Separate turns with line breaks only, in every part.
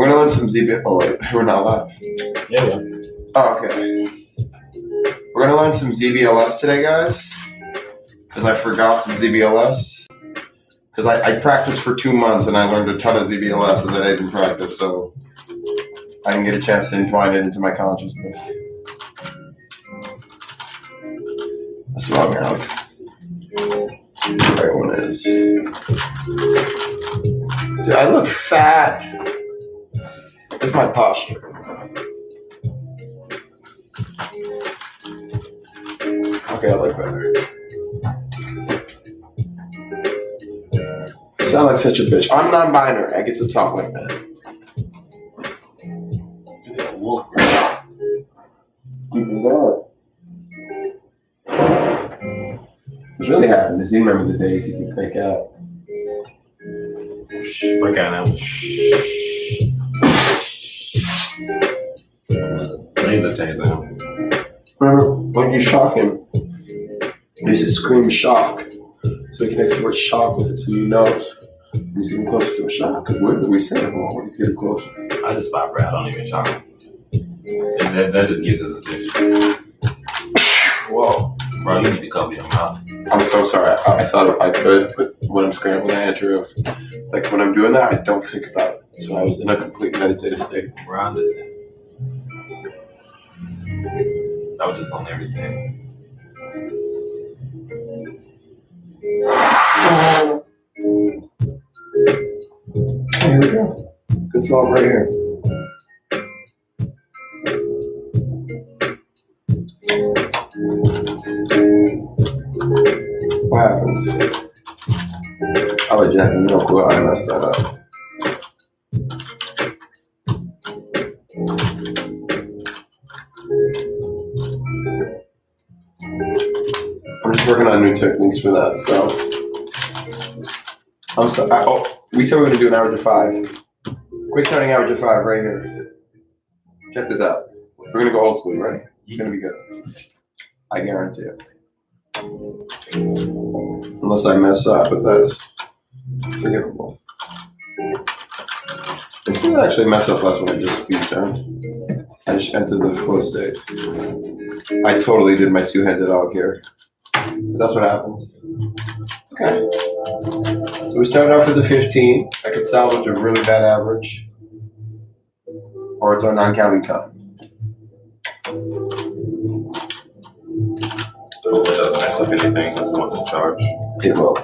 We're gonna learn some ZBL. Oh wait, we're not live.
Yeah.
Oh, okay. We're gonna learn some ZBLS today, guys. Because I forgot some ZBLS. Because I practiced for 2 months and I learned a ton of ZBLS and then I didn't practice, so I didn't get a chance to entwine it into my consciousness. That's the wrong round. The right one is. Dude, I look fat. It's my posture. Okay, I look better. I sound like such a bitch. I'm non-binary. I get to talk like that. What's really happened is you remember the days you could break out.
Break out now. Laser taser.
Remember when you shock him, you should scream shock. So he connects the word shock with it so you know he's getting closer to a shock. Because where did we say it wrong when he's getting closer?
I just vibrate. I don't even shock him. That just gets his attention.
Whoa.
Bro, you need to cover your mouth.
I'm so sorry. I thought I could, but when I'm scrambling Andrews, like when I'm doing that, I don't think about it. So I was in a complete meditative state.
Bro, I understand. I was just on everything.
Here we go. Good song right here. What happens? I would have no clue how I messed that up. I'm just working on new techniques for that, so. We said we we're going to do an average of 5. Quick turning average of 5 right here. Check this out. We're going to go old school. You ready? It's going to be good. I guarantee it. Unless I mess up, but that's forgivable. This is actually mess up less when I just speed turn. I just entered the flow state. I totally did my two-handed out here. But that's what happens. Okay. So we started off with the 15. I could salvage a really bad average. Or it's our non-counting time.
It doesn't mess up anything. It's going to charge.
It will.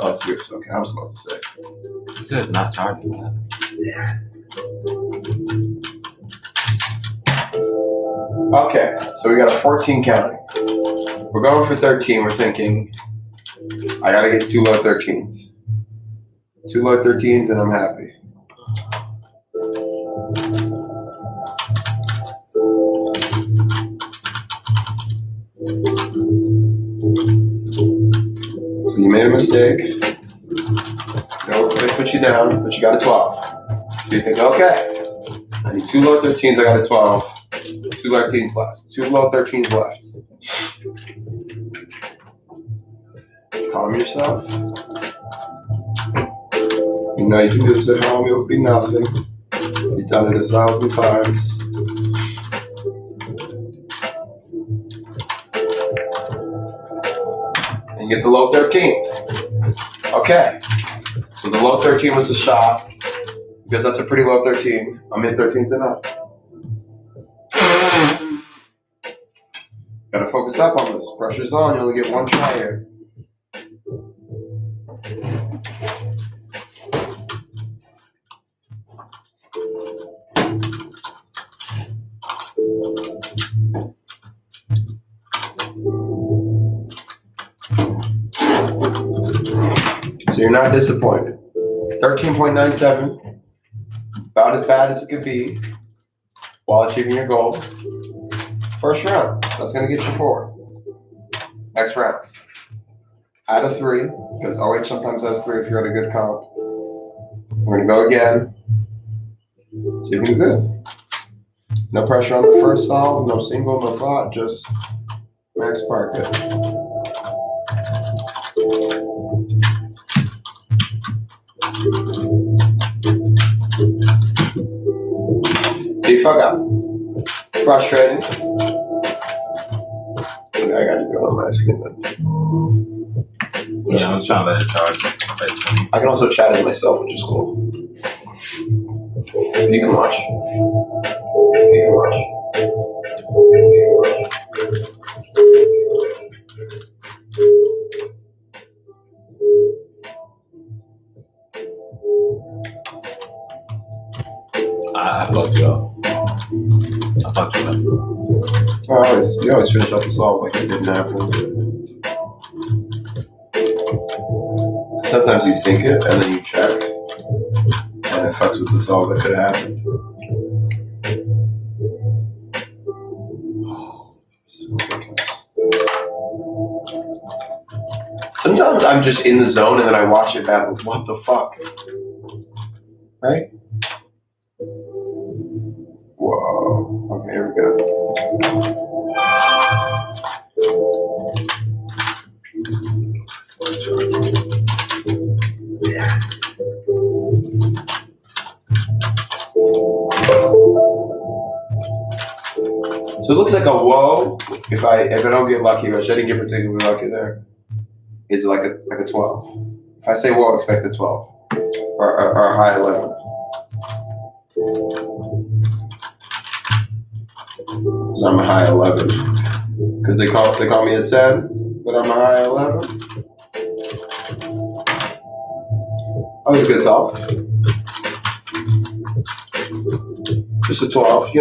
Oh, it's yours. Okay, I was about to say.
You said it's not charging, man.
Yeah. Okay, so we got a 14 counting. We're going for 13. We're thinking, I gotta get 2 low 13s. 2 low 13s and I'm happy. So you made a mistake. They put you down, but you got a 12. So you think, okay, I need 2 low 13s, I got a 12. 2 low 13s left. 2 low 13s left. Calm yourself. You know you can do this at home, it will be nothing. You've done it 1,000 times. And you get the low 13. Okay. So the low 13 was a shot, because that's a pretty low 13. I'm in 13's enough. Gotta focus up on this. Pressure's on, you only get 1 try here. So you're not disappointed. 13.97, about as bad as it could be while achieving your goal. First round, that's going to get you 4. Next round, add a 3, because OH sometimes has 3 if you're at a good comp. We're going to go again. See if you do good. No pressure on the first solve, no single, no thought, just max park it. fuck up. Frustrating. Okay, I gotta go on my screen then.
Yeah, I'm trying to let it charge.
I can also chat as myself, which is cool. You can watch. You can watch.
I fucked you up. I fucked you up.
You always finish off the solve like it didn't happen. Sometimes you think it and then you check, and it fucks with the solve that could have happened. So ridiculous. Sometimes I'm just in the zone and then I watch it back with what the fuck? Right? Whoa. Okay, here we go. Yeah. So it looks like a whoa. If I don't get lucky, which I didn't get particularly lucky there, is like a 12. If I say whoa, expect a 12 or a high 11. So I'm a high 11 because they call me a 10, but I'm a high 11. That was a good solve. Just a 12,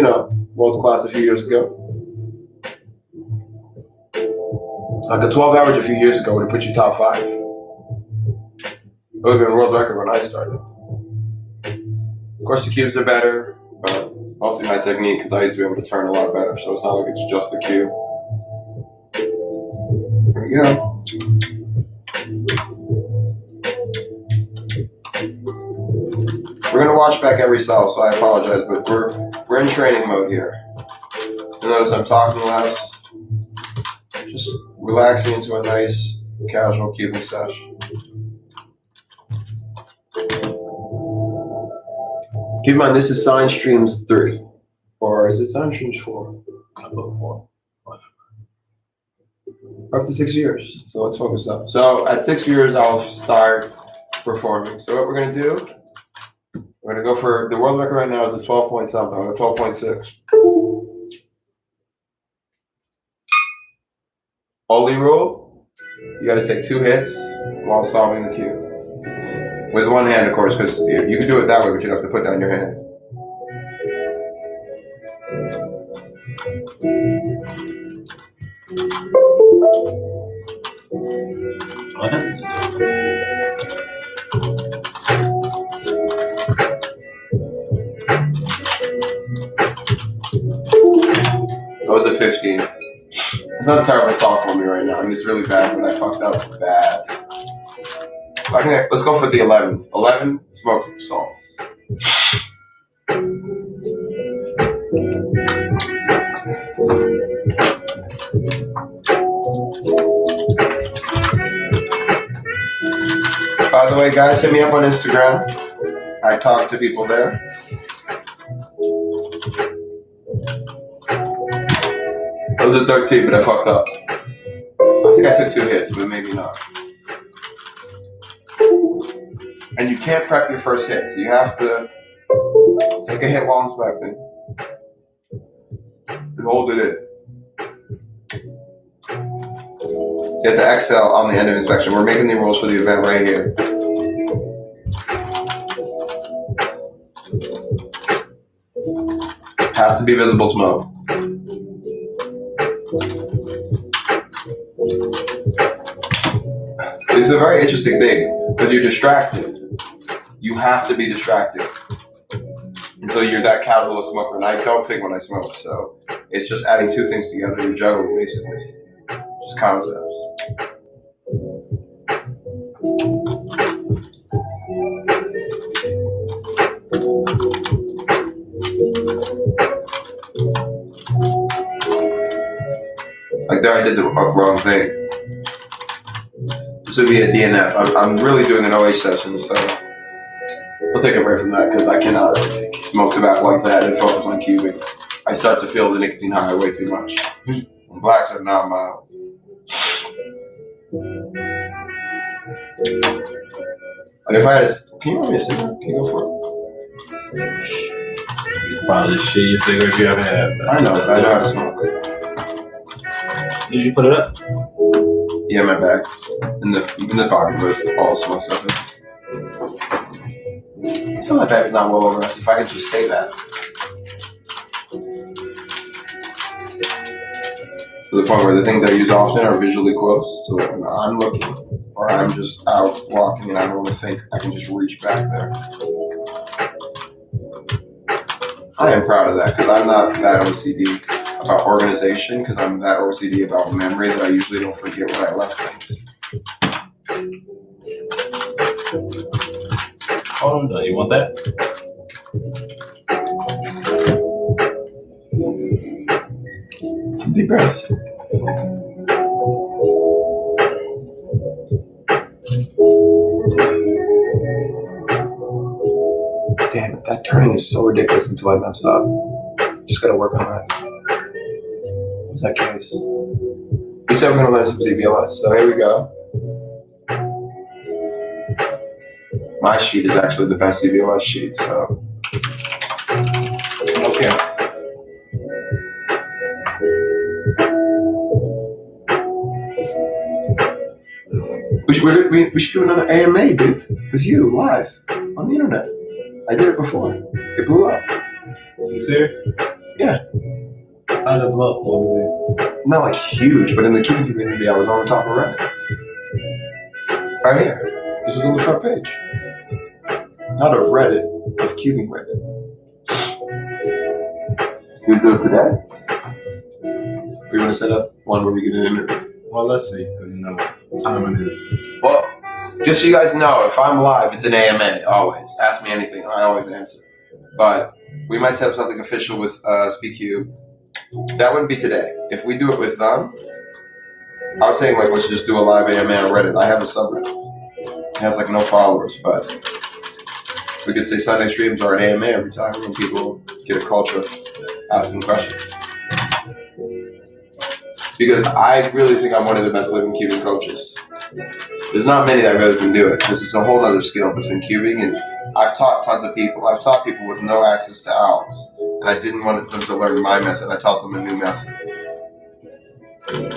world class a few years ago. Like a 12 average a few years ago would have put you top 5. It would have been a world record when I started. Of course, the cubes are better, but mostly my technique because I used to be able to turn a lot better. So it's not like it's just the cube. There we go. We're gonna watch back every solve, so I apologize, but we're in training mode here. You notice I'm talking less, just relaxing into a nice casual cubing session. Keep in mind, this is Science Streams 3, or is it Science Streams 4?
I put 4.
We're up to 6 years, so let's focus up. So at 6 years, I'll start performing. So what we're gonna do? We're gonna go for the world record right now is a 12 point something, or 12.6. Only rule, you gotta take 2 hits while solving the cube. With one hand, of course, because you can do it that way, but you'd have to put down your hand. That was a 15. It's not a terrible solve for me right now. I'm just really bad, but I fucked up bad. Okay, let's go for the 11. 11 smoke solves. By the way, guys, hit me up on Instagram. I talk to people there. That was a 13, but I fucked up. I think I took 2 hits, but maybe not. And you can't prep your first hit, so you have to take a hit while inspecting and hold it in. You have to exhale on the end of inspection. We're making the rules for the event right here. Has to be visible smoke. This is a very interesting thing because you're distracted. You have to be distracted until you're that casual a smoker. And I don't think when I smoke, so it's just adding 2 things together. You're juggling basically, just concepts. Like there, I did the wrong thing. This would be a DNF. I'm really doing an OH session, so we'll take a break from that because I cannot smoke tobacco like that and focus on cubing, I start to feel the nicotine high way too much. And blacks are not mild. Like if I had can you want me to cigarette? Can you go for it?
It's probably the shittiest cigarette you ever had.
I know how to smoke.
Did you put it up?
Yeah, in my bag. In the pocket with all the smoke stuff. So my bag is not well organized. If I could just say that. To the point where the things I use often are visually close, so that when I'm looking or I'm just out walking and I don't want to think, I can just reach back there. I am proud of that because I'm not that OCD about organization, because I'm that OCD about memory that I usually don't forget where I left things.
Hold on, you want that?
Some deep breaths. Damn it, that turning is so ridiculous until I mess up. Just gotta work on that. What's that case? We said we're gonna learn some ZBLS, so here we go. My sheet is actually the best ZBLS sheet, so. Okay. We should do another AMA, dude, with you, live, on the internet. I did it before. It blew up.
You serious?
Yeah.
How did it blow up? What was it?
Not like huge, but in the cubing community, I was on the top of Reddit. Right here. This was on the front page. Not of Reddit, of cubing Reddit. You do it today? We want to set up one where we get an interview.
Well, let's see, because you know, timing is.
Well, just so you guys know, if I'm live, it's an AMA, always. Ask me anything, I always answer. But we might set up something official with SpeakQ. That wouldn't be today. If we do it with them, I was saying, like, let's just do a live AMA on Reddit. I have a subreddit. It has, like, no followers, but we could say Sunday streams are an AMA every time when people get a culture of asking questions. Because I really think I'm one of the best living cubing coaches. There's not many that really can do it, because it's a whole other skill between cubing, and I've taught tons of people. I've taught people with no access to ALS, and I didn't want them to learn my method. I taught them a new method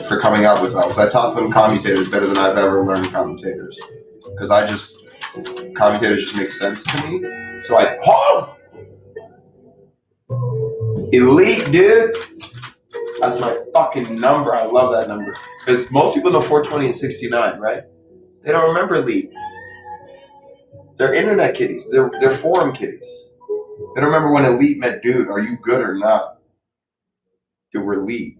for coming out with ALS. I taught them commutators better than I've ever learned commutators, because commutators just make sense to me. So elite, dude. That's my fucking number. I love that number. Because most people know 420 and 69, right? They don't remember elite. They're internet kiddies. They're forum kiddies. They don't remember when elite meant, dude, are you good or not? Dude, we're elite.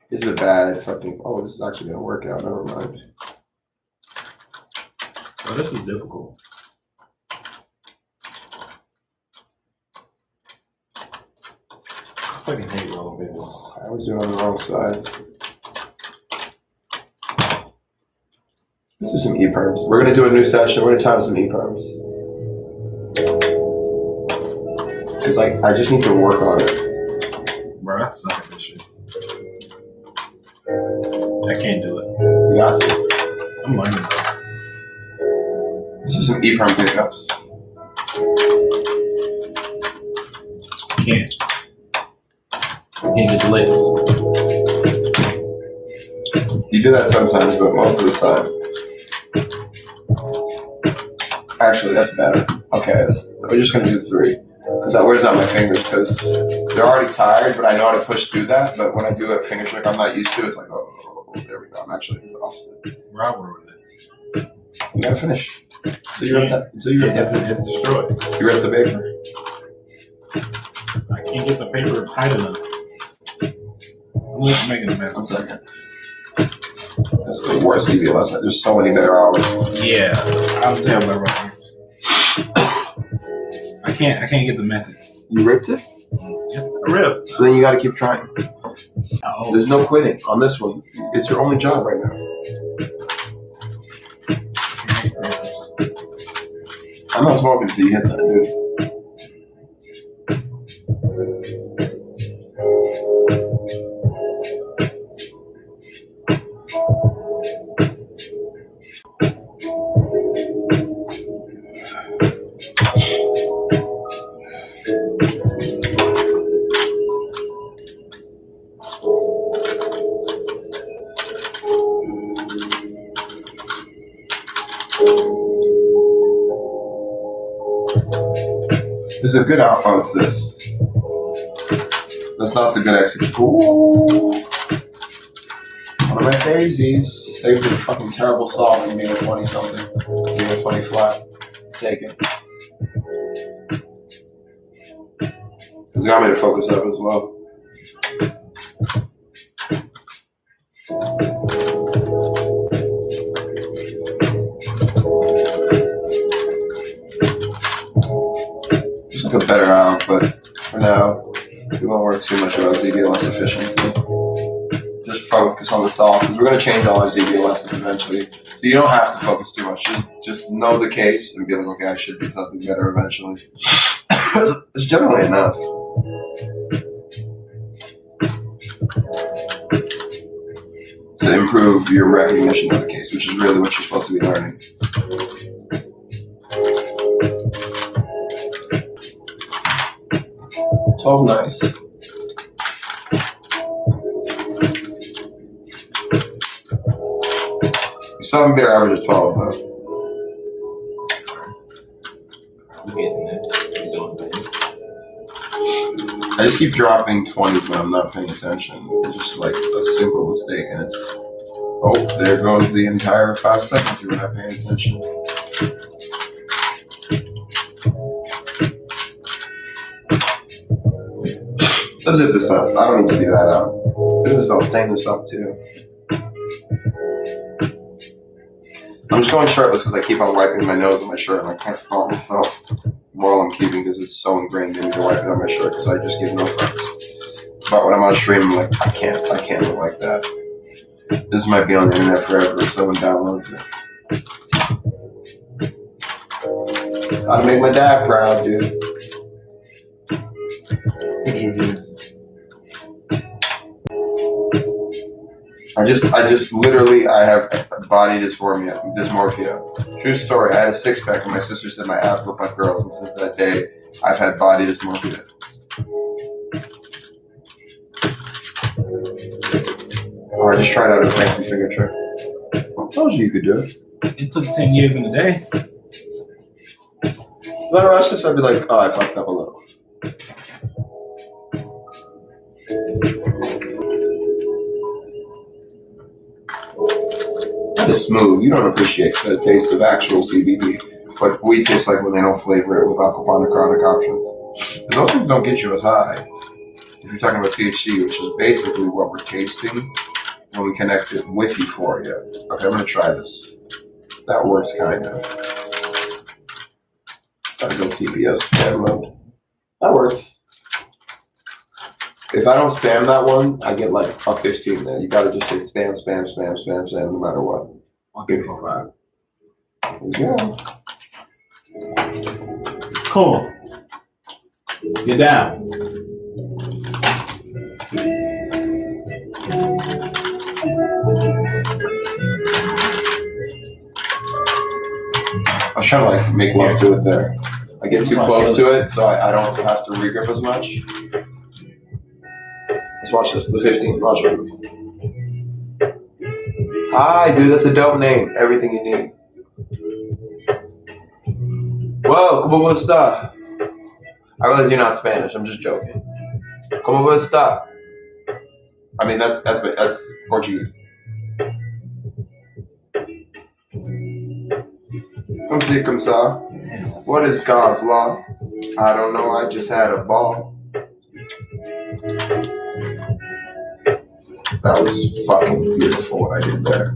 This is a bad fucking... Oh, this is actually going to work out. Never mind.
Oh, this is difficult. I fucking hate rolling videos.
I was doing it on the wrong side. Let's do some e-perms. We're going to do a new session. We're going to time some e-perms. Because I just need to work on it.
Bro, I suck at this shit. I can't do it.
You got to.
I'm learning.
Let's do some e-perm pickups.
Can't get the licks.
You do that sometimes, but most of the time. Actually, that's better. Okay, we're just going to do 3. Because that wears out my fingers, because they're already tired, but I know how to push through that. But when I do it, finger trick I'm not used to, it's like, oh, there we go. I'm actually exhausted.
Robber with it.
You got to finish. So you're at that. So you're at that.
It's destroyed.
You're at the paper.
I can't get the paper tight enough. I'm just making a mess.
1 second. That's the worst CVLS. There's so many better hours.
Yeah, I'll tell by right. I can't get the method.
You ripped it?
Yes, I ripped.
So then you got to keep trying.
Oh.
There's no quitting on this one. It's your only job right now. I'm I'm not smoking until you hit that, dude. There's a good out. Oh, it's this. That's not the good execution. Ooh. One of my phasies. Saved a fucking terrible solve from being a 20 something. Being a 20 flat. Take it. It's got me to focus up as well. Just like a better out, but for now, we won't work too much about ZBLS efficiency. Just focus on the sauce, because we're going to change all our ZBLSs eventually. So you don't have to focus too much. Just know the case and be like, okay, I should do something better eventually. It's generally enough. To improve your recognition of the case, which is really what you're supposed to be learning. $12 nice. You still have a better average of 12 though.
I'm getting it. I'm doing things.
I just keep dropping 20s when I'm not paying attention. It's just like a simple mistake, and it's, oh, there goes the entire 5 seconds you were not paying attention. Let's zip this up. I don't need to be that out. I'll stain this up too. I'm just going shirtless because I keep on wiping my nose on my shirt and I can't calm myself. Moral I'm keeping because it's so ingrained in me to wipe it on my shirt because I just give no fucks. But when I'm on stream, I'm like, I can't look like that. This might be on the internet forever if someone downloads it. Gotta make my dad proud, dude. I just literally, I have body dysmorphia. True story. I had a six pack and my sister said my abs look like girls, and since that day, I've had body dysmorphia. Oh, I just tried out a fancy finger trick. I told you could do it.
It took 10 years in a day.
If I rush this, I'd be like, oh, I fucked up a little. That is smooth. You don't appreciate the taste of actual CBD. But weed tastes like when they don't flavor it with aquaponic chronic options. And those things don't get you as high. If you're talking about THC, which is basically what we're tasting when we connect it with euphoria. Okay, I'm going to try this. That works kind of. Gotta go TBS spam mode. That works. If I don't spam that one, I get like a 15 there. You gotta just say spam, spam, spam, spam, spam, no matter what.
1, 3, 4, 5.
There we go.
Cool. You're down.
I was trying to like make love to it there. I get too close to it, so I don't have to regrip as much. Let's watch this. The 15. Watch it. Hi, dude. That's a dope name. Everything you need. Whoa, como está? I realize you're not Spanish. I'm just joking. Como está? I mean, that's Portuguese. Come see, come saw. What is God's law? I don't know. I just had a ball. That was fucking beautiful what I did there.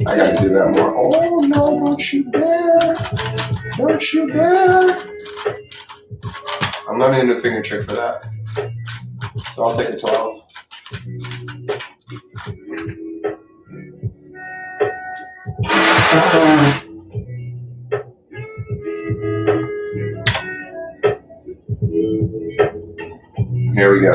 I gotta do that more. Oh no, don't you dare. Don't you dare. I'm learning a new finger trick for that. So I'll take a 12. Here we go.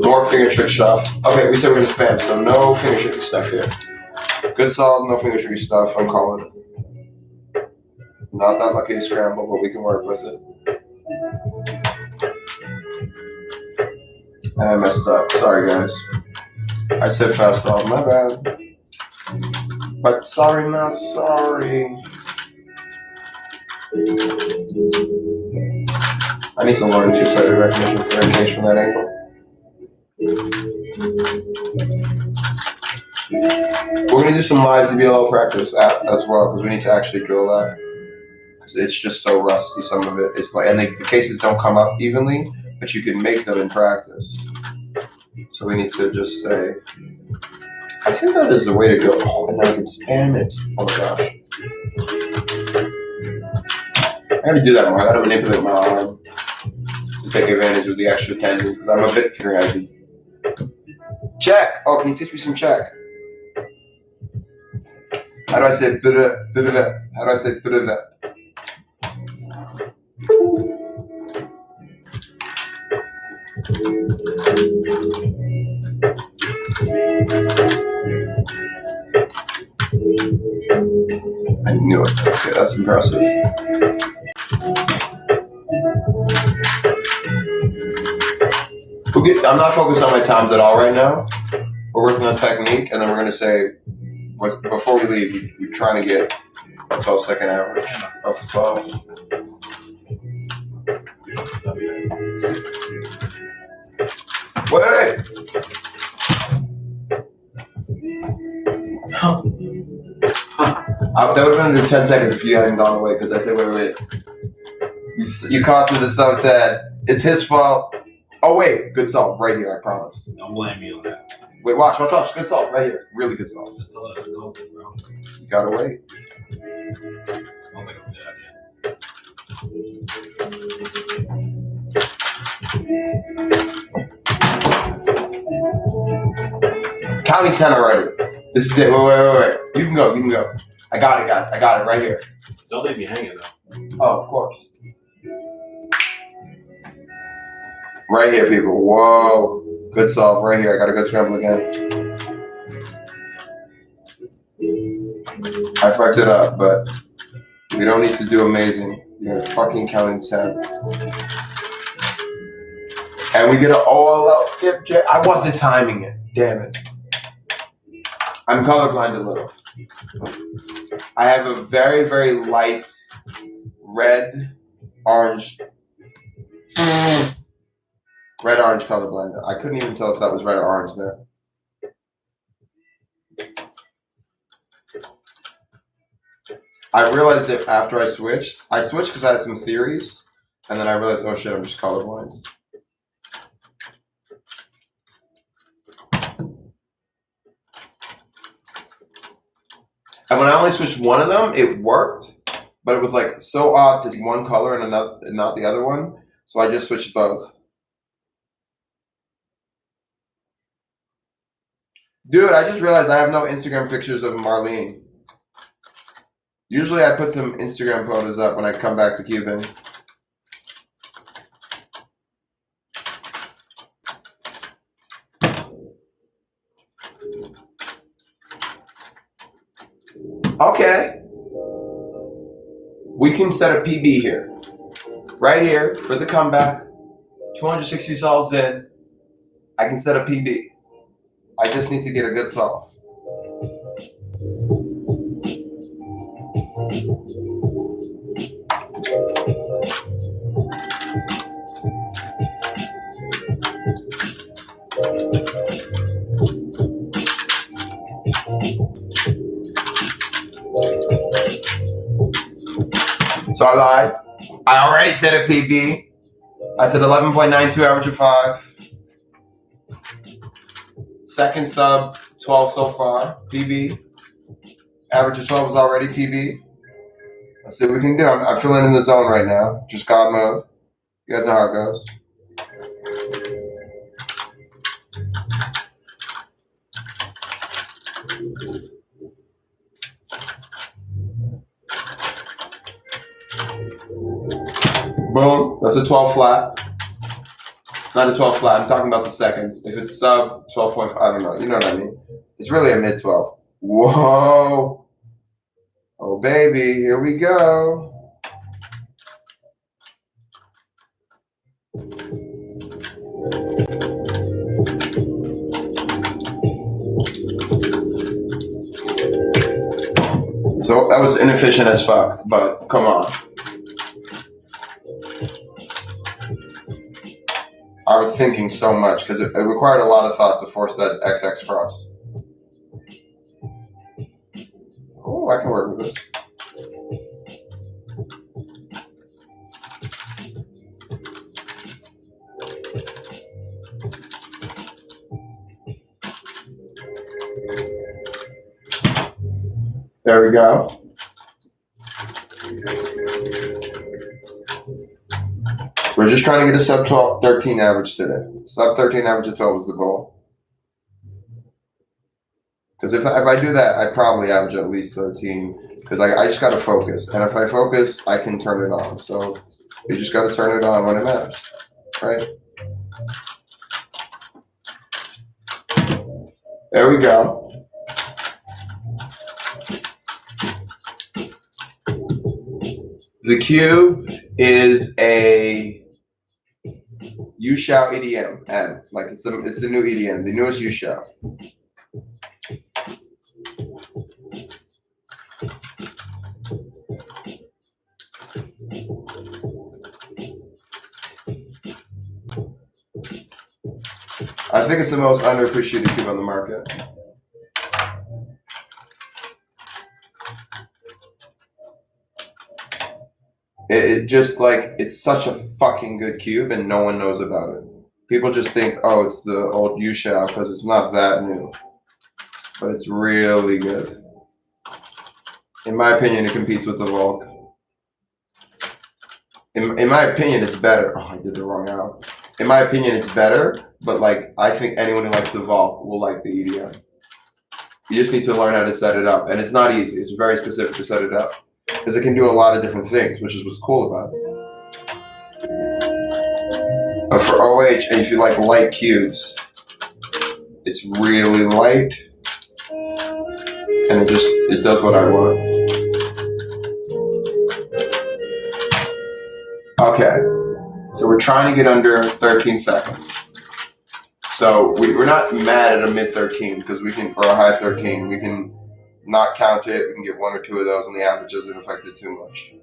More finger trick stuff. Okay, we said we're gonna spam, so no finger trick stuff here. Good solid, no finger tricky stuff. I'm calling it. Not that lucky to scramble, but we can work with it. And I messed up. Sorry, guys. I said fast off. My bad. But sorry, not sorry. I need to learn two-sided recognition from that angle. We're gonna do some live ZBLO practice as well because we need to actually drill that. Because it's just so rusty. Some of it, it's like, and the cases don't come up evenly, but you can make them in practice. So we need to just say, I think that is the way to go. Oh, and then I can spam it. Oh my gosh. I gotta do that more. I gotta manipulate my arm to take advantage of the extra tendons because I'm a bit finger heavy. Check. Oh, can you teach me some check? How do I say bit-a-vet? How do I say bit-a-vet? I knew it. Okay, that's impressive. I'm not focused on my times at all right now. We're working on technique, and then we're going to say, before we leave, we're trying to get a 12-second average of 12. Wait! That would have been under 10 seconds if you hadn't gone away, because I said, wait. You cost me the sub 10. It's his fault. Oh, wait. Good salt. Right here, I promise.
Don't blame me on that.
Wait, watch. Good salt. Right here. Really good salt.
Just tell us no, bro.
You gotta wait.
I don't think it's a good idea.
Counting 10 already. This is it. Wait. You can go. I got it, guys. I got it right here.
Don't leave me hanging, though.
Oh, of course. Right here, people. Whoa. Good solve right here. I got a good scramble again. I fucked it up, but we don't need to do amazing. You're fucking counting 10. And we get an all out skip. I wasn't timing it. Damn it. I'm colorblind a little. I have a very, very light red, orange color blend. I couldn't even tell if that was red or orange there. I realized it after I switched. I switched because I had some theories, and then I realized, oh shit, I'm just colorblind. And when I only switched one of them, it worked, but it was like so odd to see one color and not the other one. So I just switched both. Dude, I just realized I have no Instagram pictures of Marlene. Usually I put some Instagram photos up when I come back to Cuban. Okay. We can set a PB here. Right here for the comeback. 260 solves in. I can set a PB. I just need to get a good solve. So I lied. I already set a PB. I said 11.92 average of 5. Second sub, 12 so far. PB. Average of 12 is already PB. Let's see what we can do. I'm feeling in the zone right now. Just God mode. You guys know how it goes. Boom. That's a 12 flat. Not a 12 flat. I'm talking about the seconds. If it's sub 12.5, I don't know. You know what I mean? It's really a mid 12. Whoa. Oh, baby. Here we go. So that was inefficient as fuck, but come on. I was thinking so much because it required a lot of thought to force that XX cross. Oh, I can work with this. There we go. We're just trying to get a sub 12, 13 average today. Sub 13 average of 12 is the goal. Because if I do that, I probably average at least 13. Because I just got to focus. And if I focus, I can turn it on. So you just got to turn it on when it matters. Right? There we go. The cube is a U-Shao EDM, and like it's the new EDM, the newest U-Shao. I think it's the most underappreciated cube on the market. It just like, it's such a fucking good cube and no one knows about it. People just think, oh, it's the old U-Shao because it's not that new. But it's really good. In my opinion, it competes with the Volk. In my opinion, it's better. Oh, I did the wrong out. In my opinion, it's better, but like, I think anyone who likes the Volk will like the EDM. You just need to learn how to set it up. And it's not easy. It's very specific to set it up. Because it can do a lot of different things, which is what's cool about it. But for OH, and if you like light cubes, it's really light. And it does what I want. Okay, so we're trying to get under 13 seconds. So we're not mad at a mid 13 because we can, or a high 13. We can not count it. We can get one or two of those, and the average doesn't affect it too much.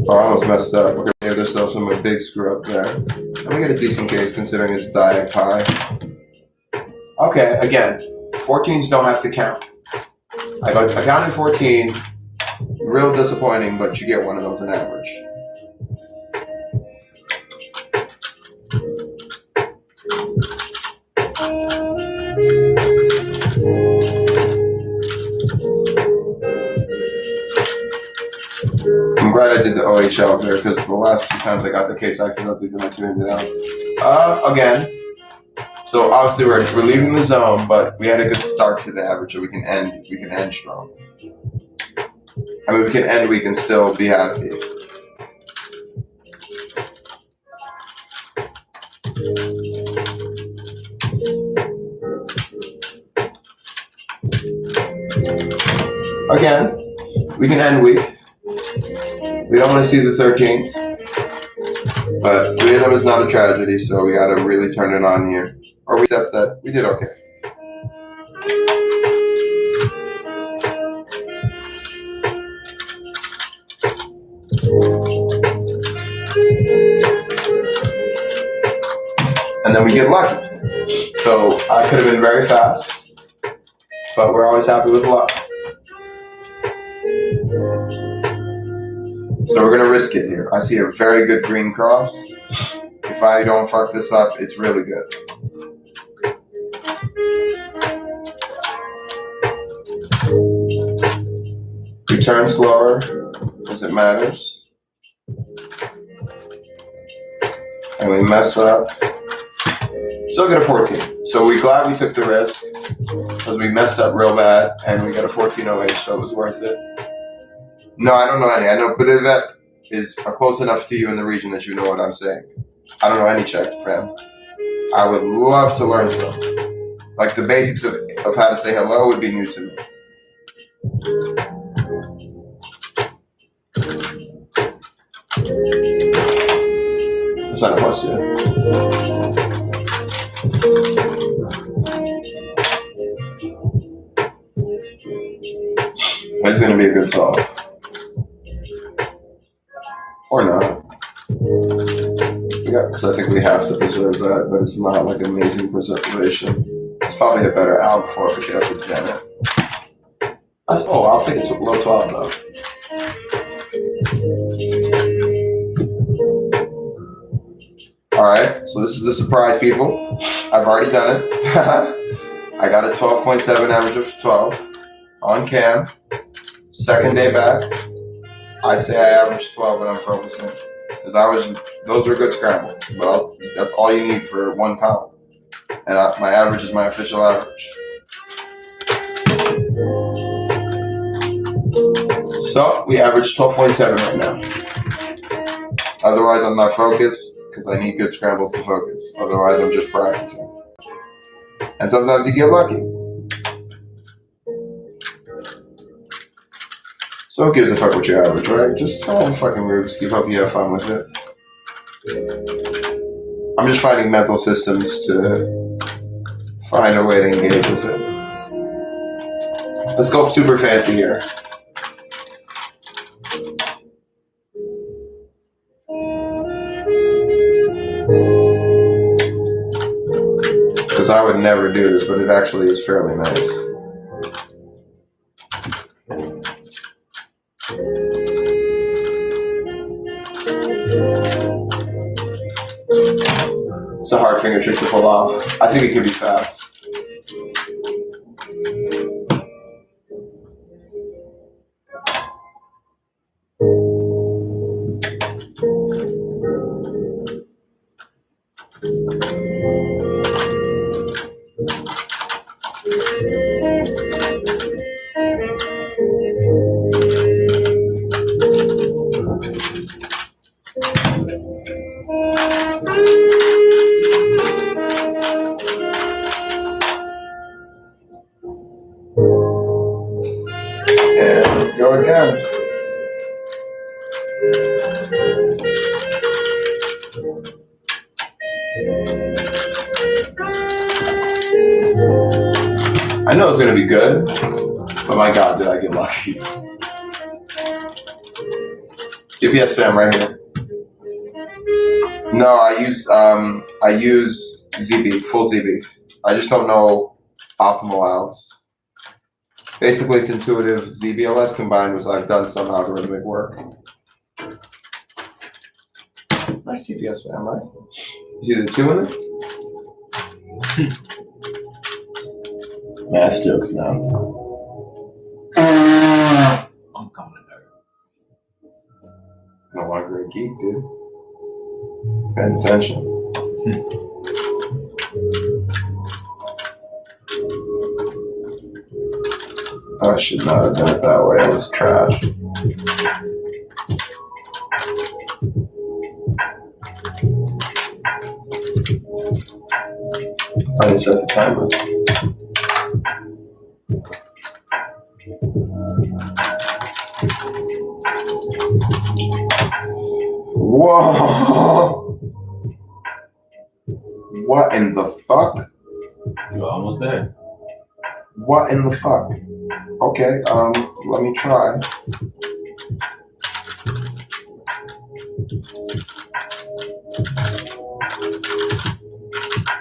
Oh, I almost messed up. Okay, there's still some big screw up there. I'm gonna get a decent case considering it's diag high. Okay, again, 14s don't have to count. I counted 14, real disappointing, but you get one of those in average. I'm glad I did the OHL there because the last two times I got the case, I accidentally did my two-handed out. Again, so obviously we're leaving the zone, but we had a good start to the average, so we can end strong. I mean, we can end, we can still be happy. Again, we can end weak. We don't want to see the 13s, but 3 of them is not a tragedy, so we got to really turn it on here. Or we accept that we did okay. And then we get lucky. So I could have been very fast, but we're always happy with luck. So we're gonna risk it here. I see a very good green cross. If I don't fuck this up, it's really good. We turn slower, because it matters. And we mess up. Still get a 14. So we glad we took the risk because we messed up real bad and we got a 14.08, so it was worth it. No, I don't know any. I know Budavet is close enough to you in the region that you know what I'm saying. I don't know any Czech, fam. I would love to learn some. Like the basics of how to say hello would be new to me. That's not a must do. It's going to be a good solve. Or not. Yeah, because I think we have to preserve that, but it's not like amazing preservation. It's probably a better alg for it, but you have to jam it. I'll take it to low 12 though. Alright, so this is the surprise, people. I've already done it. I got a 12.7 average of 12 on cam. Second day back, I say I averaged 12 and I'm focusing. Because those were good scrambles. But that's all you need for 1 pound. And my average is my official average. So we average 12.7 right now. Otherwise, I'm not focused because I need good scrambles to focus. Otherwise, I'm just practicing. And sometimes you get lucky. So who gives a fuck what you average, right? Just solve fucking Rubik's. Hope you have fun with it. I'm just finding mental systems to find a way to engage with it. Let's go super fancy here. Because I would never do this, but it actually is fairly nice. It's a hard finger trick to pull off. I think it could be fast. And go again. I know it's going to be good, but my God, did I get lucky. GPS fam right here. No, I use ZB, full ZB. I just don't know optimal algs. Basically, it's intuitive ZBLS combined with I've done some algorithmic work. Nice GPS fam, right? You see the 2 in it? Math jokes now.
I'm coming in there.
No longer a geek, dude. Paying attention. I should not have done it that way. It was trash. I didn't set the timer. Whoa! What in the fuck?
You're almost there.
What in the fuck? Okay, let me try.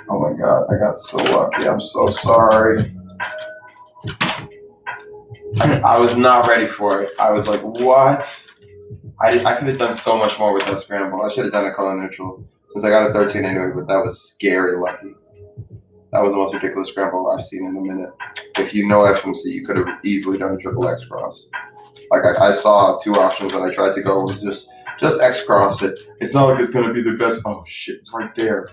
Oh my God, I got so lucky. I'm so sorry. I was not ready for it. I was like, what? I could have done so much more with that scramble. I should have done a color neutral since I got a 13 anyway, but that was scary lucky. That was the most ridiculous scramble I've seen in a minute. If you know FMC, you could have easily done a triple X cross. Like I saw 2 options and I tried to go with just X cross it. It's not like it's gonna be the best. Oh shit, right there.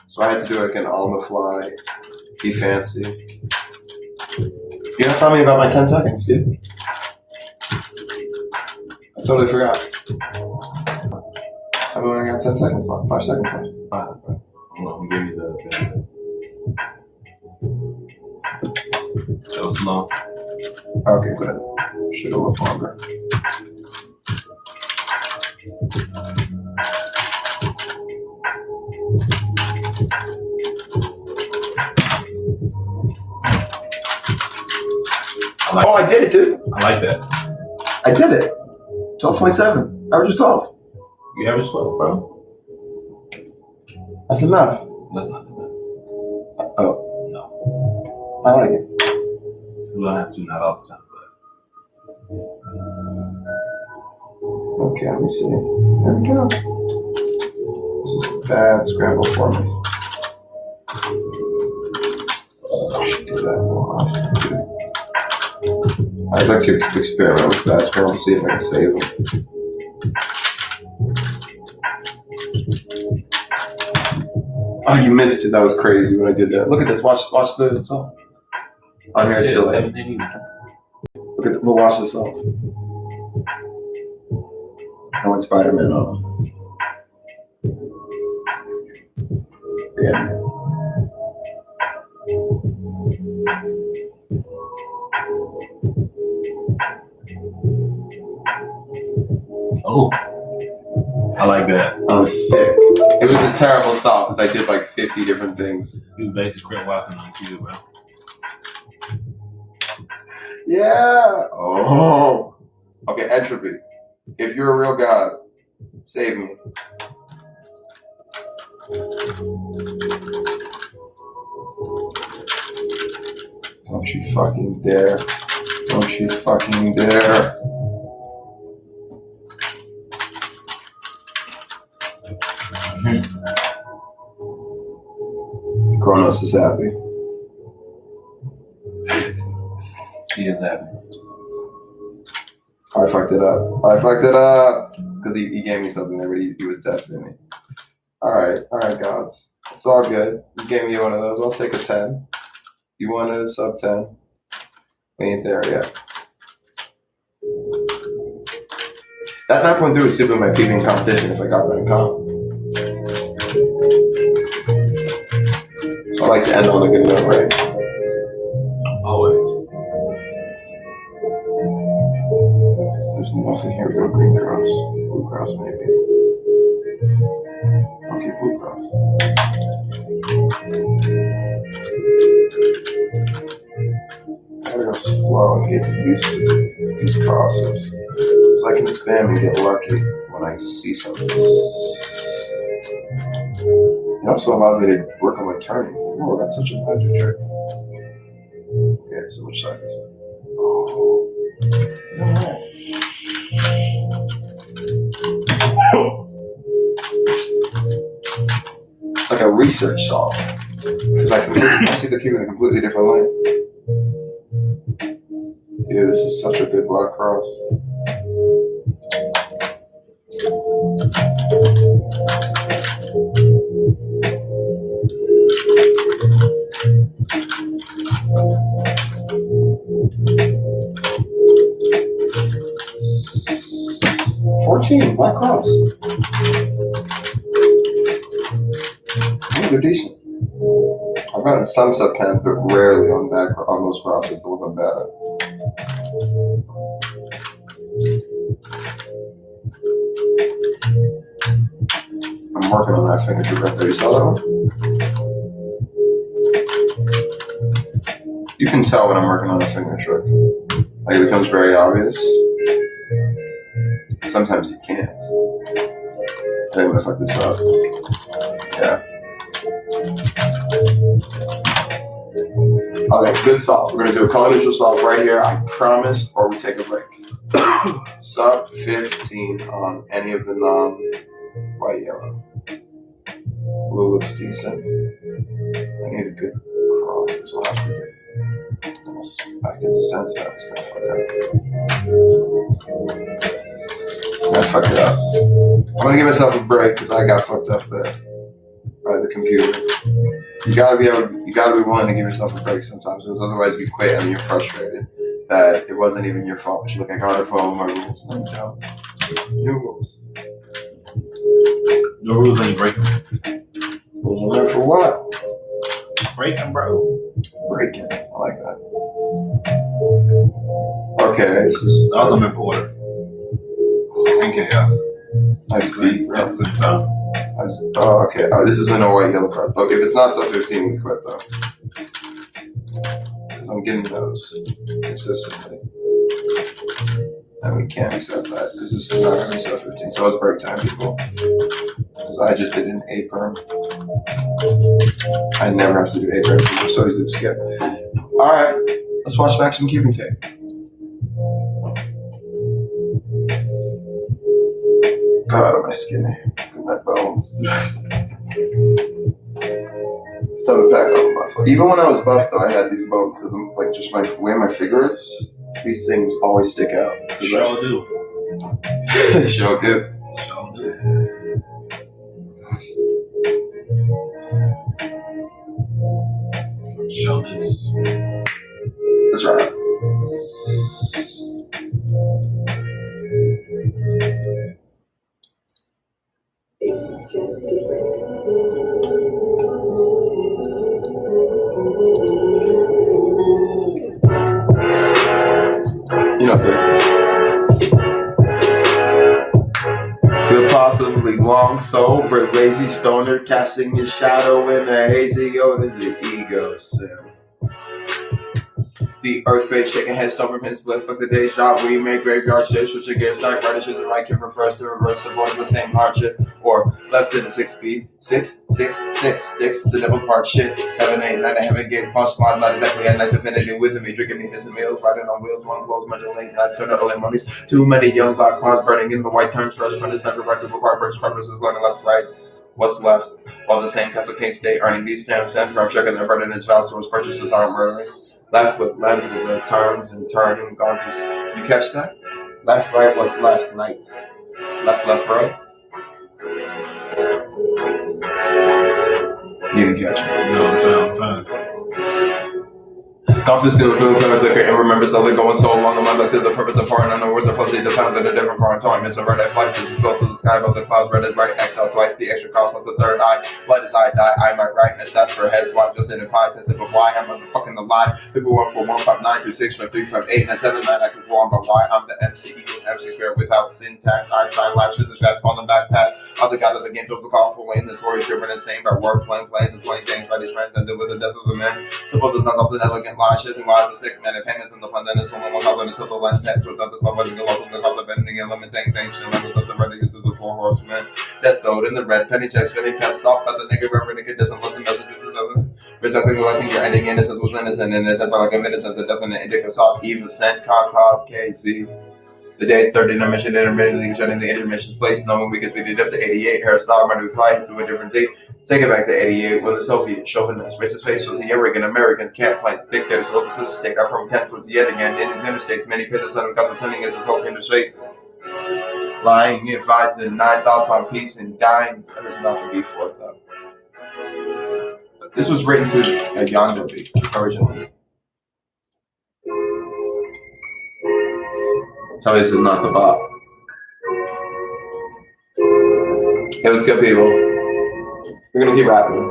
So I had to do like an on the fly, be fancy. You don't tell me about my 10 seconds, dude. I totally forgot. Tell me when I got 10 seconds left. 5 seconds left.
I'm gonna give you the benefit. That was slow.
Okay, good. Should have looked longer. I did it, dude.
I like that.
I did it. 12.7. Average of 12.
You average 12, bro.
That's enough.
That's not enough.
Oh.
No.
I like it.
You don't have to, not all the time,
Okay, let me see. There we go. This is a bad scramble for me. I should do that more often. I'd like to experiment with that scramble, see if I can save them. Oh, you missed it. That was crazy when I did that. Look at this. Watch the song. On here, it's still like.
17 even.
Look at. We'll watch this off. I want Spider-Man on. Yeah.
Oh. I like that.
I was sick. It was a terrible stop because I did like 50 different things.
He was basically crip walking on cue, bro.
Yeah. Oh. Okay, entropy. If you're a real god, save me. Don't you fucking dare. Don't you fucking dare. Kronos is happy.
He is happy.
I fucked it up. Because he gave me something there, but he was testing me. Alright, gods. It's all good. You gave me one of those. I'll take a 10. You wanted a sub 10. We ain't there yet. That 9.2 would still be my peeping competition if I got that in comp. So I like to end on a good note, right?
Always.
There's nothing here but green cross. Blue cross, maybe. Okay, blue cross. I gotta go slow and get used to these crosses. So I can spam and get lucky when I see something. It also allows me to work on my turning. Oh, that's such a magic trick. Okay, so which side is it? Oh. Alright. It's like a research solve. Because I see the cube in a completely different light. Dude, this is such a good black cross. Black cross. They're decent. I've gotten some sub 10s, but rarely on those crosses, the ones I'm bad at. I'm working on that finger right there. You saw that one? You can tell when I'm working on a finger trick. Like it becomes very obvious. Sometimes you can't. I think I'm gonna fuck this up. Yeah. Okay, good solve. We're gonna do a color neutral solve right here, I promise, or we take a break. Sub 15 on any of the non-white yellow. Blue looks decent. I need a good cross. This will have to be. I can sense that it's gonna fuck up. I fucked it up. I'm gonna give myself a break because I got fucked up there. by the computer. You gotta be willing to give yourself a break sometimes, because otherwise you quit and you're frustrated that it wasn't even your fault. But you're like, I gotta follow my rules. No, new rules.
No rules ain't breaking.
Rules are meant for what?
Breaking, bro.
Breaking. I like that. Okay, this is
Also meant for order. And chaos.
nice.
At the same time.
Oh, okay. This is in a white yellow card. Look, if it's not sub 15, we quit though. Because I'm getting those consistently. And we can't accept that because this is not going to be sub 15. So it's break time, people. Because I just did an A perm. I never have to do A perm, people, so easy to skip. Alright, let's watch back some cubing tape. God, am I skinny? Look at my bones. It's time to pack on the muscles. Even when I was buff, though, I had these bones because I'm like just my way my figures. These things always stick out.
Sure do.
They sure do.
Sure do. Show this.
That's right.
It's just different.
You know what this is. You're possibly long, sober, lazy stoner, casting your shadow in a hazy over the ego sim. The earthquake shaking head stuff from his split for the day's job. We make graveyard shifts, which again stack radishes and right kid refers to reverse avoid the same hardship. Or left in a 6 speed. 6, 6, 6. Sticks, the devil's part shit. 7, 8, 9, I haven't gates, punch smart, not exactly a nice affinity with me. Drinking meetings and meals, riding on wheels, one clothes, mental late nights, turn to early monies. Too many young black pawns burning in the white turns, fresh from this never right to require purchase purposes, learning left, right. What's left? While the same Castle King stay earning these stamps and from checking their burden his vows, so his purchases aren't murdering. Left with lens with the turns and turning, gone to. You catch that? Left, right, what's left? Nights. Left, right. You didn't catch it.
No, I'm trying.
Gone to steal blue clearance liquor and remember slowly going so long on my back to the purpose of pouring on the words of pussy, the sounds in a different foreign tone. Miss a red eye flight to the soul to the sky above the clouds, red is bright, exhale twice, the extra cost of the third eye. Blood as I die, I might write, and that's for heads, watch just in the pie, tested, but why? I'm motherfucking alive. People want for 159265358 979. I could go on, but why? I'm the MC equals MC squared without syntax. Einstein lashes his fast on the backpack. I'm the god of the game, chose the call for Wayne. The story driven insane by word playing plays and playing games by these friends ended with the death of the man. Simple does not often elegant lie, shifting lives of sick men and famous in the plan, then it's only one thousand until the lens text was out this love, but lost in the cost of bending and limiting things, and levels of the ready to the 4 horsemen. Death owed in the red penny checks, fitting past off as a nigga wherever nigga doesn't listen, messages with others. Respecting the liking your ending innocence was innocent, and it's by like a innocence, a definite indica soft, Eve, sent, cock, KC. The day is 30, I'm mission intermittently shutting the intermissions place, knowing we can speed it up to 88. Hairstyle, might reply to a different date. Take it back to 88 when the Soviet chauvinist racist face with the arrogant Americans can't plant dictators will the sister take our from 10 towards the yet again in these interstates. Many pit the sun of God pretending as a folk in the shades. Lying if I deny thoughts on peace and dying, there's nothing before it though. This was written to a Yonda beat originally. Tell me this is not the bop. It was good, people. We're gonna keep rapping.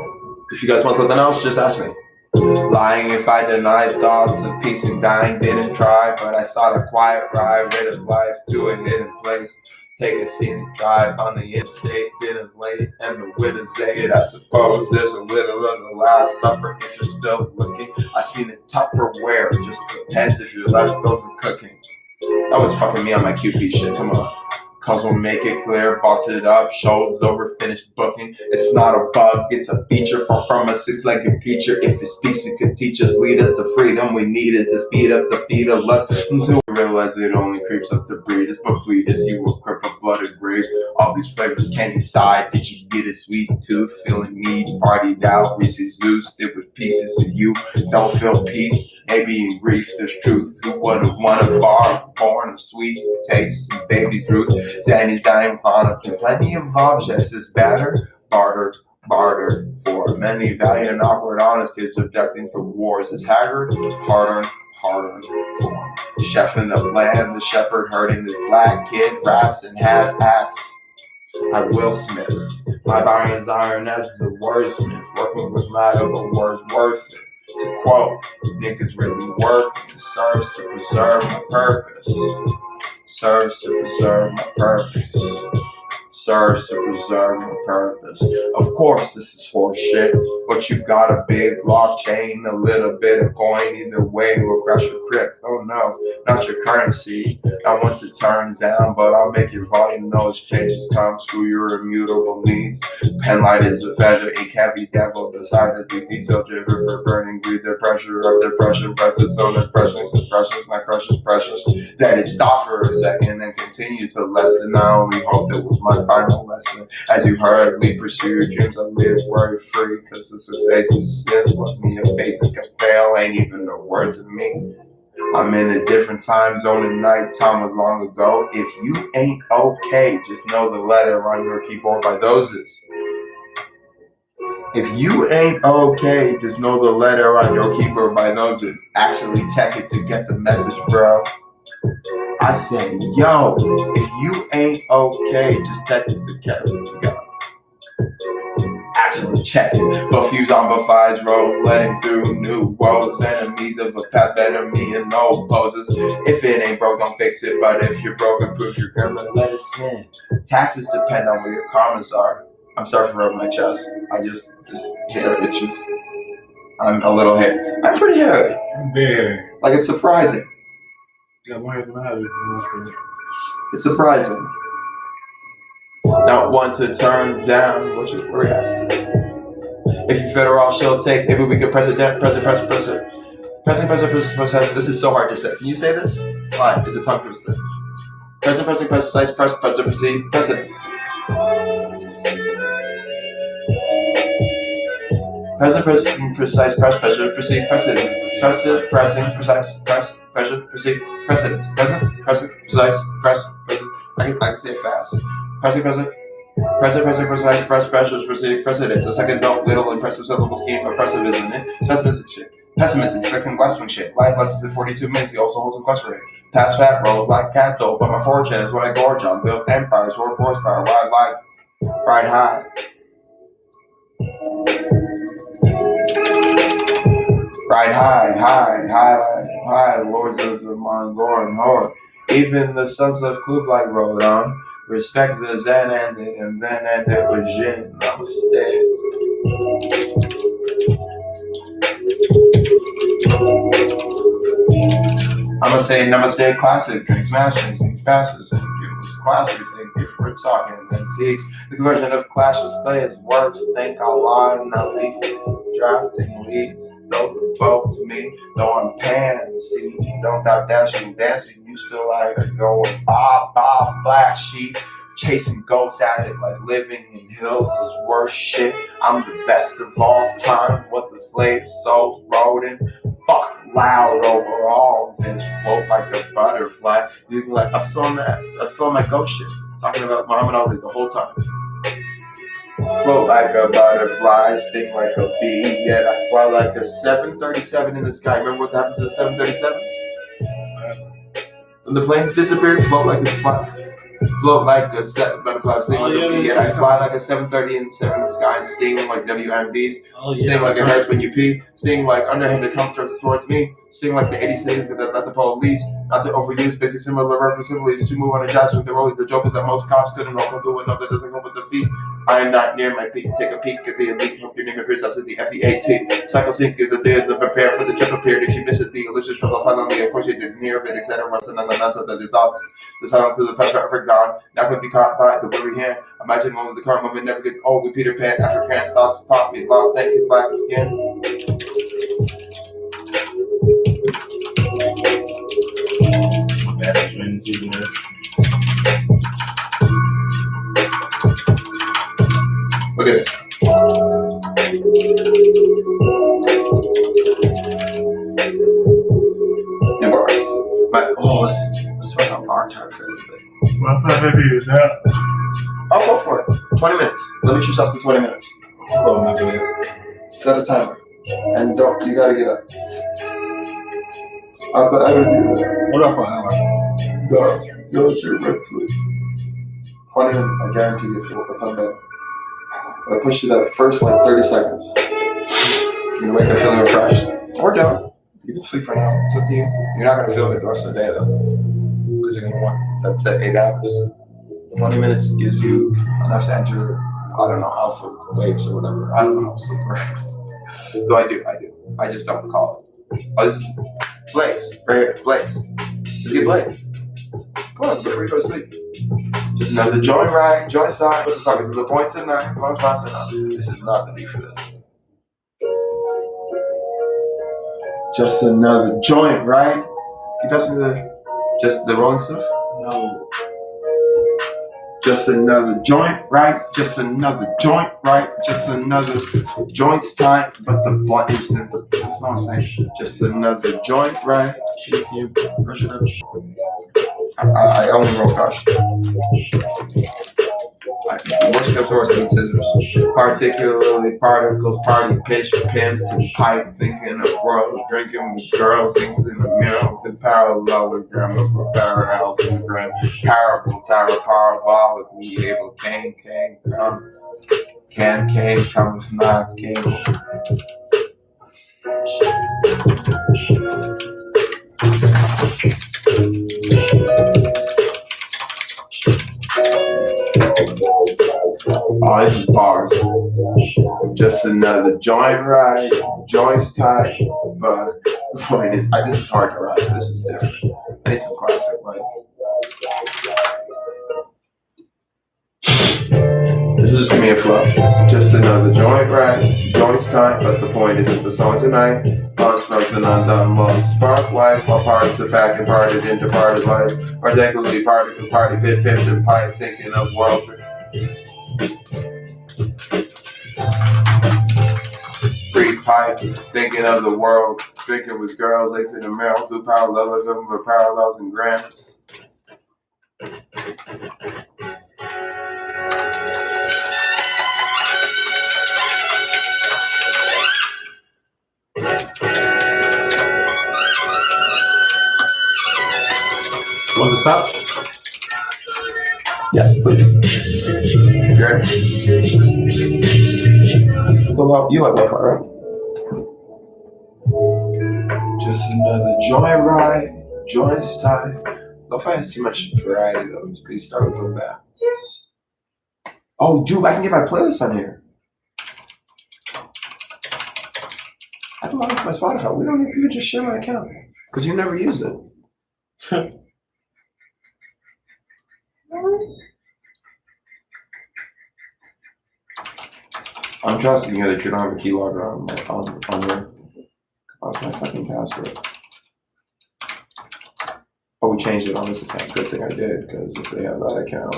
If you guys want something else, just ask me. Lying if I denied thoughts of peace and dying, didn't try, but I sought a quiet ride, rid of life to a hidden place. Take a scenic drive on the interstate, dinner's late, and the widow's aid. I suppose there's a little of the Last Supper if you're still looking. I seen it Tupperware, just depends if you're left over cooking. That was fucking me on my QP shit, come on. Cause we'll make it clear, box it up, show's over, finished booking. It's not a bug, it's a feature, far from a six-legged creature. If it speaks, it could teach us, lead us to freedom. We need it to speed up the feet of lust until we realize it only creeps up to breed us. But bleed us, you will crip a blooded grave. All these flavors can't decide. Did you get a sweet tooth? Feeling need, partied out, Reese's used it with pieces of you. Don't feel peace, maybe in grief there's truth. Who would've won a bar, born of sweet taste and baby's roots? Danny's dying product and plenty of objects is better. barter, barter. For many valiant, awkward, honest kids objecting to wars is haggard, hard-earned form. Chefing up land, the shepherd herding this black kid raps and has acts. I Will Smith. My iron is iron as the wordsmith. Working with my other words worth it. To quote, niggas really work. It serves to preserve my purpose. Serves to preserve my purpose. Serves to preserve my purpose. Of course, this is horse shit, but you got a big blockchain, a little bit of coin, either way will crash your crypt. Oh no, not your currency. I want to turn down, but I'll make your volume know as changes come through your immutable needs. Penlight is the feather, ink heavy devil, decided to detail driven for burning greed, the pressure of depression, presses on depression, suppressions, my precious. That it stopped for a second and continued to lessen. I only hope it was my final lesson. As you hurriedly pursue your dreams, I live worry free, cause the success left me a face and kept pale, ain't even a word to me. I'm in a different time zone and night time was long ago. If you ain't okay, just know the letter on your keyboard by those is. If you ain't okay, just know the letter on your keyboard by those is. Actually check it to get the message, bro. I say, yo, if you ain't okay, just check it to get it. Actually check it. But fuse on Buffies roads, letting through new woes. Enemies of a past better me and no poses. If it ain't broke, don't fix it. But if you're broken, proof you're gonna let it in. Taxes depend on where your karmas are. I'm sorry for rubbing my chest. This hair itches. I'm a little hairy. I'm pretty hairy.
I'm there.
Like, it's surprising.
Yeah, more than that.
It's surprising. Not one to turn down. Where we at? If you federal shall take, maybe we could press. This is so hard to say. Can you say this? Fine. It's a tongue twister. Precise, precedence. Present, precise, proceed, precedence. Present, pressing, precise, proceed, precedence. Present, precise, I can say it fast. Present, precise, proceed, precedence. A second dope, little, impressive syllable scheme, oppressive, isn't it? Pessimistic shit. Pessimist, expecting West Wing shit. Life lessons in 42 minutes, he also holds some quest rate. Past fat rolls like cat dope, but my fortune is what I gorge on. Build empires, hoard horsepower, ride high. Ride high, lords of the Mongolian horde. Even the sons of Kublai rode on. Respect the Zen ended, and then ended with Jin. Namaste. I'ma say namaste classic, drink smashing, things passes, and people's class, we think if we're talking antiques. The conversion of clashes, players, works, think I'll lie, not leave, drafting leads. Though the boat's me, though I'm pansy, don't doubt dashing, dancing, you still like to go and bob, black sheep, chasing ghosts at it like living in hills is worse shit. I'm the best of all time, what the slave souls wrote in. Fuck loud over all this, float like a butterfly. Looking like I saw my ghost shit, talking about Muhammad Ali the whole time. Float like a butterfly, sting like a bee, yet I fly like a 737 in the sky. Remember what happened to the 737s? When the planes disappeared, float like a butterfly, sting like a bee, yet I fly like a 737 in the sky, sting like WMDs, sting like it hurts when you pee, sting like underhanded comes towards me, sting like the 86 that let the police, not to overuse basic similar references to move on a jazz with the rollies. The joke is that most cops couldn't help but do a note that doesn't come with the feet. I am not near my peak. Take a peek at the elite. Hope your name appears after the FEAT. Cycle sync is the day to prepare for the trip appeared. If you miss it, the illusion travels silently. Of course, you did near of it, etc. Runs another nonsense that the thoughts. The silence of the past forever gone. Now could be caught by the weary hand. Imagine only the current moment never gets old. We Peter Pan, African thoughts taught me. Lost thank his black skin. Look at this. And bars. Let's work on bar chart for this bit.
Well, I thought maybe it was that.
I'll go for it. 20 minutes. Limit yourself to 20 minutes.
Oh, my bad.
Set a timer. And don't, you gotta get up. I would
What up for an hour?
go to your rep to it. 20 minutes, I guarantee you, if you work a ton better. I'm gonna push you that first like 30 seconds. You're gonna wake up feeling refreshed. Or don't. You can sleep for an hour. It's up to you. You're not gonna feel it the rest of the day though. Because you're gonna want that's at 8 hours. 20 minutes gives you enough to enter, I don't know, alpha waves or whatever. I don't know how sleep works. Though I do. I just don't call it. Oh, this is Blaze. Right here. Blaze. Just get Blaze. Come on, before you go to sleep. Just another joint right, joint side. What the fuck? This is the point tonight. As long as I say no. This is not the beat for this. Just another joint, right? You got some of just the rolling stuff?
No.
Just another joint, right? Just another joint, right? Just another joint's tight, but the blunt isn't the. That's not what I'm saying. Just another joint, right? Can you push it up? I only roll caution. Worst comes to worst, need scissors. Particularly particles, party, pitch, pimp, and pipe. Thinking of world, drinking with girls, things in the mirror with a parallelogram of a parallels in the gram. Parables, tower, parabolic, we able, can, come. Can, come if not, cable. Oh, this is bars. Just another joint ride, joints tight, but the point is, this is hard to ride. This is different. I need some classic, like. This is just gonna be a flow. Just another joint ride, joints tight, but the point isn't the song tonight. Bars frozen undone, one spark life, while parts are back and parted into parted life. Particularly particles, party, pit, pips, and pipe, thinking of world trip. Free pipe, thinking of the world, drinking with girls, exiting the mirror through parallelism with parallels and grams.
Want to stop?
Yes, please. Good. You like lo-fi, right? Just another joint ride, joints tight. Lo-fi has too much variety though. You start with that. Oh, dude, I can get my playlist on here. I can log into my Spotify. We don't need you to just share my account because you never use it. I'm trusting you that you don't have a keylogger on there. What's my fucking password? Oh, we changed it on this account. Good thing I did, because if they have that account,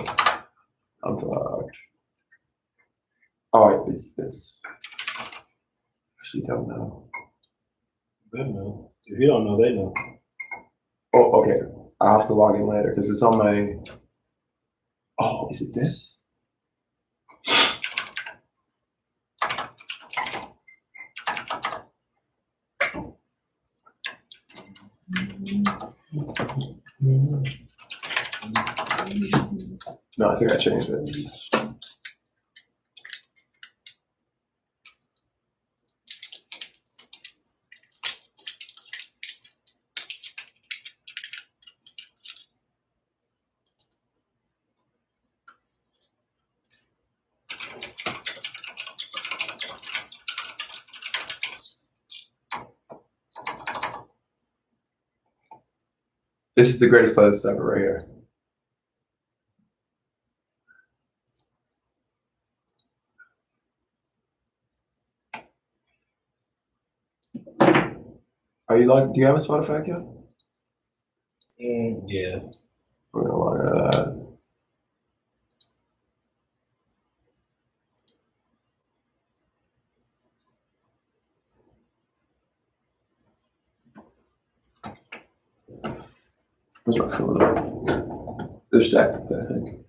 I'm fucked. Oh, it's this. Actually, don't know.
They know. If you don't know, they know.
Oh, okay. I'll have to log in later because it's on my. Oh, is it this? No, I think I changed it. This is the greatest playlist ever right here. Are you logged? Do you have a Spotify account?
Yeah.
We're gonna log into that. Where's my phone? They're stacked, I think.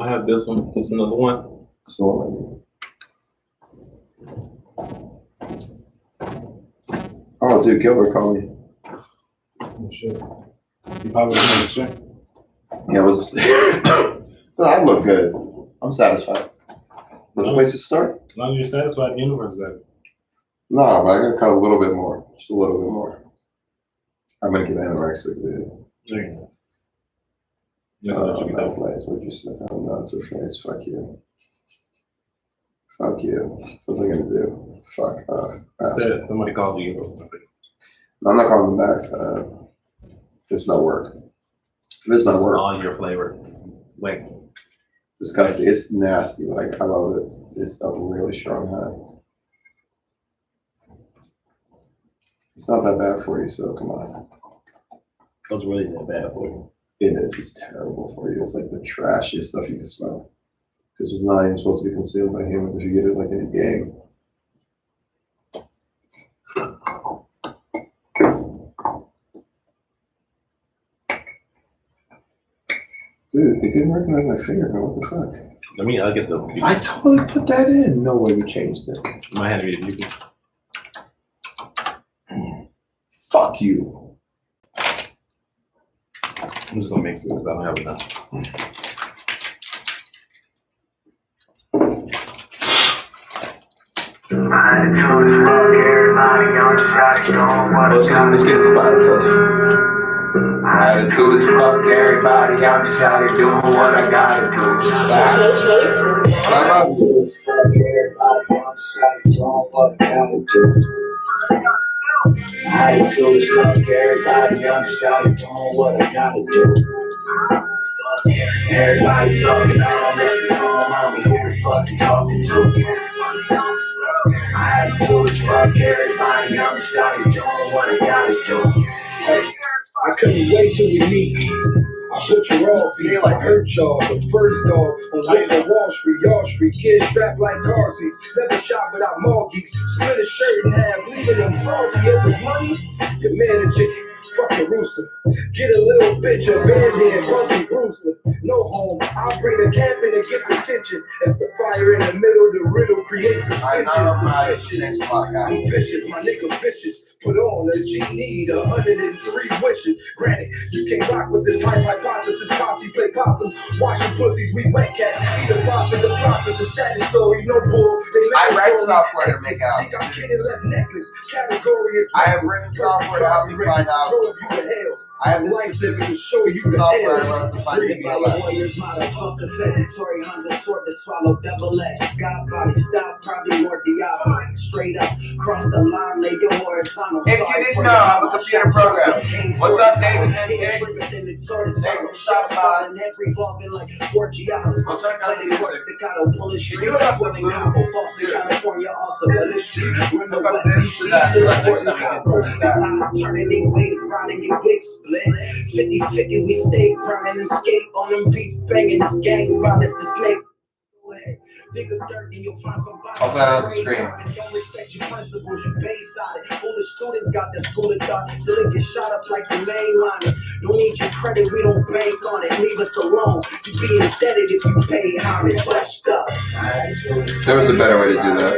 I have this one. This another one.
That's the one I need. Oh, dude, Gilbert called me.
Oh, shit. You probably doing the shit.
Yeah, we'll just so I look good. I'm satisfied. Was a place to start?
As long as you're satisfied, the universe is happy.
No, but I'm gonna cut a little bit more. Just a little bit more. I'm gonna get anorexic, dude.
There you go. Look at what you can
No,
do.
place. What'd you say? Oh, no, it's a face. Fuck you. Fuck you. What's I gonna do? Fuck.
Said somebody called you.
No, I'm not calling them back. It's not work. It's not work.
All your flavor. Wait.
Disgusting. It's nasty, but I love it. It's a really strong high. It's not that bad for you, so come on.
It was really that bad for you.
It is. It's terrible for you. It's like the trashiest stuff you can smoke. Because it's not even supposed to be consumed by humans if you get it like in a game. Dude, it didn't recognize my finger. What the fuck?
I'll get the.
I totally put that in. No way you changed it.
My hand to be
Fuck you.
I'm just gonna mix it because I don't have enough.
Let's get inspired first. My attitude is fuck everybody. I'm just out here doing what I gotta do. Facts. I love you.
Fuck everybody, I'm just out here doing what I gotta do. My attitude is fuck everybody, I'm just out here doing what I gotta do. Everybody talking, I don't listen to them, I'm here fucking talking to. My attitude is fuck everybody, I'm just out here doing what I gotta do. I couldn't wait till we meet. I put you all, yeah, like hurt y'all. The first dog on Wolf of Wall Street, Y'all Street, kids strapped like car seats. Never shot without mall geeks. Split a shirt in half, leaving them salty over money. Your man a chicken, fuck a rooster. Get a little bitch, a bandit, funky rooster. No home, I'll bring the camp in and get attention. And the fire in the middle, the riddle creates suspension. I'm vicious, my nigga vicious. Put on a G need 103 wishes. Granted, you can't rock with this hype hypothesis. Posse play possum, washing pussies, we wet cats. Eat a profit, the profit, the saddest story, no bull.
I write software to make out.
Think I'm kidding, left necklace. Category is
I have written software to help you find out.
drove you to hell.
I have this
Life
specific
to show you
piece of
the
software I
hell.
wrote to find DBLS.
Motherfucker, Fedatory Hunter, sword to swallow, double edge. God body, style, probably more Diablo. Straight up, cross the line, lay your horizontal.
If you didn't know, I'm a computer programmer. What's up, David? David, shop by.
Revolving like 4 Giados.
We'll check out the music.
Staccato, pulling shit.
You have to
Pulling
move.
Cabo, Boston, California, also Village Street. Run the
Look up
West,
this,
DC,
that,
to the
next
Port
time
of
we
Cabo.
get that.
Time turning they way, Friday get way split. 50-50, we stay grinding and skate on them beats, banging this gang, violence the snakes. Go ahead, dig up dirt and you'll find somebody.
I'll put that on the screen.
Don't respect your principles, you base-sided. Foolish students got the school of thought, so they get shot up like the mainline. Don't need your credit, we don't bank on it. Leave us alone. You be indebted if you pay homage. Blessed up.
There was a better way to do that.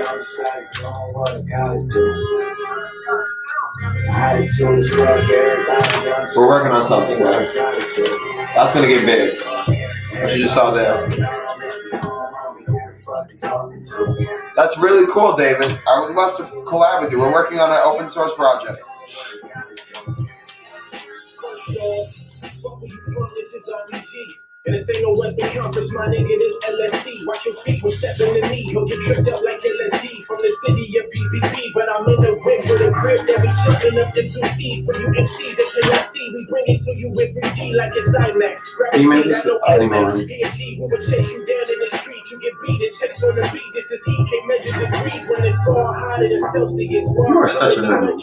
We're working on something, guys. That's gonna get big. What you just saw there. That's really cool, David. I would love to collab with you. We're working on an open source project.
And this ain't no Western Conference, my nigga, this LSC. Watch your feet when stepping to me. You'll get tripped up like LSD from the city of PPP. But I'm in the whip with a crib that be chipping up the 2 C's. For you MCs that cannot see, we bring it to you with 3D like it's IMAX. Grab a seat, I know IMAX. DG, we will chase you down in the street. You get beat and chase on the beat. This is heat, can't measure degrees when it's far hotter than Celsius.
You are such a nerd.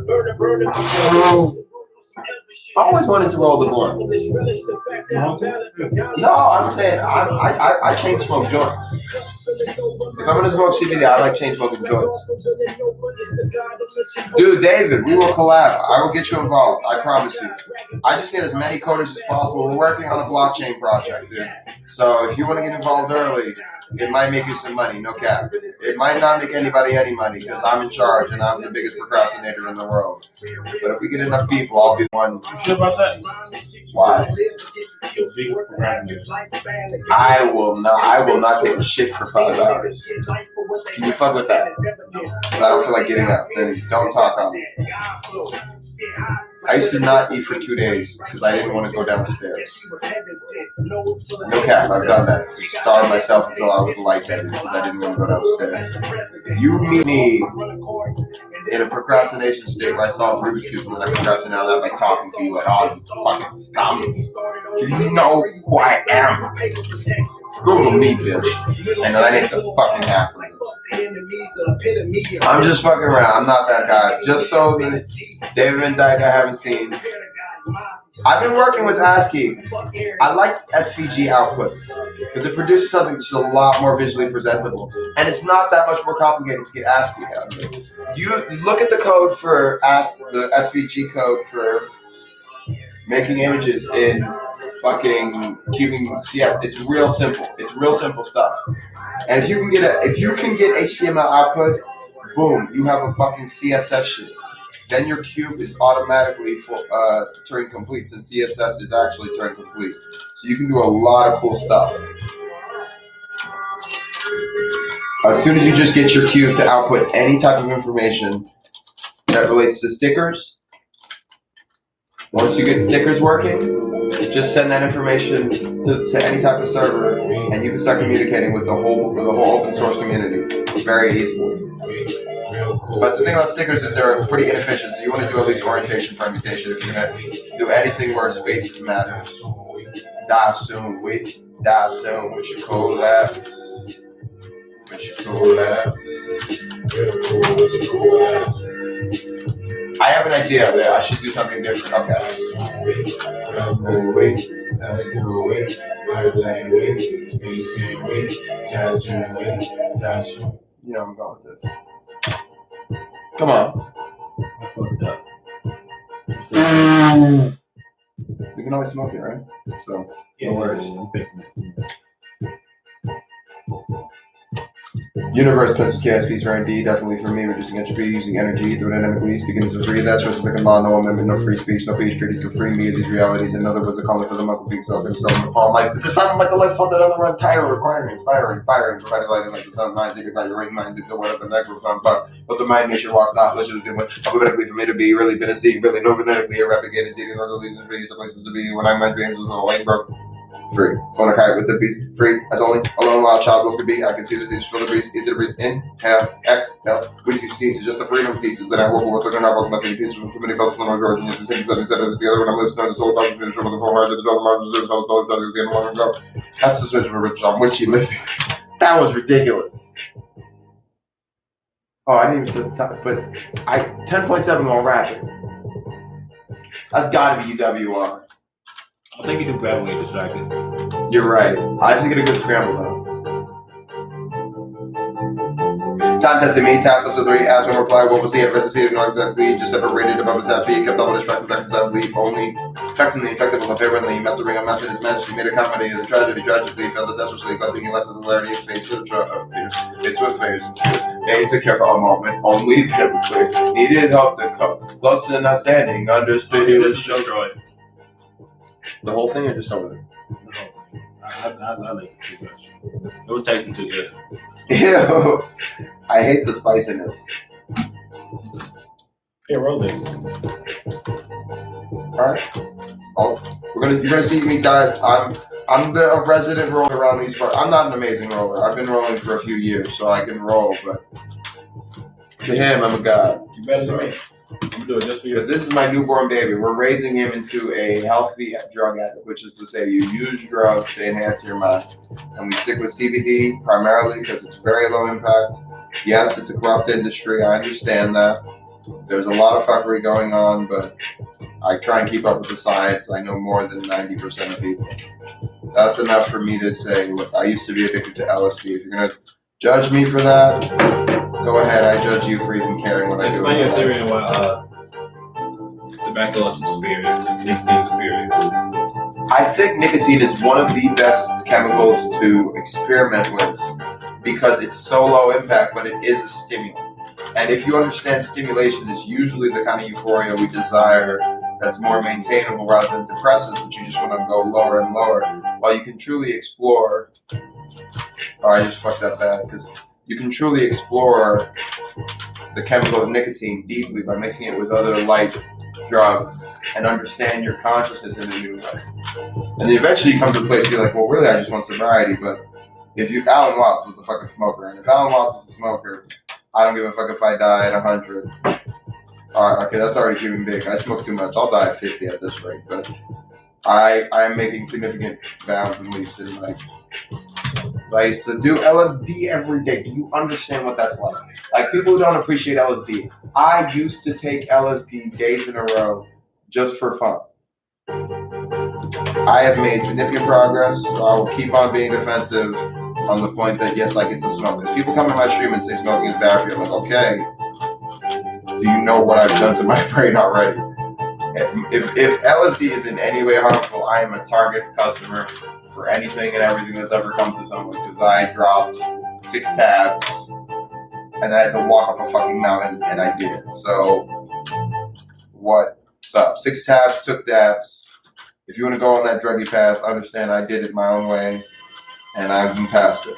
Burner.
I always wanted to roll the blunt. No, I'm saying I chain smoke joints. If I'm gonna smoke CBD, I like chain smoking joints. Dude, David, we will collab. I will get you involved. I promise you. I just need as many coders as possible. We're working on a blockchain project, dude. So if you want to get involved early, it might make you some money, no cap. It might not make anybody any money because I'm in charge and I'm the biggest procrastinator in the world. But if we get enough people, I'll be one.
You sure about that?
Why?
The biggest parameters.
I will not give a shit for 5 hours. Can you fuck with that? Because I don't feel like getting up. Then don't talk on me. I used to not eat for 2 days because I didn't want to go downstairs. No cap, I've done that. Just starved myself until I was lightheaded because I didn't want to go downstairs. You meet me in a procrastination state where I solve Rubik's Cube and then I procrastinate on that by talking to you like, oh, you fucking scum. You know who I am. Google me, bitch. I know that ain't the fucking half of it. I'm just fucking around. I'm not that guy. Just so David Van Dyke I haven't seen. I've been working with ASCII. I like SVG outputs because it produces something that's a lot more visually presentable. And it's not that much more complicated to get ASCII out. You look at the code for the SVG code for making images in fucking cubing CS. It's real simple. It's real simple stuff. And if you can get HTML output, boom, you have a fucking CSS shit. Then your cube is automatically Turing complete since CSS is actually Turing complete. So you can do a lot of cool stuff. As soon as you just get your cube to output any type of information that relates to stickers, once you get stickers working, just send that information to any type of server, and you can start communicating with the whole open source community very easily. But the thing about stickers is they're pretty inefficient, so you want to do at least orientation permutation if you're going to do anything where spaces matter. Die soon with your collab. I have an idea of it. I should do something different. Okay. You know I'm going with this. Come on. We can always smoke it, right? So, no worries. Universe touches KSP's right D, definitely for me, reducing entropy, using energy, thermodynamically speaking as a free, that stresses like a law, no amendment, no free speech, no peace treaties can free me of these realities, in other words, the calling for the Michael Peak cells himself in the palm life. The sun like the life funded on the run, tire, requiring, inspiring, firing, provided lighting like the sun, mind, thinking about your ring, minds, it's whatever the next will fun, but what's a mind, nature walks not, legend to do it, alphabetically for me to be, really been a seed, really, no phonetically, eradicated, dating, or the reasons for use places to be, when I my dreams was a light broke. Free. On a kite with the beast. Free. As only alone wild child will could be. I can see the seeds feel the breeze. Easy to breathe in. Inhale. Exhale. We see sneezes. Just the freedom pieces. Then I work with what's not working nothing pieces from too many belts on Georgia. Just the same setting set of the other when I'm listening to the soul about to finish with the 400 the dollar margin reserves all the dollars getting long ago. That's the switch for Rich John. When she living. That was ridiculous. Oh, I didn't even set the top, but 10.7 while rapping. That's gotta be UWR.
I think you do better when you're distracted.
You're right. I have to get a good scramble though. Time testing me, task up to 3, ask and reply, what was the versus C, not exactly, just separated above his happy, kept all the distractions only, effectively, effective, favorably, messed the ring of message, his majesty made a comedy of the tragedy, tragically, failed disastrously, glutting he left with the hilarity of face with fears, made to care for a moment, only that was clear, needed help to come, close and not standing, understood it as destroyed. The whole thing or just some of it?
I like it too much. It was tasting too good.
Ew. I hate the spiciness.
Here, roll this.
Alright. You're gonna see me guys. I'm the resident roller around these parts. I'm not an amazing roller. I've been rolling for a few years, so I can roll, but to him I'm a god.
You better than me. I'm gonna do it just for you.
Because this is my newborn baby. We're raising him into a healthy drug addict, which is to say you use drugs to enhance your mind. And we stick with CBD primarily because it's very low impact. Yes, it's a corrupt industry. I understand that. There's a lot of fuckery going on, but I try and keep up with the science. I know more than 90% of people. That's enough for me to say, look, I used to be addicted to LSD. If you're going to judge me for that. Go ahead, I judge you for even caring what I do.
Explain your theory on why tobacco is superior, nicotine superior.
I think nicotine is one of the best chemicals to experiment with because it's so low impact, but it is a stimulant. And if you understand stimulation is usually the kind of euphoria we desire that's more maintainable rather than depressive, but you just want to go lower and lower, while you can truly explore. Oh, I just fucked that bad because you can truly explore the chemical of nicotine deeply by mixing it with other light drugs and understand your consciousness in a new way. And then eventually you come to a place where you're like, well, really, I just want sobriety. But if Alan Watts was a fucking smoker, and if Alan Watts was a smoker, I don't give a fuck if I die at 100. All right, okay, that's already too big. I smoke too much. I'll die at 50 at this rate. But I am making significant bounds and leaps in life. I used to do LSD every day. Do you understand what that's like? Like, people who don't appreciate LSD. I used to take LSD days in a row just for fun. I have made significant progress. So I will keep on being defensive on the point that, yes, I get to smoke. Because people come in my stream and say smoking is bad for you. I'm like, okay, do you know what I've done to my brain already? If LSD is in any way harmful, I am a target customer for anything and everything that's ever come to someone, because I dropped 6 tabs and I had to walk up a fucking mountain and I did it. So what's up? 6 tabs, took dabs. If you want to go on that druggy path, understand I did it my own way and I've been past it.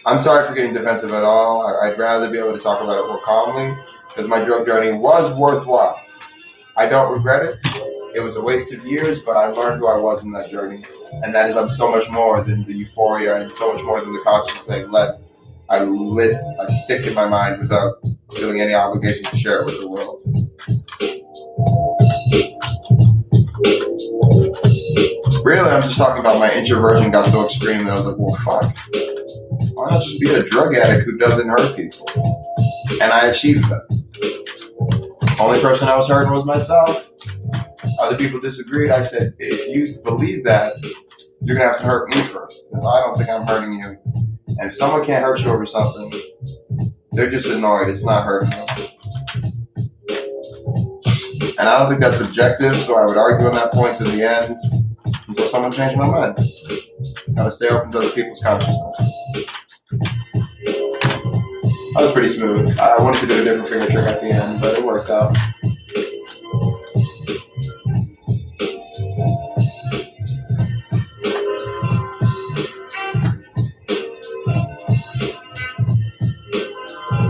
I'm sorry for getting defensive at all. I'd rather be able to talk about it more calmly because my drug journey was worthwhile. I don't regret it. It was a waste of years, but I learned who I was in that journey. And that is, I'm so much more than the euphoria and so much more than the conscious thing. I lit a stick in my mind without feeling any obligation to share it with the world. Really, I'm just talking about my introversion got so extreme that I was like, well, fuck. Why not just be a drug addict who doesn't hurt people? And I achieved that. Only person I was hurting was myself. Other people disagreed. I said, if you believe that, you're going to have to hurt me first. Because I don't think I'm hurting you. And if someone can't hurt you over something, they're just annoyed. It's not hurting them. And I don't think that's objective, so I would argue on that point to the end until someone changed my mind. Gotta stay open to other people's consciousness. That was pretty smooth. I wanted to do a different finger trick at the end, but it worked out.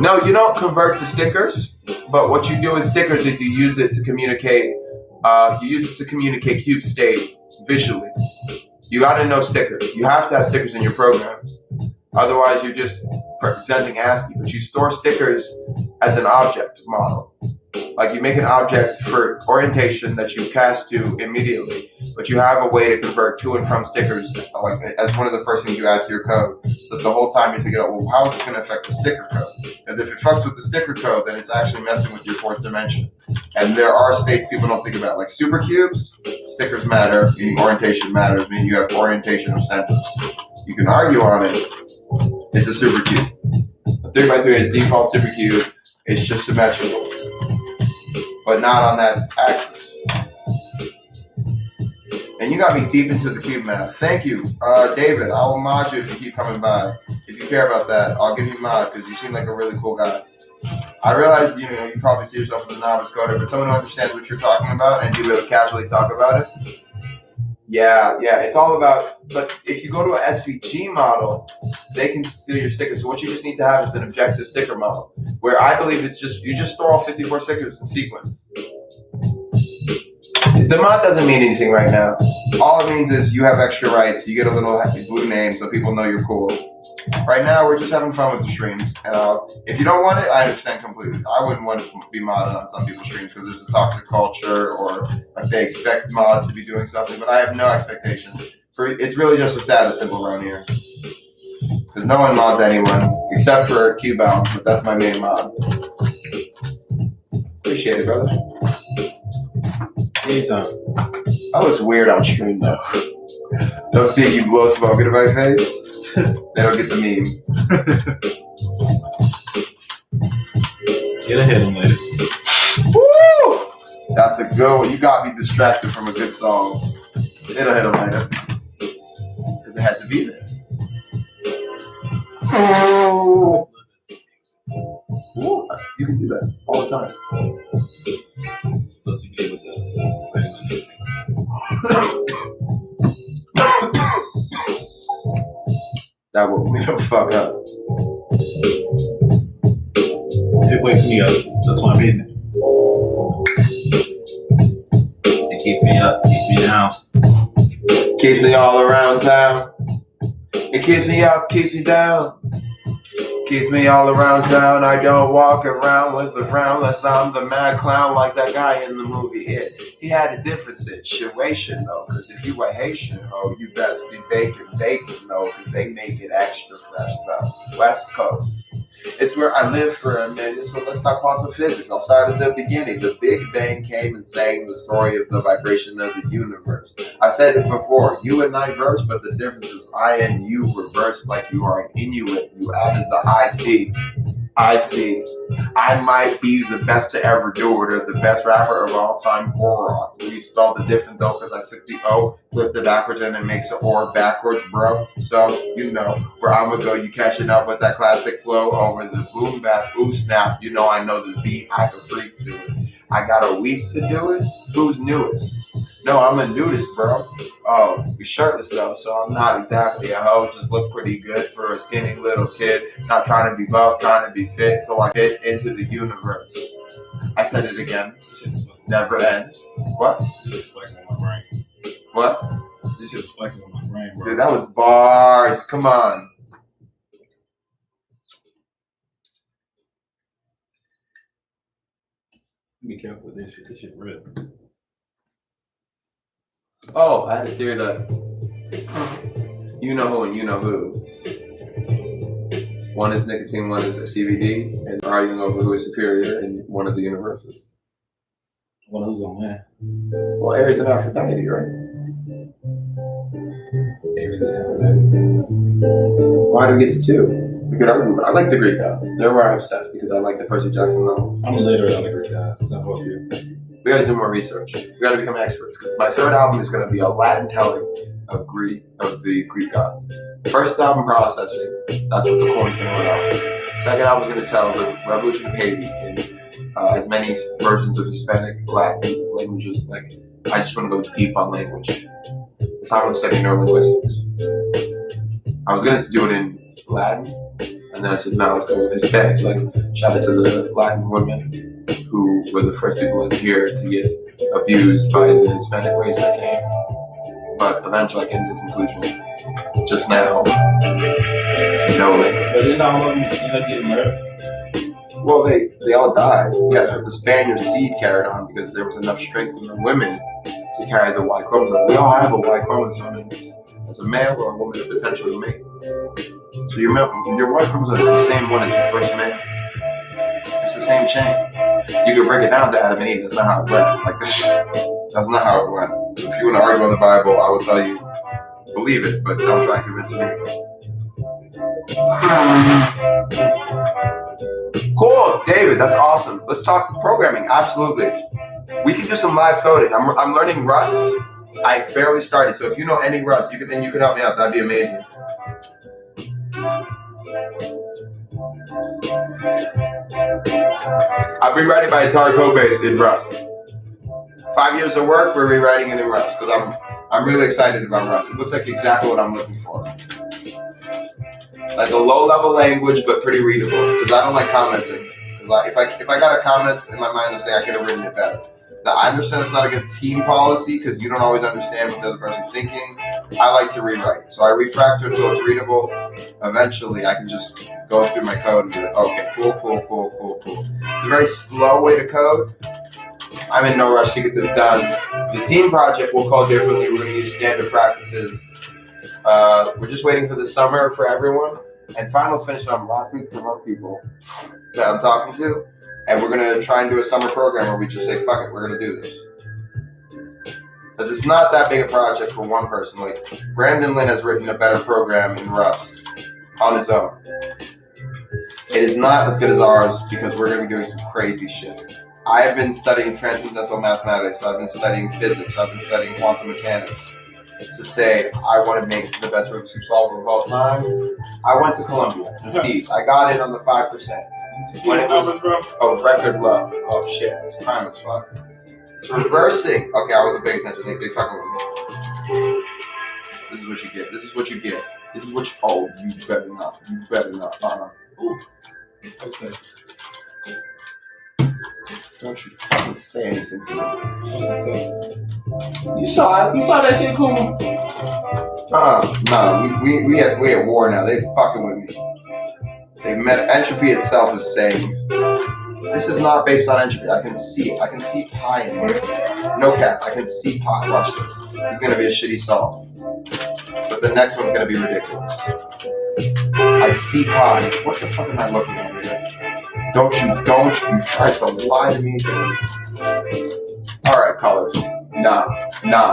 No, you don't convert to stickers, but what you do with stickers is you use it to communicate. You use it to communicate cube state visually. You got to know stickers. You have to have stickers in your program. Otherwise, you're just presenting ASCII. But you store stickers as an object model. Like, you make an object for orientation that you cast to immediately, but you have a way to convert to and from stickers, like as one of the first things you add to your code. So the whole time you're thinking, well, how is this going to affect the sticker code? Because if it fucks with the sticker code, then it's actually messing with your 4th dimension. And there are states people don't think about, like supercubes. Stickers matter, meaning orientation matters, meaning you have orientation of centers. You can argue on it. It's a supercube. A 3x3 is default supercube. It's just symmetrical, but not on that axis. And you got me deep into the cube math. Thank you, David. I will mod you if you keep coming by. If you care about that, I'll give you mod because you seem like a really cool guy. I realize, you probably see yourself as a novice coder, but someone who understands what you're talking about and be able to casually talk about it. Yeah, it's all about, but if you go to an SVG model, they can consider your stickers. So what you just need to have is an objective sticker model, where I believe it's just, you just store all 54 stickers in sequence. The mod doesn't mean anything right now. All it means is you have extra rights, you get a little blue name so people know you're cool. Right now, we're just having fun with the streams. If you don't want it, I understand completely. I wouldn't want to be modded on some people's streams because there's a toxic culture or like they expect mods to be doing something, but I have no expectation. It's really just a status symbol around here. Because no one mods anyone except for Q-Bound, but that's my main mod. Appreciate it, brother.
Anytime.
That looks weird on stream, though. Don't see you blow smoke into my face. They don't get the meme.
It'll hit him later.
Woo! That's a good one. You got me distracted from a good song. It'll hit him later. Because it had to be there. Ooh. Ooh, you can do that all the time.
Pussy gay with the
That woke me the fuck up.
It wakes me up. That's why I'm eating it. It keeps me up, keeps me down.
Keeps me all around town. It keeps me up, keeps me down. Keeps me all around town. I don't walk around with a frown unless I'm the mad clown like that guy in the movie It. He had a different situation though, cause if you a Haitian ho, you best be bacon though, cause they make it extra fresh though. West Coast. It's where I lived for a minute, so let's talk quantum physics. I'll start at the beginning. The Big Bang came and sang the story of the vibration of the universe. I said it before, you and I verse, but the difference is I and you reverse like you are an Inuit. You added the IT. I see. I might be the best to ever do it, or the best rapper of all time, Borat. We spelled it different though, because I took the O, flipped it backwards, and it makes it or backwards, bro. So, you know where I'ma go. You catching up with that classic flow over the boom bap, ooh snap. You know I know the beat, I can freak to it. I got a week to do it? Who's newest? No, I'm a nudist, bro. Oh, you're shirtless though, so I'm not exactly a hoe. Just look pretty good for a skinny little kid. Not trying to be buff, trying to be fit, so I fit into the universe. I said it again. Never end. What?
This shit's fucking with my brain.
What?
This shit's fucking with my brain, bro.
Dude, that was bars. Come on.
Be careful with this shit. This shit real.
Oh, I had a theory that you know who and you know who. One is nicotine, one is a CBD, and they're arguing over who is superior in one of the universes.
Well, who's on that?
Well, Aries and Aphrodite, right?
Aries and Aphrodite.
Why do we get to two? We could argue. I like the Greek gods. They're where I'm obsessed because I like the Percy Jackson novels.
I'm illiterate on the Greek guys. So fuck you.
We got to do more research. We got to become experts because my third album is going to be a Latin telling of the Greek gods. First album, processing. That's what the corn's going to run out. Second album is going to tell the Revolution of Haiti in as many versions of Hispanic, Latin languages. Like I just want to go deep on language. It's not going to study neurolinguistics. I was going to do it in Latin, and then I said, no, let's go with Hispanics. Like, shout out to the Latin women who were the first people in here to get abused by the Hispanic race that came. But eventually I came to the conclusion, just now, no.
But didn't all of them end up getting murdered?
Well, they all died. Yes, but the Spaniard seed carried on because there was enough strength in the women to carry the Y chromosome. We all have a Y chromosome as a male or a woman to potentially mate. So your Y chromosome is the same one as your first man. It's the same chain. You could break it down to Adam and Eve. That's not how it went. Like this, that's not how it went. If you want to argue on the Bible, I will tell you, believe it, but don't try and convince me. Cool, David. That's awesome. Let's talk programming. Absolutely. We can do some live coding. I'm learning Rust. I barely started, so if you know any Rust, you can help me out. That'd be amazing. I've been rewriting my entire code base in Rust. 5 years of work, we're rewriting it in Rust because I'm really excited about Rust. It looks like exactly what I'm looking for. Like a low-level language, but pretty readable. Because I don't like commenting. If I got a comment in my mind, I'm saying I could have written it better. Now, I understand it's not a good team policy because you don't always understand what the other person's thinking. I like to rewrite. So I refactor until it's readable. Eventually, I can just go through my code and be like, okay, cool. It's a very slow way to code. I'm in no rush to get this done. The team project will code differently. We're going to use standard practices. We're just waiting for the summer for everyone. And finals finish on last week for most people that I'm talking to. And we're going to try and do a summer program where we just say, fuck it, we're going to do this. Because it's not that big a project for one person. Like, Brandon Lynn has written a better program in Rust on its own. It is not as good as ours because we're going to be doing some crazy shit. I have been studying transcendental mathematics. I've been studying physics. I've been studying quantum mechanics. To say I want to make the best Rubik's Cube solver of all time, I went to Columbia, the C's. I got in on the 5%. When it was a record low. Oh shit, it's prime as fuck. It's reversing. Okay, I wasn't paying attention. They fucking with me. This is what you get. This is what you get. This is what you. Oh, you better not. You better not.
Ooh. Okay.
Don't you fucking say anything to me.
You saw it. You saw that shit, Kuma.
No. We at war now. They fucking with me. They met entropy itself is saying this is not based on entropy. I can see it. I can see pi in here. No cap. I can see pi. Watch this. It's gonna be a shitty solve. But the next one's gonna be ridiculous. I see pi. What the fuck am I looking at here? Don't you try to lie to me again. Alright, colors. Nah.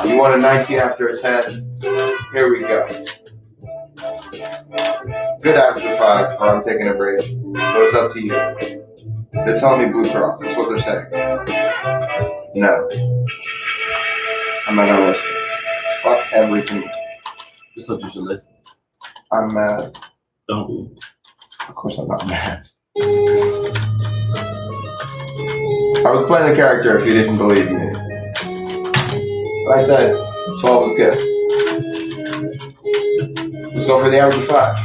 You want a 19 after a 10? Here we go. Good after 5, or I'm taking a break. So it's up to you. They're telling me Blue Cross. That's what they're saying. No. I'm not gonna listen. Fuck everything.
Just hope you should listen.
I'm mad.
Don't be.
Of course I'm not mad. I was playing the character if you didn't believe me. But I said 12 is good. Let's go for the average of 5.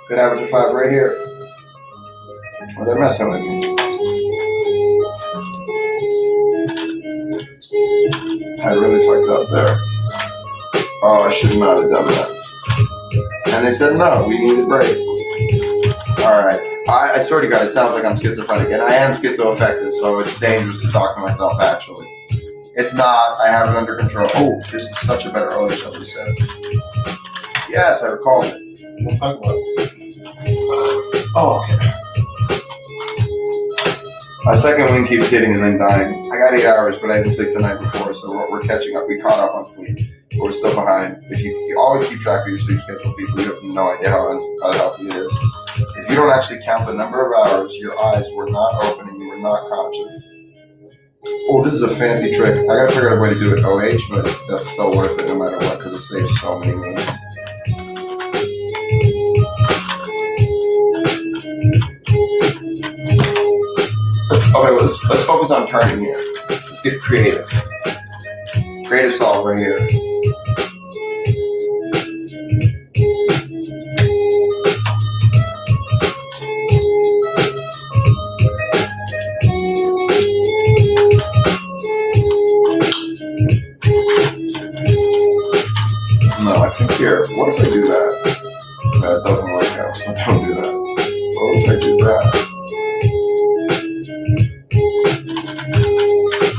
Good average of 5 right here. Well, they're messing with me. I really fucked up there. Oh, I should not have done that. And they said, no, we need a break. Alright. I swear to God, it sounds like I'm schizophrenic. And I am schizoaffective, so it's dangerous to talk to myself, actually. It's not. I have it under control. Oh, this is such a better earlier show, we said. Yes, I recall it.
We'll talk about it.
Oh, okay. My second wing keeps hitting and then dying. I got 8 hours, but I didn't sleep the night before, so we're catching up. We caught up on sleep, but we're still behind. If you always keep track of your sleep schedule, people, you have no idea how unhealthy it is. If you don't actually count the number of hours your eyes were not open and you were not conscious. Oh, this is a fancy trick. I gotta figure out a way to do it OH, but that's so worth it no matter what, because it saves so many moves. Okay, let's focus on turning here. Let's get creative. Creative solve right here. No, I think here. What if I do that? That doesn't work out, so don't do that. What if I do that?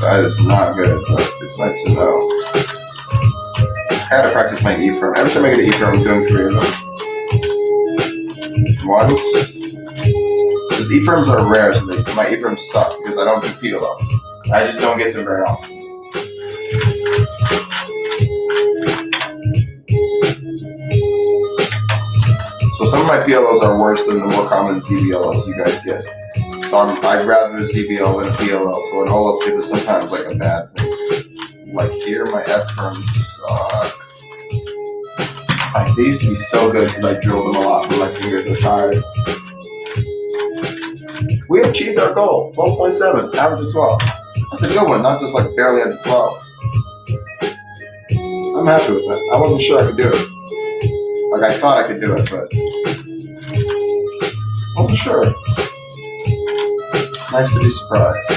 That is not good, but it's nice to know. I had to practice my E-firm. Every time I get an E-firm, I'm doing 3 of them. Once. Because E-firms are rare, so my E-firms suck because I don't do PLOs. I just don't get them very often. So some of my PLOs are worse than the more common ZBLOs you guys get. So I'd rather a ZBL than a PLO. So an OLO skip is sometimes like a bad thing. Like here, my F-firms suck. They used to be so good because I drilled them a lot, but my fingers are tired. We achieved our goal, 12.7, average of 12. That's a good one, not just like barely under 12. I'm happy with that. I wasn't sure I could do it. Like I thought I could do it, but I wasn't sure. Nice to be surprised.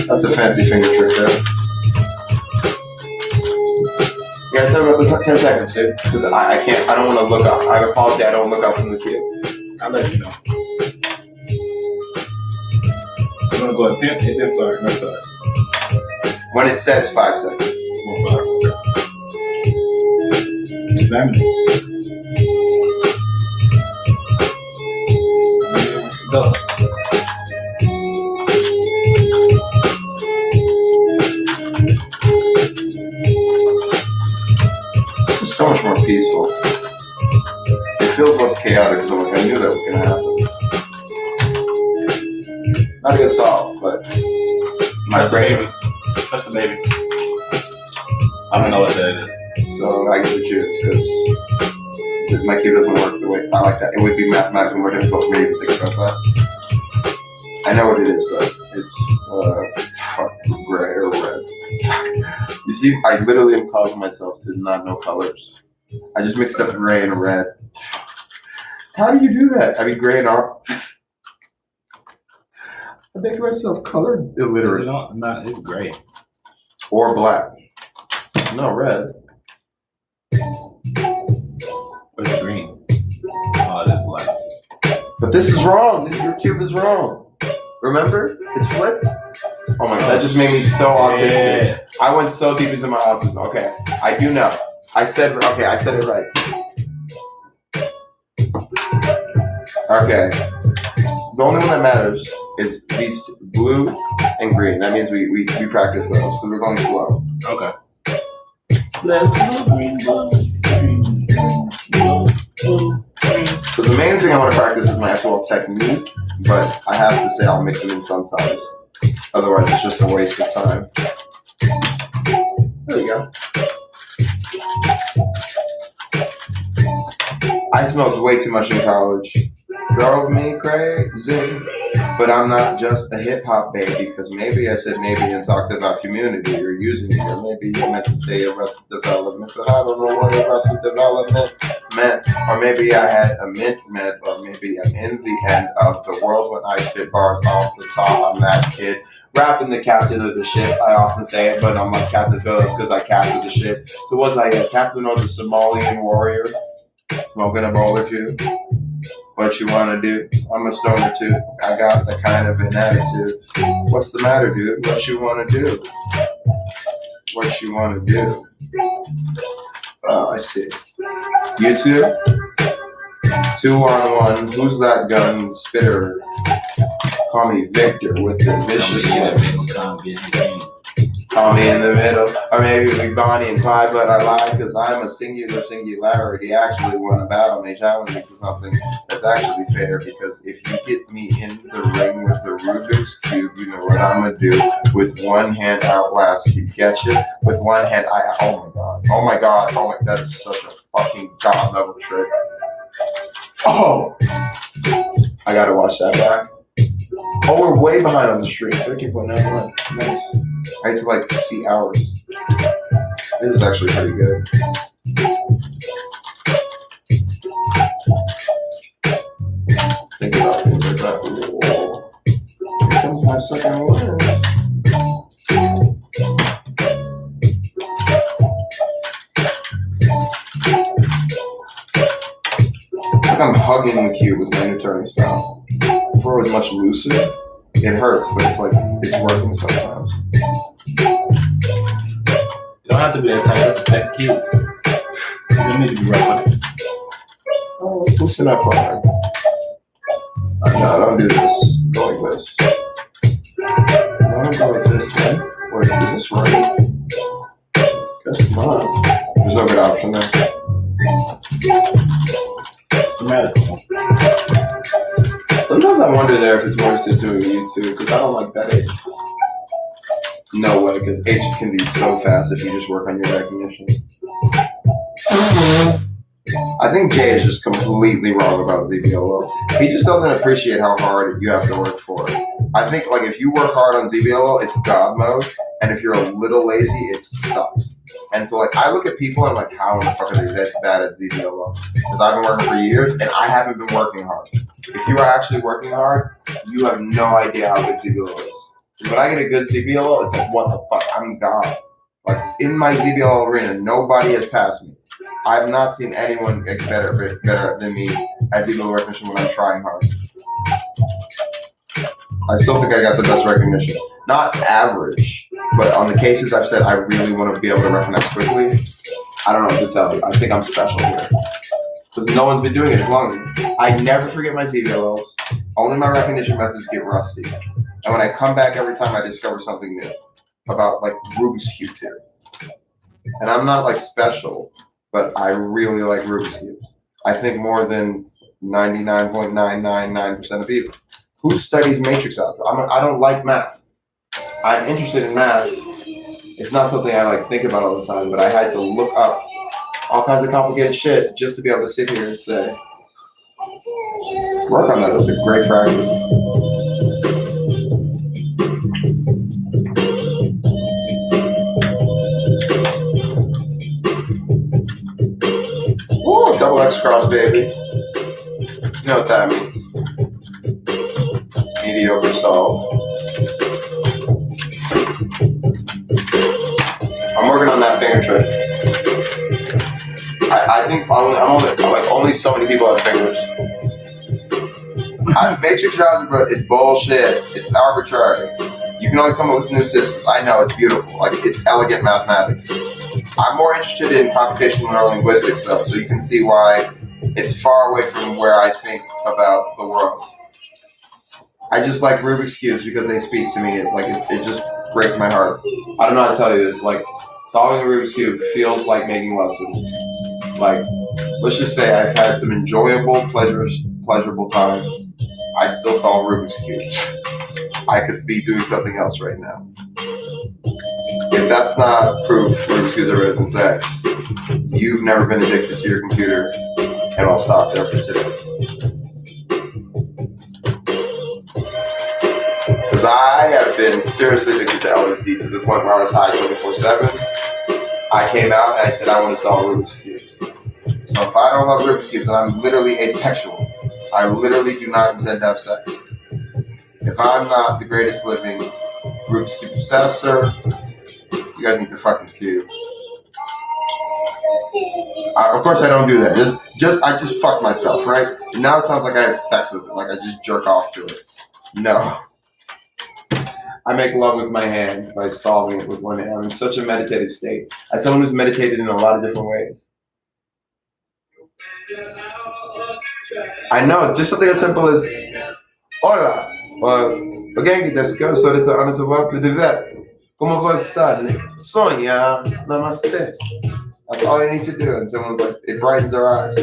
That's a fancy finger trick there. You gotta tell me about the 10 seconds, dude. Because I can't, I don't want to look up. I have a policy, I don't look up from the kid.
I'll let you know. You want to go at 10? Then sorry. No, sorry.
When it says 5 seconds.
Well, 5. Okay. Examine it. Go.
peaceful. It feels less chaotic, so like, I knew that was gonna happen. Not a good solve, but my brain.
Touch the baby. I don't know what that is.
So I get to choose because my cube doesn't work the way I like that. It would be mathematically more difficult for me to think about that. I know what it is though. It's fucking gray or red. You see, I literally am causing myself to not know colors. I just mixed up gray and red. How do you do that? I mean, gray and orange. I'm making myself color illiterate.
It's gray.
Or black. No, red.
Where's the green? Oh, it is black.
But this is wrong. Your cube is wrong. Remember? It's flipped. Oh my god, that just made me so autistic.
Yeah.
I went so deep into my autism. Okay, I do know. I said it right. Okay. The only one that matters is these two, blue and green. That means we practice those because we're going slow.
Okay. Let's go green, blue, green, blue, blue, green.
So the main thing I want to practice is my actual technique, but I have to say I'll mix them in sometimes. Otherwise, it's just a waste of time. There we go. I smoked way too much in college. Drove me crazy. But I'm not just a hip-hop baby, because maybe I said maybe and talked about community or using me, or maybe you meant to say arrested development, but I don't know what arrested development meant. Or maybe I had a mint med, or maybe I'm in the end of the world when I spit bars off the top. I'm that kid. Rapping the captain of the ship. I often say it, but I'm like Captain Phillips because I captured the ship. So was I a captain of the Somalian warrior? Smoking a bowl or two? What you wanna do? I'm a stoner too. I got that kind of an attitude. What's the matter, dude? What you wanna do? What you wanna do? Oh, I see. You two? 2-on-1. Who's that gun spitter? Call me Victor with the vicious one. Call me in the middle. Or maybe we Bonnie and Clyde, but I lie because I'm a singularity. Actually won a battle, may challenge me for something that's actually fair. Because if you get me in the ring with the Rubik's Cube, you know what I'm going to do. With one hand outlast you. Get you? With one hand, oh my god, that is such a fucking god level trick. Oh! I gotta watch that back. Oh, we're way behind on the stream. 13.91. Nice. I had to like see hours. This is actually pretty good. Think about things like that. Whoa. Here comes my second lens. Like I'm hugging the cube with my new turning style. Before it was much looser. It hurts, but it's like it's working sometimes.
You don't have to be that tight. That's a sex cube. You don't need to be rough with it.
Oh, let's loosen up on it. No, don't do this. Go like this. No, don't go like this then. Wait, is this right? Guess not. There's no good option there.
What's the matter?
Sometimes I wonder there if it's worth just doing YouTube, because I don't like that H. No way, because H can be so fast if you just work on your recognition. I think Jay is just completely wrong about ZBLO. He just doesn't appreciate how hard you have to work for it. I think like if you work hard on ZBLO, it's God mode, and if you're a little lazy, it sucks. And so like I look at people and I'm like, how in the fuck are they that bad at ZBLO? Because I've been working for years and I haven't been working hard. If you are actually working hard, you have no idea how good ZBLO is. When I get a good ZBLO, it's like, what the fuck? I'm God. Like in my ZBLO arena, nobody has passed me. I've not seen anyone get better than me at ZBLO recognition when I'm trying hard. I still think I got the best recognition. Not average, but on the cases I've said I really want to be able to recognize quickly, I don't know what to tell you. I think I'm special here. Because no one's been doing it as long as me. I never forget my ZBLOs. Only my recognition methods get rusty. And when I come back every time, I discover something new about like Rubik's Cube theory. And I'm not like special. but I really like Rubik's Cubes. I think more than 99.999% of people. Who studies matrix algebra? I don't like math. I'm interested in math. It's not something I like think about all the time, but I had to look up all kinds of complicated shit just to be able to sit here and say, work on that. That's a great practice. Woo, double X cross, baby. You know what that means. Mediocre solve. I'm working on that finger trick. I think only so many people have fingers. Matrix algebra is bullshit. It's arbitrary. You can always come up with new systems. I know, it's beautiful. Like, it's elegant mathematics. I'm more interested in computational neurolinguistics, though, so you can see why it's far away from where I think about the world. I just like Rubik's Cubes because they speak to me. It just breaks my heart. I don't know how to tell you this. Like, solving a Rubik's Cube feels like making love to me. Like, let's just say I've had some enjoyable, pleasurable times. I still solve Rubik's Cubes. I could be doing something else right now. If that's not proof Rubik's Cubes are better than sex, you've never been addicted to your computer, and I'll stop there for today. Because I have been seriously addicted to LSD to the point where I was high 24/7. I came out and I said I want to solve Rubik's Cubes. So if I don't love Rubik's Cubes, then I'm literally asexual. I literally do not intend to have sex. If I'm not the greatest living Rubik's Cube possessor, you guys need to fucking cube. Of course I don't do that. I just fuck myself, right? And now it sounds like I have sex with it, like I just jerk off to it. No. I make love with my hand by solving it with one hand. I'm in such a meditative state. As someone who's meditated in a lot of different ways. I know, just something as simple as Hola, o genki desu ka? So it's an honor to work with that. Como você está? Sonia, namaste. That's all you need to do. And someone's like, it brightens their eyes.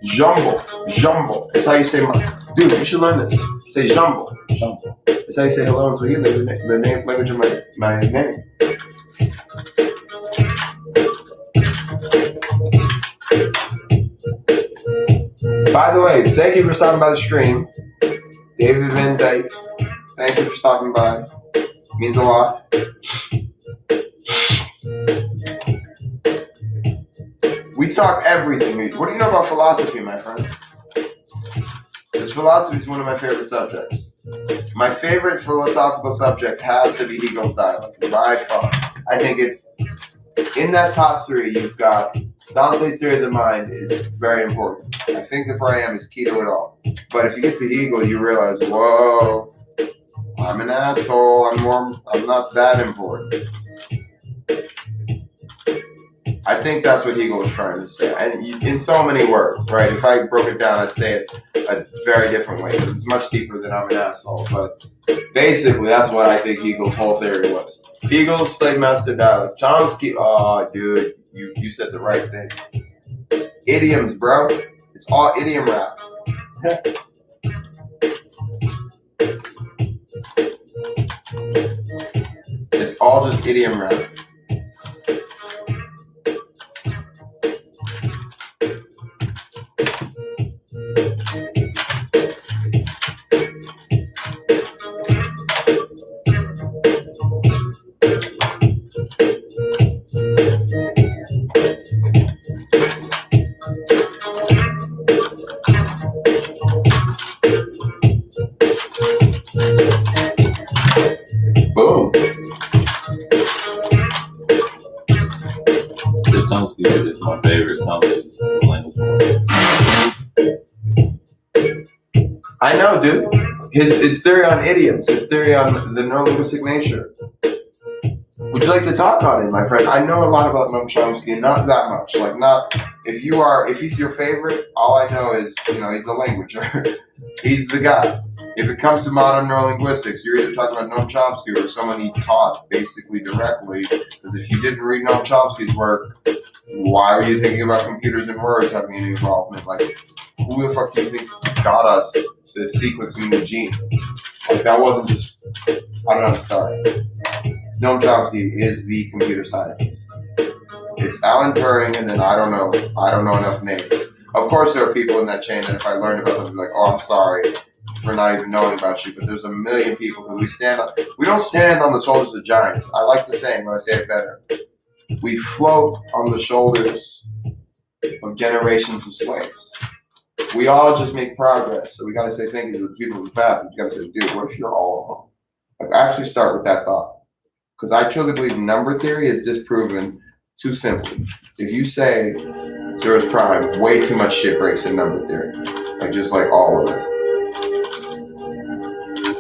Jumbo. That's how you say dude, you should learn this. Say jumbo. That's how you say hello in Swahili, the name language of my name. By the way, thank you for stopping by the stream. David Van Dyke, thank you for stopping by. It means a lot. We talk everything. What do you know about philosophy, my friend? Because philosophy is one of my favorite subjects. My favorite philosophical subject has to be Hegel's dialogue, by far. I think it's in that top three. You've got Dante's theory of the mind is very important. I think the I am is key to it all. But if you get to Hegel, you realize, whoa, I'm an asshole. I'm not that important. I think that's what Hegel was trying to say. And in so many words, right? If I broke it down, I'd say it a very different way. Because it's much deeper than I'm an asshole. But basically, that's what I think Hegel's whole theory was. Hegel's slave master dialogue. Chomsky, oh, dude, you said the right thing. Idioms, bro. It's all idiom rap. It's all just idiom rap. Boom.
The Chomsky is my favorite Chomsky's language.
I know, dude. His theory on idioms, his theory on the neurolinguistic nature. Would you like to talk on it, my friend? I know a lot about Noam Chomsky, not that much. Like, not if he's your favorite. All I know is, he's a languager. He's the guy. If it comes to modern neurolinguistics, you're either talking about Noam Chomsky or someone he taught basically directly. Because if you didn't read Noam Chomsky's work, why are you thinking about computers and words having any involvement? Like, who the fuck do you think got us to sequencing the gene? Like, that wasn't just, I don't know how to start. Noam Chomsky is the computer scientist. It's Alan Turing, and then I don't know enough names. Of course, there are people in that chain that if I learned about them, I'd be like, oh, I'm sorry for not even knowing about you. But there's a million people who we don't stand on the shoulders of giants. I like the saying when I say it better. We float on the shoulders of generations of slaves. We all just make progress. So we got to say thank you to the people of the past. But you got to say, dude, what if you're all wrong? Like, actually start with that thought. Because I truly believe number theory is disproven too simply. If you say 0 is prime, way too much shit breaks in number theory. Like, just like all of it.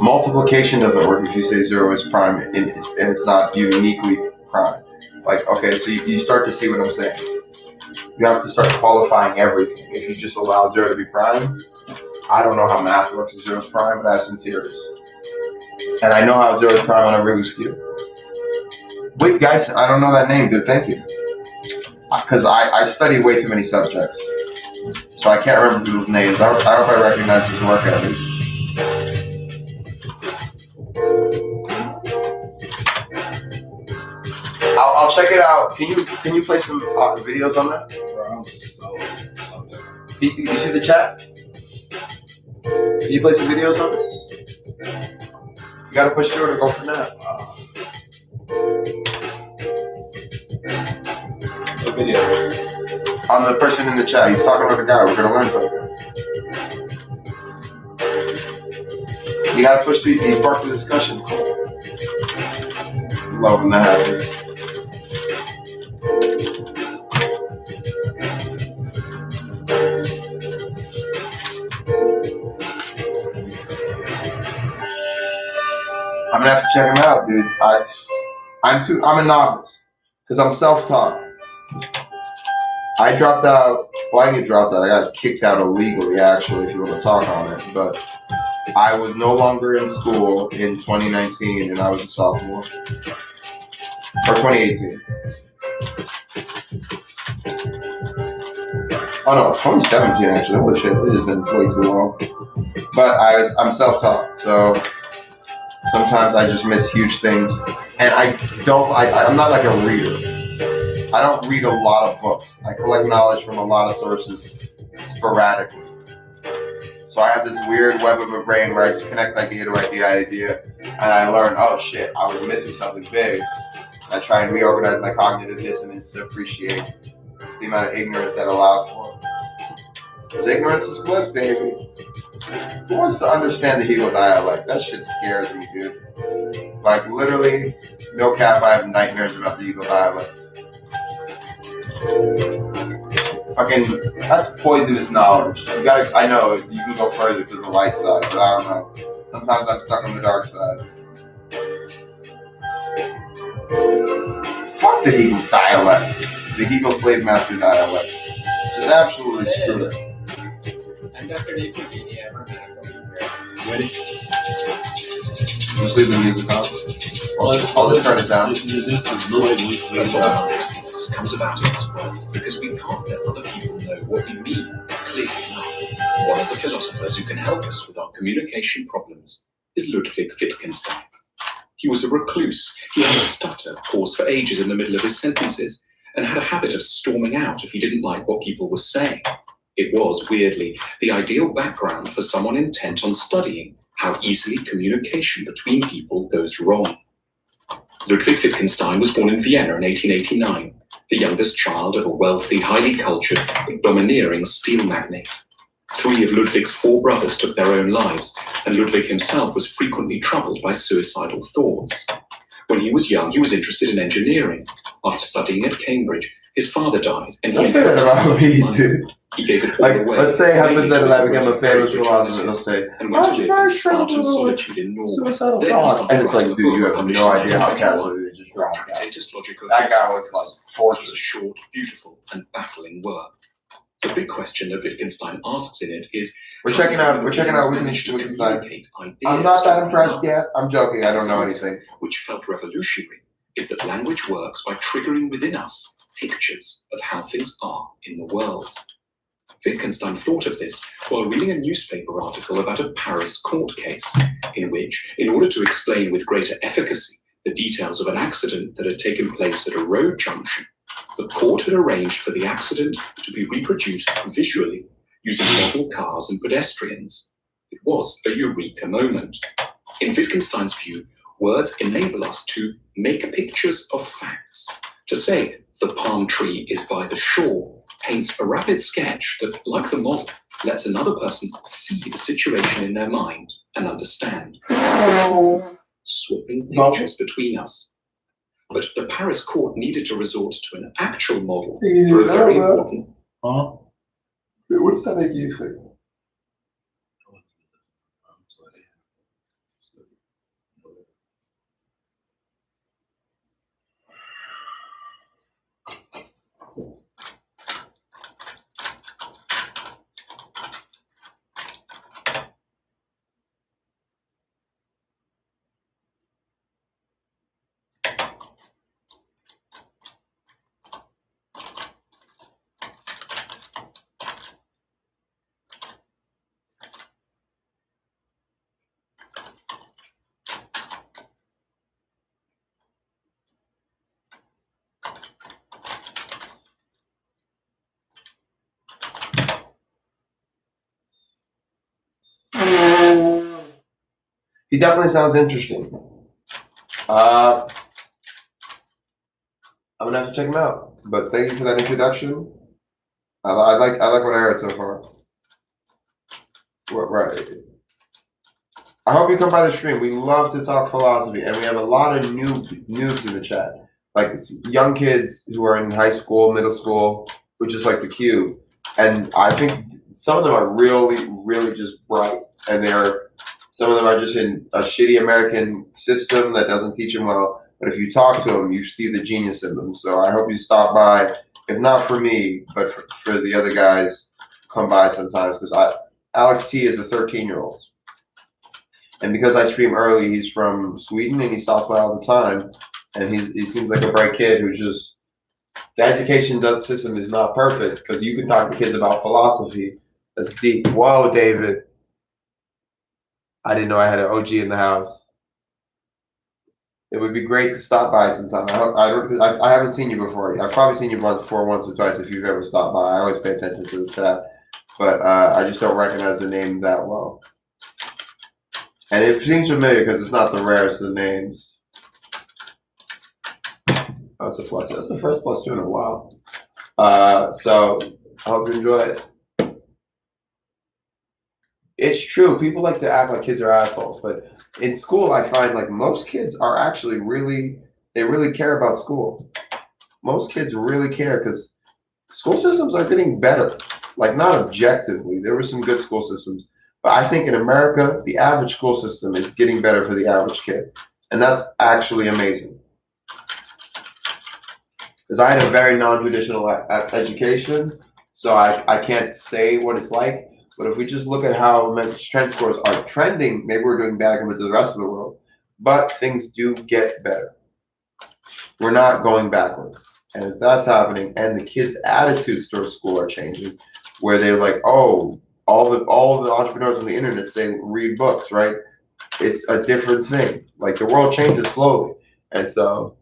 Multiplication doesn't work if you say 0 is prime and it's not uniquely prime. Like, okay, so you start to see what I'm saying. You have to start qualifying everything. If you just allow 0 to be prime, I don't know how math works if 0 is prime, but I have some theories. And I know how 0 is prime on a Rubik's Cube. Wait, guys, I don't know that name. Good, thank you. Because I study way too many subjects. So I can't remember people's names. I hope I recognize his work at least. I'll check it out. Can you play some videos on that?
Bro, I'm so
You see the chat? Can you play some videos on it? You gotta push through it or go for that.
What video?
On the person in the chat, he's talking about the guy. We're gonna learn something. You gotta push through. He sparked the discussion. Love when that happens. I'm gonna have to check him out, dude. I'm a novice because I'm self-taught. I dropped out. Well, I didn't get dropped out. I got kicked out illegally, actually, if you want to talk on it. But I was no longer in school in 2019, and I was a sophomore. Or 2018. Oh no, 2017 actually. Holy shit, this has been way too long. But I'm self-taught, so sometimes I just miss huge things. And I'm not like a reader. I don't read a lot of books. I collect knowledge from a lot of sources sporadically. So I have this weird web of a brain where I just connect idea to idea, and I learn, oh shit, I was missing something big. I try and reorganize my cognitive dissonance to appreciate the amount of ignorance that allowed for. Because ignorance is bliss, baby. Who wants to understand the Hilo dialect? That shit scares me, dude. Like, literally, no cap, I have nightmares about the Hilo dialect. Fucking, that's poisonous knowledge. I know, you can go further to the light side, but I don't know. Sometimes I'm stuck on the dark side. Fuck the Eagles dialect. The Eagle slave master dialect. Just absolutely screw it.
Ready?
Just leave the music on. I'll just turn it down.
This comes about in this world because we can't let other people know what we mean clearly enough. One of the philosophers who can help us with our communication problems is Ludwig Wittgenstein. He was a recluse. He had a stutter, paused for ages in the middle of his sentences, and had a habit of storming out if he didn't like what people were saying. It was, weirdly, the ideal background for someone intent on studying how easily communication between people goes wrong. Ludwig Wittgenstein was born in Vienna in 1889, the youngest child of a wealthy, highly cultured, but domineering steel magnate. 3 of Ludwig's 4 brothers took their own lives, and Ludwig himself was frequently troubled by suicidal thoughts. When he was young, he was interested in engineering. After studying at Cambridge, his father died, and he
Don't say that about me, dude.
He gave it all
Like,
away.
let's say
mainly
hypothetically
to his
I become a
already very
famous
rich
philosopher, they'll
relatives,
say,
and went to
I'm
live
very
in Spartan
struggle with
solitude in Norway.
suicidal
Then he
thoughts.
started
And it's like,
writing a
dude,
book
you have
published
no
in
idea how
1921,
casually they just dropped that.
Tractatus Logico
That guy was
Philosophicus.
like
It was a
tortured.
short, beautiful, and baffling work. The big question that Wittgenstein asks in it is,
We're checking out Wittgenstein. I'm not that impressed yet. I'm joking, I don't know anything.
Which felt revolutionary, is that language works by triggering within us pictures of how things are in the world. Wittgenstein thought of this while reading a newspaper article about a Paris court case, in which, in order to explain with greater efficacy the details of an accident that had taken place at a road junction, the court had arranged for the accident to be reproduced visually using model cars and pedestrians. It was a eureka moment. In Wittgenstein's view, words enable us to make pictures of facts. To say, the palm tree is by the shore, paints a rapid sketch that, like the model, lets another person see the situation in their mind and understand. Swapping pictures between us. But the Paris court needed to resort to an actual model for a very important...
Huh?
What does that make you think? He definitely sounds interesting. I'm gonna have to check him out. But thank you for that introduction. I like what I heard so far. Right. I hope you come by the stream. We love to talk philosophy, and we have a lot of noobs in the chat, like young kids who are in high school, middle school, who just like the cube. And I think some of them are really, really just bright, and some of them are just in a shitty American system that doesn't teach them well. But if you talk to them, you see the genius in them. So I hope you stop by, if not for me, but for the other guys, come by sometimes, because Alex T is a 13-year-old. And because I stream early, he's from Sweden and he stops by all the time. And he seems like a bright kid who's just, the education system is not perfect, because you can talk to kids about philosophy. That's deep. Whoa, David. I didn't know I had an OG in the house. It would be great to stop by sometime. I haven't seen you before. I've probably seen you once or twice if you've ever stopped by. I always pay attention to the chat. But I just don't recognize the name that well. And it seems familiar because it's not the rarest of the names. That's a plus. That's the first +2 in a while. So I hope you enjoy it. It's true. People like to act like kids are assholes, but in school, I find like most kids are actually they really care about school. Most kids really care because school systems are getting better. Like, not objectively. There were some good school systems. But I think in America, the average school system is getting better for the average kid. And that's actually amazing. Because I had a very non-traditional education, so I can't say what it's like. But if we just look at how trend scores are trending, maybe we're doing bad compared to the rest of the world. But things do get better. We're not going backwards. And if that's happening, and the kids' attitudes towards school are changing, where they're like, oh, all the entrepreneurs on the internet say read books, right? It's a different thing. Like, the world changes slowly. And so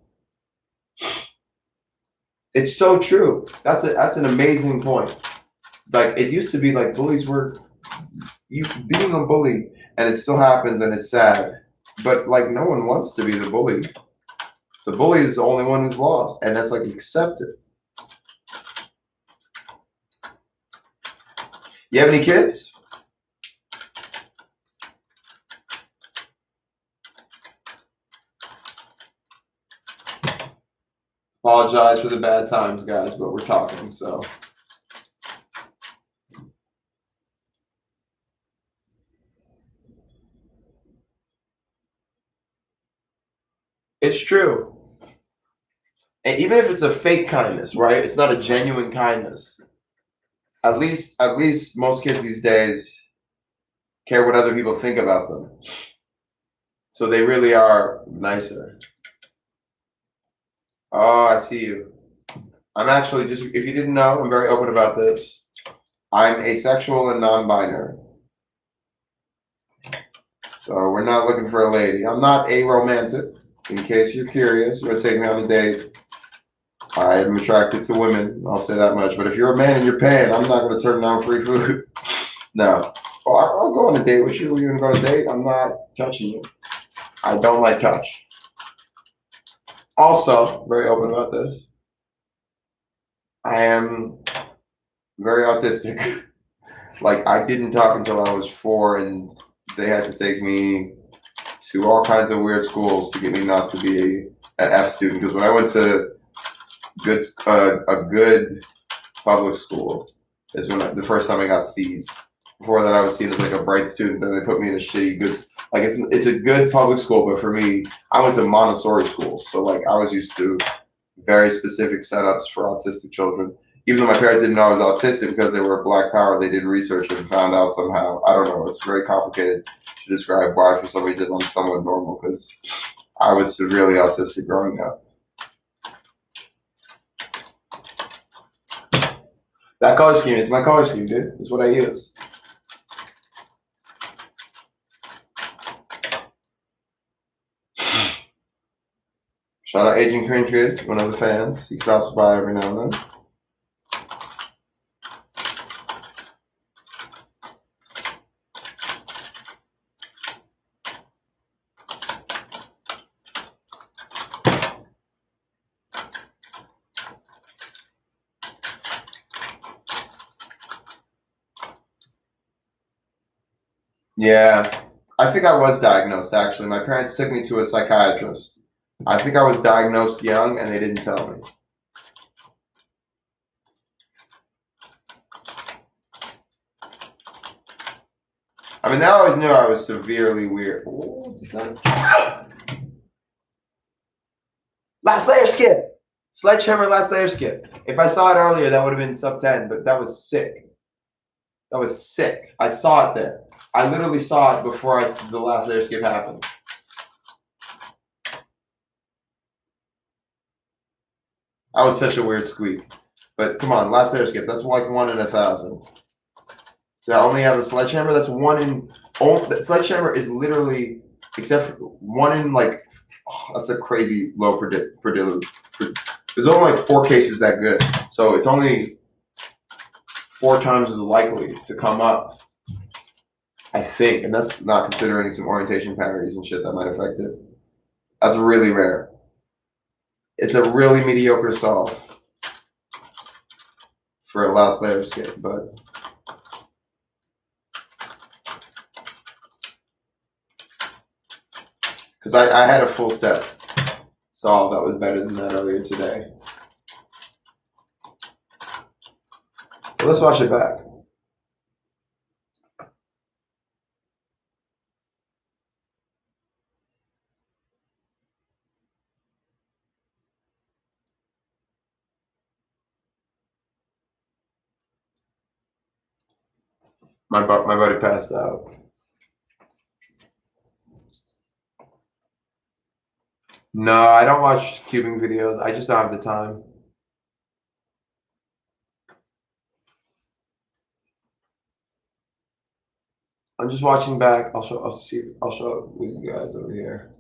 it's so true. That's an amazing point. Like, it used to be like bullies were being a bully, and it still happens, and it's sad. But like, no one wants to be the bully. The bully is the only one who's lost, and that's like accepted. You have any kids? Apologize for the bad times, guys, but we're talking, so. It's true. And even if it's a fake kindness, right? It's not a genuine kindness. At least most kids these days care what other people think about them. So they really are nicer. Oh, I see you. I'm actually just, if you didn't know, I'm very open about this. I'm asexual and non-binary. So we're not looking for a lady. I'm not aromantic, in case you're curious. You're gonna take me on a date. I am attracted to women, I'll say that much. But if you're a man and you're paying, I'm not gonna turn down free food. No. Well, I'll go on a date with you. We're gonna go on a date. I'm not touching you. I don't like touch. Also, very open about this. I am very autistic. Like, I didn't talk until I was 4, and they had to take me to all kinds of weird schools to get me not to be an F student. Because when I went to a good public school, is when the first time I got C's. Before that, I was seen as like a bright student. Then they put me in a shitty good. Like it's a good public school, but for me, I went to Montessori schools, so like I was used to very specific setups for autistic children. Even though my parents didn't know I was autistic because they were Black Power, they did research and found out somehow. I don't know. It's very complicated to describe why, for some reason, I'm somewhat normal because I was severely autistic growing up. That color scheme is my color scheme, dude. It's what I use. Shout out Agent Cringe, one of the fans. He stops by every now and then. Yeah, I think I was diagnosed actually. My parents took me to a psychiatrist. I think I was diagnosed young and they didn't tell me. I mean, they always knew I was severely weird. Ooh, last layer skip! Sledgehammer last layer skip. If I saw it earlier, that would have been sub 10, but that was sick. That was sick. I saw it there. I literally saw it before the last layer skip happened. I was such a weird squeak. But come on, last layer skip. That's like 1 in 1,000. So I only have a sledgehammer. That's 1 in. Sledgehammer is literally, except for 1 in like. Oh, that's a crazy low predict. There's only like 4 cases that good. So it's only 4 times as likely to come up, I think, and that's not considering some orientation parodies and shit that might affect it. That's really rare. It's a really mediocre solve for a last layer skip, but because I had a full step solve that was better than that earlier today. So let's watch it back. My buddy passed out. No, I don't watch cubing videos. I just don't have the time. I'm just watching back. I'll show it with you guys over here.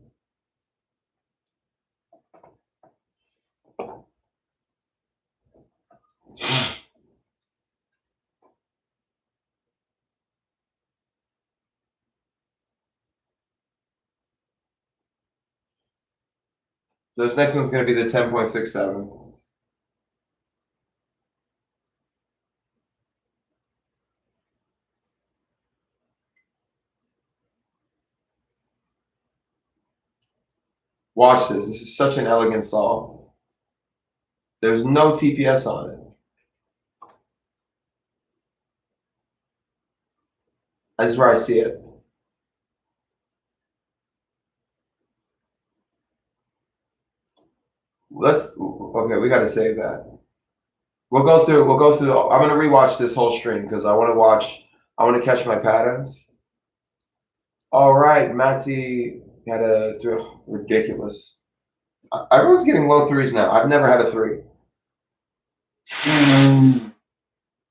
So this next one's going to be the 10.67. Watch this. This is such an elegant solve. There's no TPS on it. This is where I see it. Okay, we gotta save that. We'll go through, I'm gonna rewatch this whole stream because I wanna catch my patterns. All right, Matty had a three, ridiculous. Everyone's getting low threes now. I've never had a three. I'm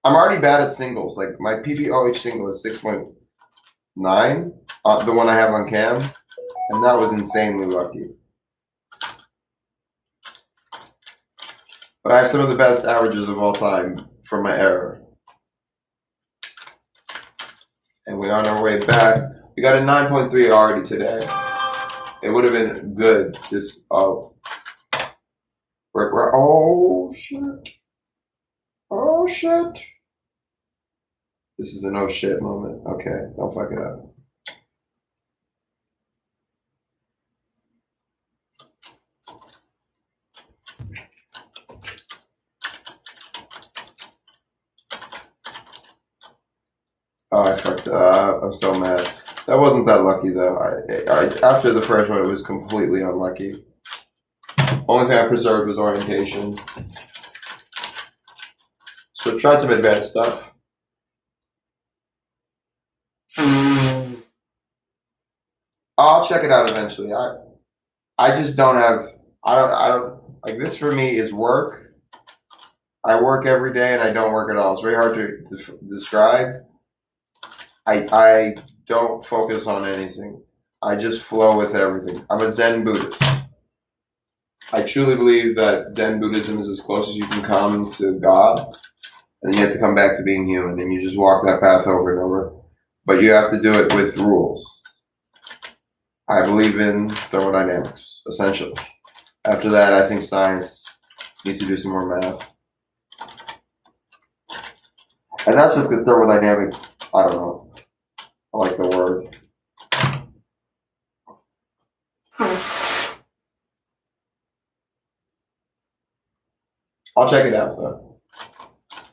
already bad at singles. Like my PBOH single is 6.9, the one I have on cam, and that was insanely lucky. But I have some of the best averages of all time from my error. And we're on our way back. We got a 9.3 already today. It would have been good. Just oh shit. Oh shit. This is a no shit moment. Okay, don't fuck it up. Oh, I fucked up. I'm so mad. That wasn't that lucky though. I after the first one, it was completely unlucky. Only thing I preserved was orientation. So try some advanced stuff. I'll check it out eventually. I just don't have. I don't like this. For me is work. I work every day and I don't work at all. It's very hard to describe. I don't focus on anything. I just flow with everything. I'm a Zen Buddhist. I truly believe that Zen Buddhism is as close as you can come to God, and then you have to come back to being human, and you just walk that path over and over. But you have to do it with rules. I believe in thermodynamics, essentially. After that, I think science needs to do some more math. And that's just the thermodynamic, I don't know. I like the word. I'll check it out though.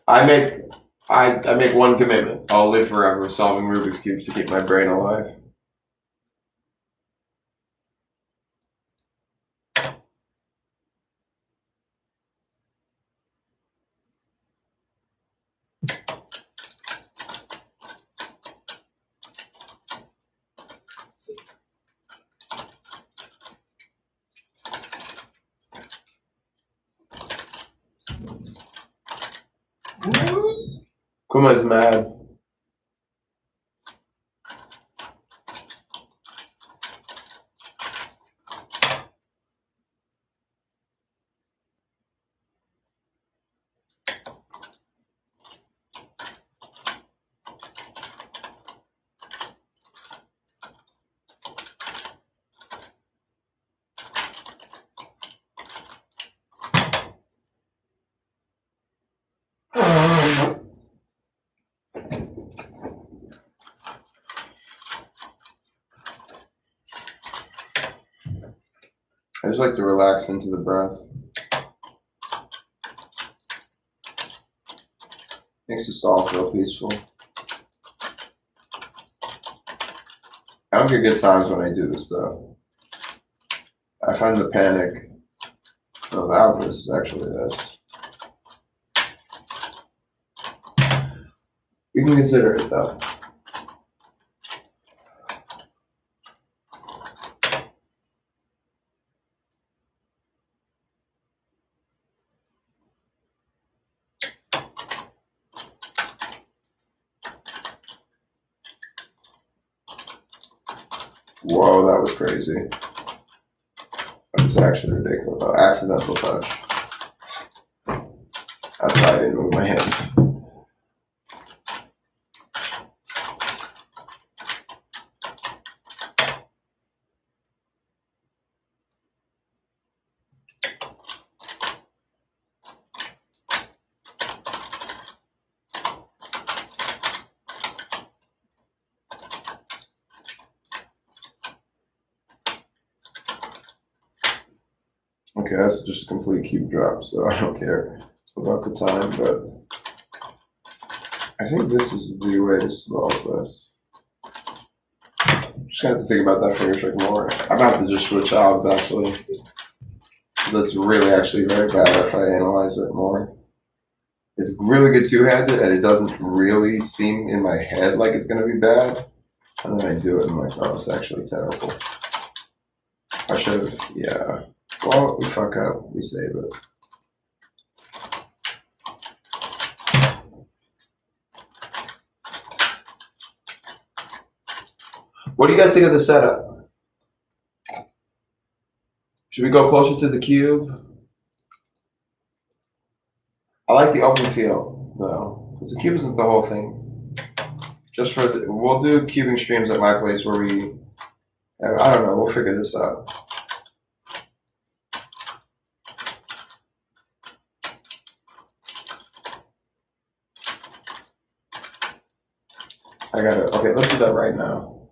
I make one commitment. I'll live forever solving Rubik's Cubes to keep my brain alive. Kuma's mad. I just like to relax into the breath. Makes us all feel peaceful. I don't get good times when I do this though. I find the panic. No, the opposite is actually this. You can consider it though. Whoa, that was crazy. That was actually ridiculous. Oh, accidental touch. That's why I didn't move my hands. Okay, that's just a complete cube drop, so I don't care about the time, but I think this is the way to solve this. Just gonna have to think about that finger trick more. I'm gonna have to just switch jobs actually. that's really actually very bad if I analyze it more. It's really good two-handed, and it doesn't really seem in my head like it's going to be bad. And then I do it, and I'm like, oh, it's actually terrible. I should have, yeah. Well, we fuck up, we save it. What do you guys think of the setup? Should we go closer to the cube? I like the open feel, though, because the cube isn't the whole thing. Just for we'll do cubing streams at my place where we, I don't know, we'll figure this out. Okay, let's do that right now.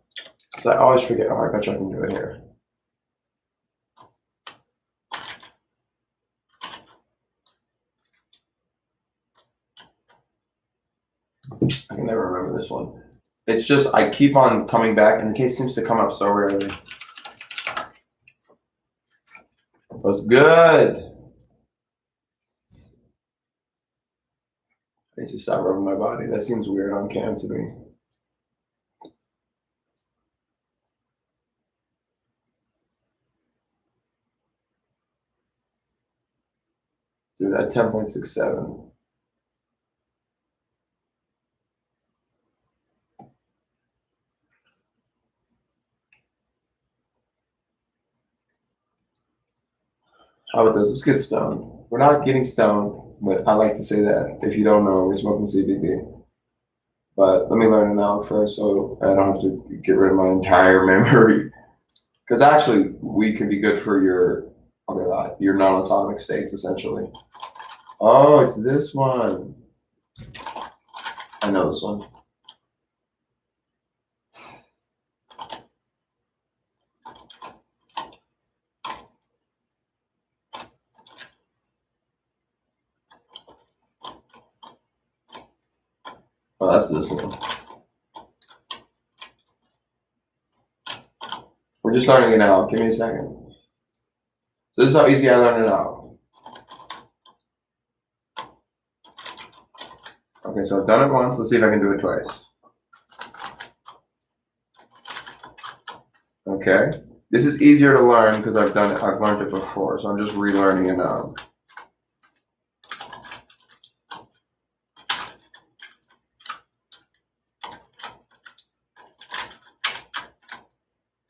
Because I always forget, oh, I bet you I can do it here. I can never remember this one. It's just, I keep on coming back, and the case seems to come up so rarely. What's good? I need to stop rubbing my body. That seems weird on cam to me. Dude, at 10.67. How about this? Let's get stoned. We're not getting stoned, but I like to say that. If you don't know, we're smoking CBD. But let me learn it out first so I don't have to get rid of my entire memory. Because actually, weed can be good for your non-atomic states, essentially. Oh, it's this one. I know this one. Oh, that's this one. We're just learning it out. Give me a second. So this is how easy I learned it out. Okay, so I've done it once. Let's see if I can do it twice. Okay. This is easier to learn because I've done it. I've learned it before, so I'm just relearning it now.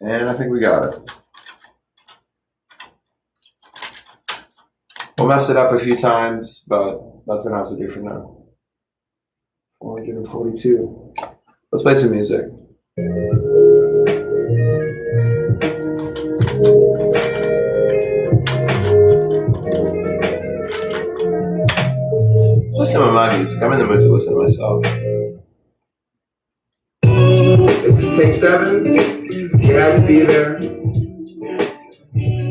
And I think we got it. We'll mess it up a few times, but that's gonna have to do for now. 442. Let's play some music. Let's listen to my music. I'm in the mood to listen to myself. This is take 7. You had to be there.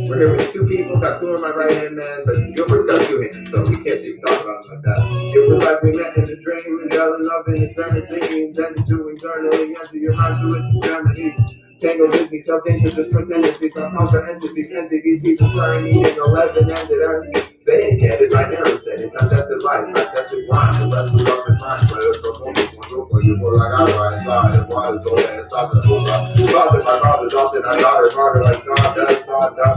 We're here with 2 people. Got 2 on my right hand man, but Gilbert's got 2 hands, so we can't even talk about him like that. It was like we met in a dream and fell in love in eternity, intended to eternally enter your mind through its extremities. Tango Disney, tough into this pretenders, some comprehensive entities, people trying eating 11 ended earth. They ain't get it, right there and said it. I tested life, I tested crime, the rest was up his mind, but it's performance one roof for you, for like I ride inside, and why is all that it's not the move up. Father, my father's often I got her harder like sawdust,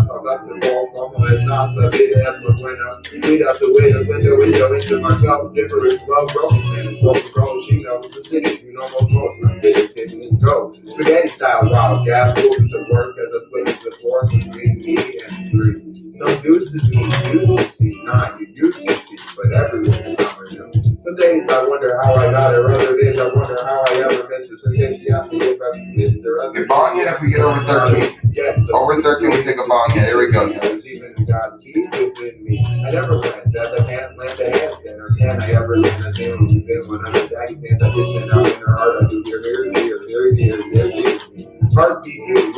unless the ball como es not the vida es muy buena. Lead out the way, the window into my cup, gibberish, love, broken man, it's broken girl, she knows the cities, you know most I'm getting let's go. Spaghetti style, wild gas, moving to work as I split into 4 between me and 3. Some deuces mean deuces. Not you used to see, but everyone is number new. Some days I wonder how I got her, other days I wonder how I ever missed her. Some days she asked me if I missed her. Okay, bong hit if we get over 13. Yes, so over 13 we take a bong hit. Here we go. Even God's seed within me. I never went that I can't land a handstand, or can I ever land a sand when you've been one under daddy's hands? I just stand out in her heart. I do here. Heartbeat you,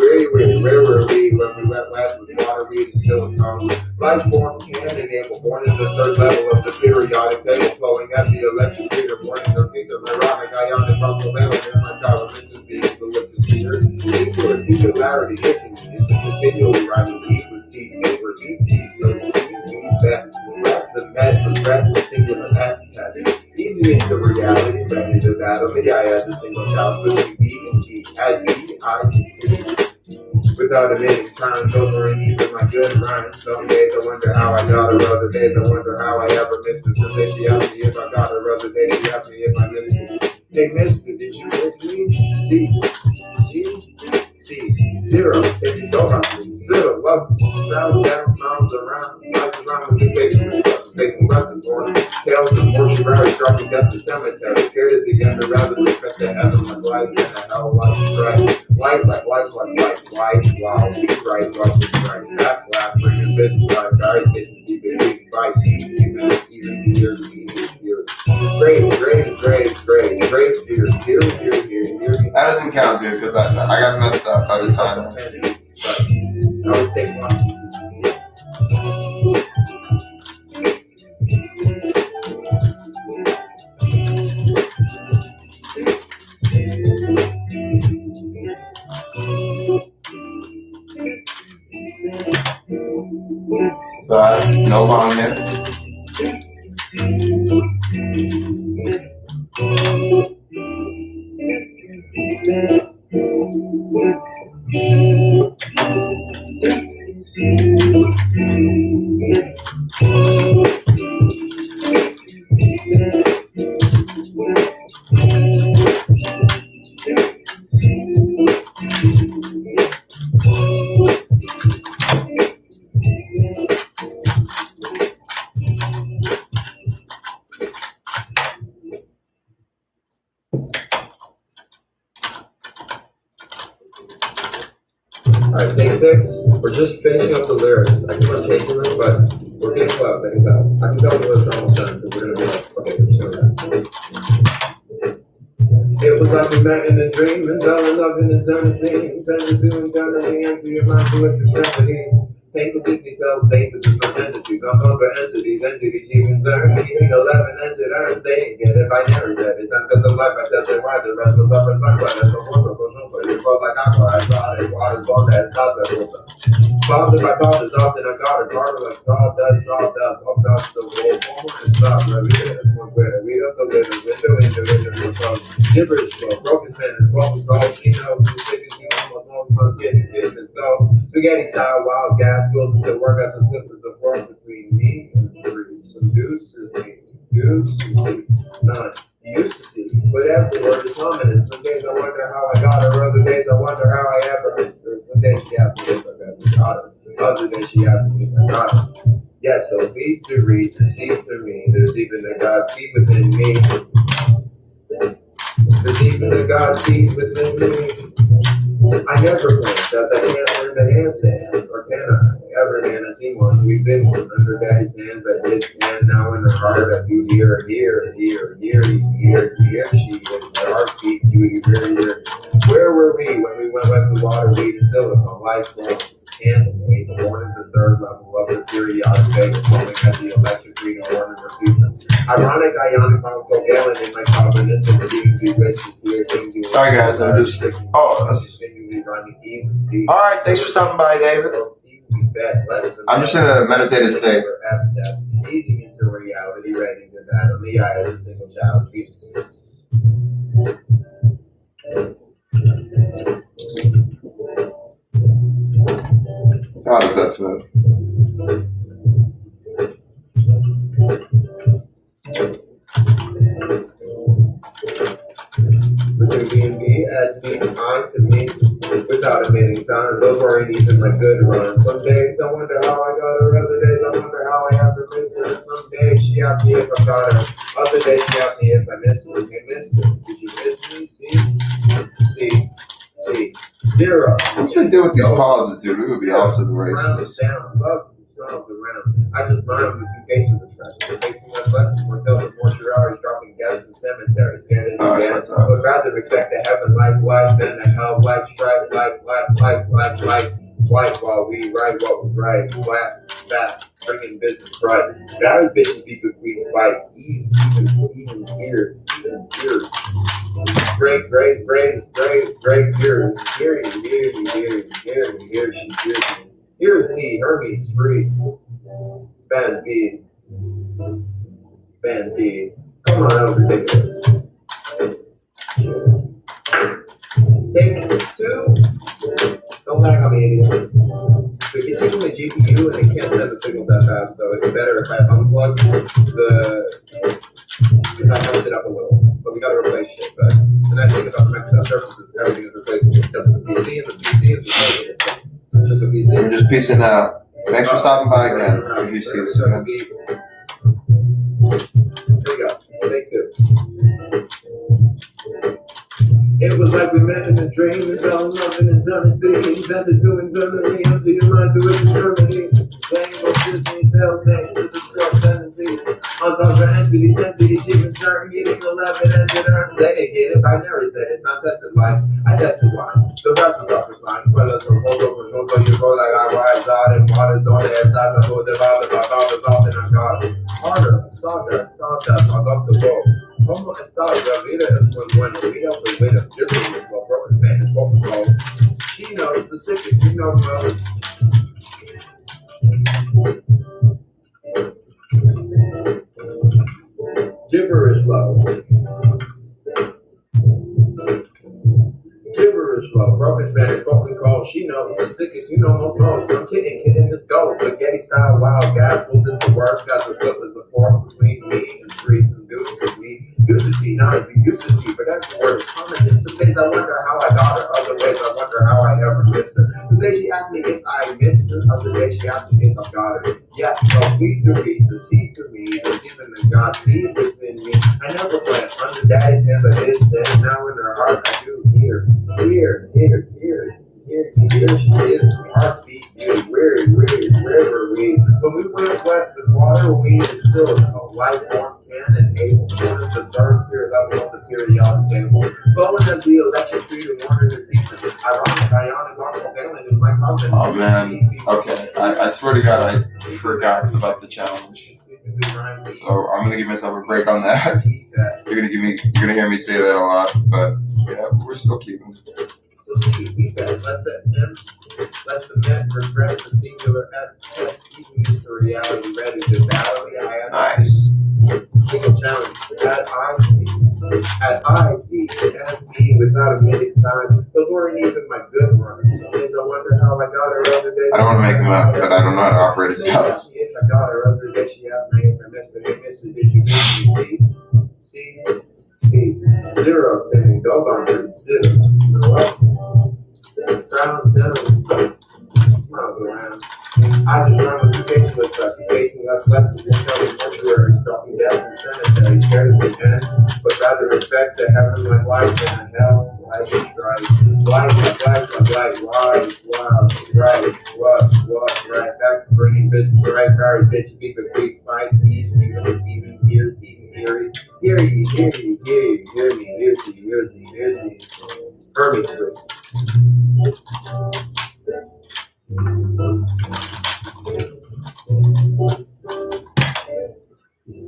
where were we when we went west with water, weed, and silicone? Life forms can and were born in the 3rd level of the periodic table, flowing at the electric meter, born in their finger, ironic, ionic, muscle, memory, and my tolerance is the which is here. Singular, singularity, into continually writing deep with deep. silver ET, so see me back. Rap the mad regret, the singular past test. Easy into reality, ready to battle me. I had the single child, but we beat and T, add D, I, T. Without admitting time, those were even my good rhymes. Some days I wonder how I got her, other days I wonder how I ever missed her. Some days she asked me if I got her, other days she asked me if I missed her. Hey mister, did you miss me? Zero, take it go on me. Zero, love me. Crowds down, smiles around. Life around with the facing lessons on. Tales of mortuary, dropping death to cemetery. Scared at the end, or rather respect the heaven like life and the hell like strife. Life like wow, we right, love is right. Back, bringing business right. Guys, bitches, keep it big, right, even years. Great. That doesn't count, dude, because I got messed up by the time. I was taking one. So, no bomb yet. Alright, take 6. We're just finishing up the lyrics. I keep on changing them, but we're getting close, I can tell. I can tell the lyrics are almost done, because we're going to be like, okay, we're just going to It was like we met in a dream, and fell in love in the 17. Turn to and turn the answer your mind to its extremities. Tangled Disney tells dates of different entities. I'm over entities she concerned. Meaning 11 entered earn, saying get it, I never said it. Time because of life, I tested why the rest was up and my brother. So what's up, but it felt like I thought it was all that stuff that was up. Father, my father's often I got a garden like sawdust, up the wall, and stop, read it as one way. Read up the window, from gibberish flow, broken sentence, broken call, she knows who figures you almost know some kids go. Spaghetti style, wild gas, filled to work out some flippers of work between me and 3. Some deuces, 9. You used to see, but afterward it's dominant. Some days I wonder how I got her, other days I wonder how I ever missed her. Some days she asked me if I ever got her, other days she asked me if I got her. Yeah, so please do read to see through me. There's even a God seed within me. There's even a God seed within me. I never blinked, as I can't learn to handstand, or can I? Ever can I see one? We've been one under daddy's hands. I did stand now in her heart. I do hear. She in her heartbeat, duty, here. Where were we when we went with the water, weed, and silicone? Lifelong candle, born at the 3rd level of the periodic table, falling at the electric green order of fusion. Ironic, ionic, Galen in my covenants and the DMV wish to see a thing. Sorry guys, I'm just alright, thanks for stopping by, David. I'm just gonna meditate a state. Easing into reality, ready to battle the eye of a single child. How does that smooth? Between B and B, add T, I to me, without admitting time. Those weren't even my good runs. Some days I wonder how I got her, other days I wonder how I ever missed her. Some days she asked me if I got her, other days she asked me if I missed her. Hey, mister, did you miss me? See. 0. What's we do with these pauses, dude? We would be off to the races. Down, love smiles around. I just rhymed with 2 cases of expression. Facing less lessons, more tells of mortuaries, dropping gas in cemeteries, standing gas. But rather expect a heaven like life than a hell like strife, like while we write what was right, black, fat, bringing business right. Various bitches be bequeathed bites, even ears. Great years. Here, she hears me. Here's D. Hermes free. Ben B. Ben D. Come on, that was ridiculous. Take 2. Don't lag on me, idiot. It's taking the GPU and it can't send the signal that fast, so it's better if I unplug if I mess it up a little. So we gotta replace shit, but the nice thing about the Microsoft Surface is everything is replaceable except for the PC, and the PC is replaceable. It's just a PC. We're just piecing out. Thanks for stopping by again. If you see this again. Here we go. Take 2. It was like we met in a dream, and fell in love in eternity. Intended to internally empty your mind through eternity. Playing with Disney telltale to the drug tendency. On top of entities, even turn, getting 11 and dinner. Dedicated, I never said it, time tested life. I tested wine. The rest was off his mind. Whether it's from hold over, no, so you go like I rise out in water, don't have time to go devour my father's off in a God. Harder, sawdust, Augusta Bowl. Como está la vida es muy buena. We help her with a different well, broken Spanish, what we call. She knows the sickest, she knows well. Gibberish flow. Gibberish flow. Broken Spanish, what we call. She knows the sickest, you know most knows. I'm kidding, this goes. Spaghetti style, wild gas, pulled into work, got the flip as the fork between me and Greece and Deuces. We used to see, not we used to see, but that's the word is common. In some days I wonder how I got her, other days I wonder how I ever missed her. Today she asked me if I missed her, other day she asked me if I got her. Yes, so please agree to see through me, there's even a God see within me. I never went under daddy's hands, I did stand, now in her heart I do hear she is, heartbeat, where were we? When we went west with water, weed, and silicone, life forms can and able, one is the third period level of the periodic table. Flowing as the electric feed and water the season. Ironic, ionic, failing in my content.
Oh man, okay, I swear to God, I forgot about the challenge. So I'm gonna give myself a break on that. You're gonna hear me say that a lot, but yeah, we're still keeping.
So see, feedback, let the men regret the singular S, easing into reality, ready to battle. Yeah,
Nice.
Single challenge, at IT, and me without a minute time. Those weren't even my good runs. Some days I wonder how I got her other day.
I don't want to make them up, but I don't know how to operate a house.
If I got her other day, she asked me if I missed her. Hey, mister, did you miss me? See? 0 standing dog on 30. You know what? Frowns down, smiles around. I just run with vacation with us, facing us lessons in telling mortuary, stalking death and cemetery, scared of the end, but rather respect the heaven like life and hell, life is right. Life, right, back to bringing business right, very bitch, keep it quick, fight, thieves, even ears, even eerie. Hear me. Hermes free.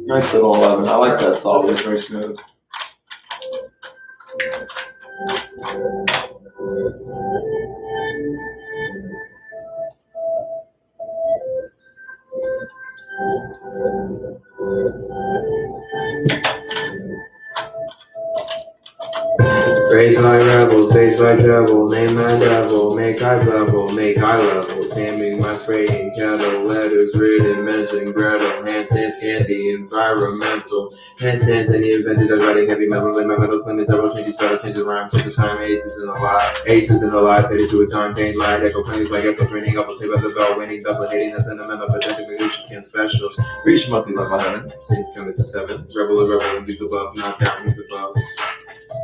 Nice little 11. I like that solid. It's very smooth.
Raise my rebels, base my treble, name my devil, make eyes level, make eye level, taming my spraying kettle, letters written, mention Gretel, handstands candy, environmental, handstands and the invented of writing heavy metal, in my metal slim, several changes, better changes, rhyme, change the time, aces in the lie, faded to a time, pain, light, echo planes, like echoes, raining up, will save at the door, winning, doubling, hating, the sentimental, pedantic, can special, reach monthly level heaven, saints coming to 7, rebel, and these above, knocked out, he's above.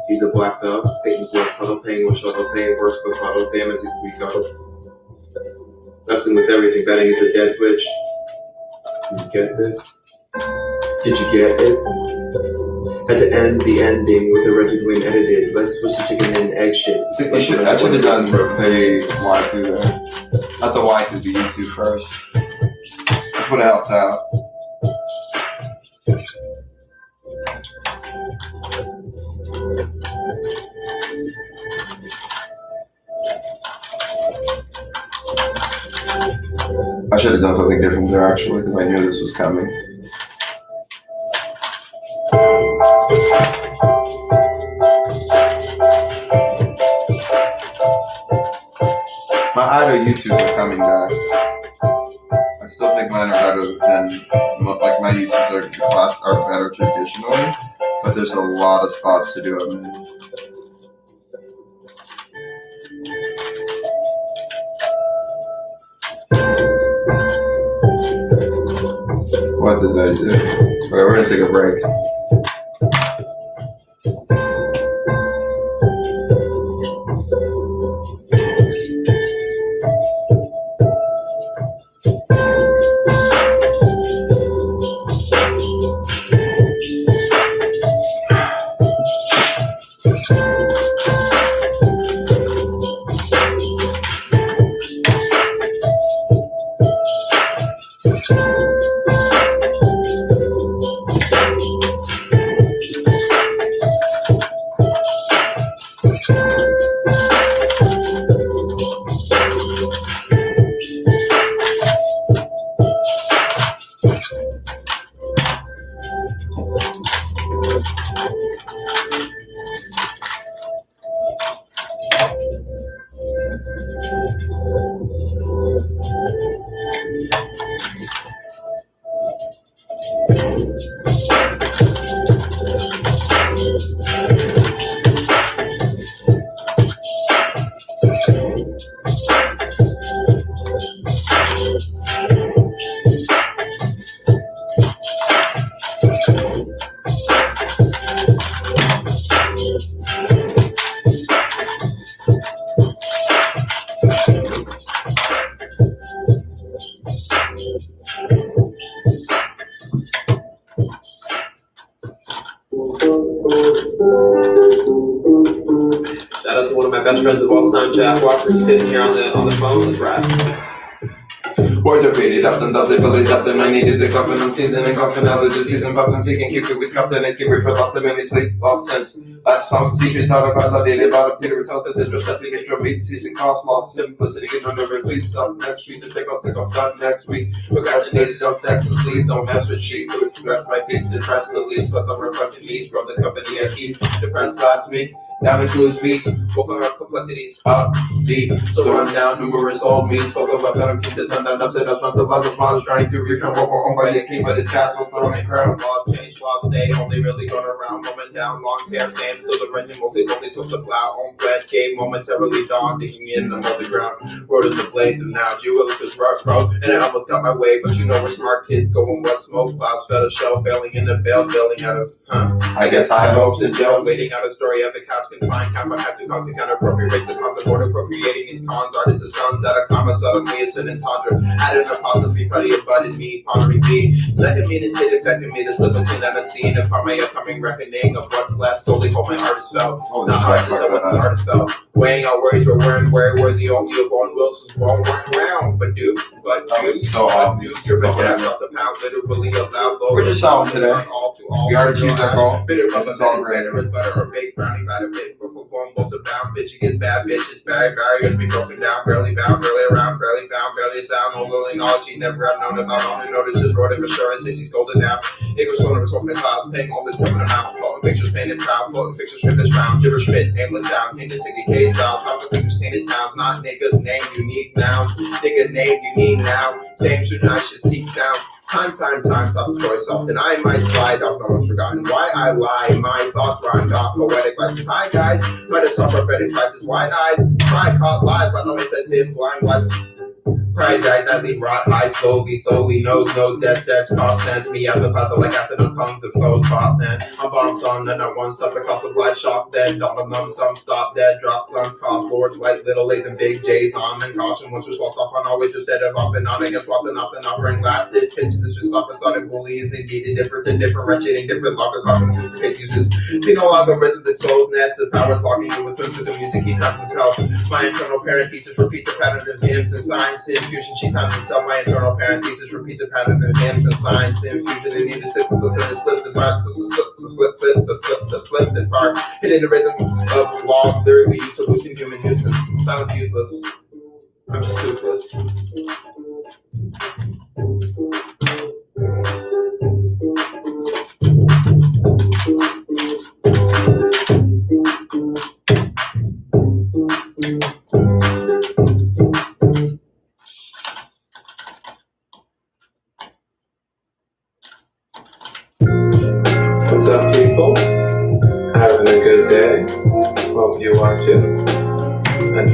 He's a black dog, Satan's love puddle, pain will shuttle, pain worse but puddle, damn as if we go. Wrestling with everything, betting is a dead switch. Did you get this? Did you get it? Had to end the ending with a rented win edited. Let's switch the chicken and egg shit.
I should have done the Y2 there. Not the Y2, the U2 first. That's what helped out. I should have done something different there actually because I knew this was coming. My idol YouTubes are coming back. I still think mine are better than like my YouTubes are better traditionally, but there's a lot of spots to do it in. What did I do? Okay, we're gonna take a break.
Shout out to one of my best friends of all time, Jack Walker. He's sitting here on the phone. Let's rap.
Words are faded, often does it, but they stopped them. I needed the coffin, I'm seasoning coffin. Now there's a season, popping, seeking, keep it with captain, and keep it for locked them in sleep, lost sense. Last song, season, taught across, I did it, bought a Peter, toasted, the dress, to get your beat, season, cost, lost, simplicity, get under retweets, up next week, to take off, done next week. Procrastinated, don't sex and sleep, don't mess with sheep, food, scratch my pizza, press the leaves, sweat on reflecting needs from the company I keep, depressed last week. Diamond clues feast, spoke about complexities, up, deep, so run down numerous old means, spoke about them, keep the sun down, upside up, lots of models trying to refund what were owned by the king, but his castle thrown in crown. Laws change, laws stay, only really going around, moment down, long hair, sand, still the renting, mostly lonely, so the plow, on glass cave, momentarily dawn, digging in under the ground, road in the plains, and now jewels is rough, bro, and I almost got my way, but you know we're smart kids, going west, smoke clouds, fell a shell, bailing in the bell, bailing out of, I guess high hopes and jail, waiting out a story of a couch confined, count, but had to come to counter appropriate rates of concept, board appropriating these cons, artists and sons out of comma, suddenly it's an entendre, added an apostrophe, probably abutted me, pondering me, second meanings hit infecting me, the slip between that unseen, upon my upcoming reckoning of what's left, solely what my artist felt, not hard to tell what this artist felt, weighing out worries we're wearing, where the old you of Owen Wilson's wall weren't around, but dude, you're a dab, not the pound, literally a loud low. We're just solving today. We already choose our call.
Bitter rough and butter or baked brownie batter bit. Before going both abound, bitch against bad bitches. Barriers be broken down, barely bound, barely around, barely found, barely sound. No little knowledge you never have known about. Only notices, wrote it for sure, and 60s golden now. It was floating, smoking clouds, paying all the different amount. Floating pictures painted proud, floating pictures from this round. Gibber Schmidt, aimless sound, painted ticket cage out. Top of fingers, tainted towns, not niggas, name unique nouns. Nigga name you need now. Same student, I should seek sound. Time, tough choice often I might slide off, no one's forgotten why I lie. My thoughts rhymed off, poetic license. Hi guys, might have saw prophetic classes, wide eyes, pride caught live, but no it says him, blind was. Pride died, that leave rot high, slowly, no death, cost sense. Me out the puzzle like acid on tongues of foes, boss man. I'm bombs on, then not one stuff, the cost of life, shop dead, double numb, some stop dead, drop sons, cost lords, white little A's and big J's, on and caution, once we're swapped off on always instead of off and on, I guess swapping off and offering laugh, this pinch, this was off a sonic bully, is indeed indifferent, wretched, indifferent, locker, caution, case uses, see no algorithms, exposed nets, the power talking, you with them to the music, he times himself, my internal parent thesis repeats a pattern of hymns and signs, infusion, she times himself, my internal parent thesis repeats a pattern of hymns and signs, infusion, and need to slip the part, slip the part, hitting the rhythm of laws, lyrically used to loosen human nuisance, sounds useless, I'm just toothless.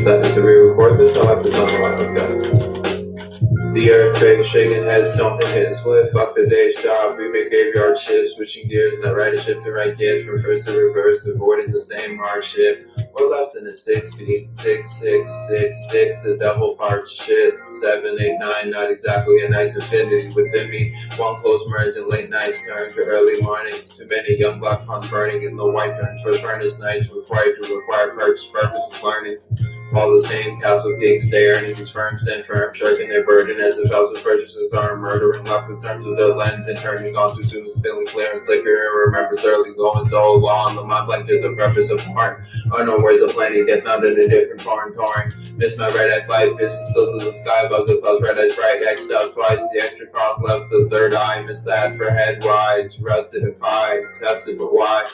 second to re-record this. I'll have to tell about this guy. The earth's big, shaking heads, stone from hitting split. Fuck the day's job, we make graveyard shifts, switching gears, not right a ship to right gears, from first to reverse, avoiding the same hardship. We're left in the 6 feet, 6, 6, 6, sticks, the devil part shit. 7, 8, 9, not exactly a nice infinity within me. One close merge and late nights turn to early mornings. Too many young black ponds burning in the white burns. For furnace nights required to require purpose is learning. All the same castle kings stay earning these firms stand firm, shirking their burden as if houses purchases are murdering left with terms of their lens and turning gone too soon, spilling clear and slicker and remembers early going so long. The mind blank is the purpose of art. Unknown words of planning, get found in a different foreign touring. Miss my red eye flight, vision still to the sky above the clouds, red eyes bright, X'd out twice, the extra cross left the third eye, missed that for head wise, rusted and pie, tested but why?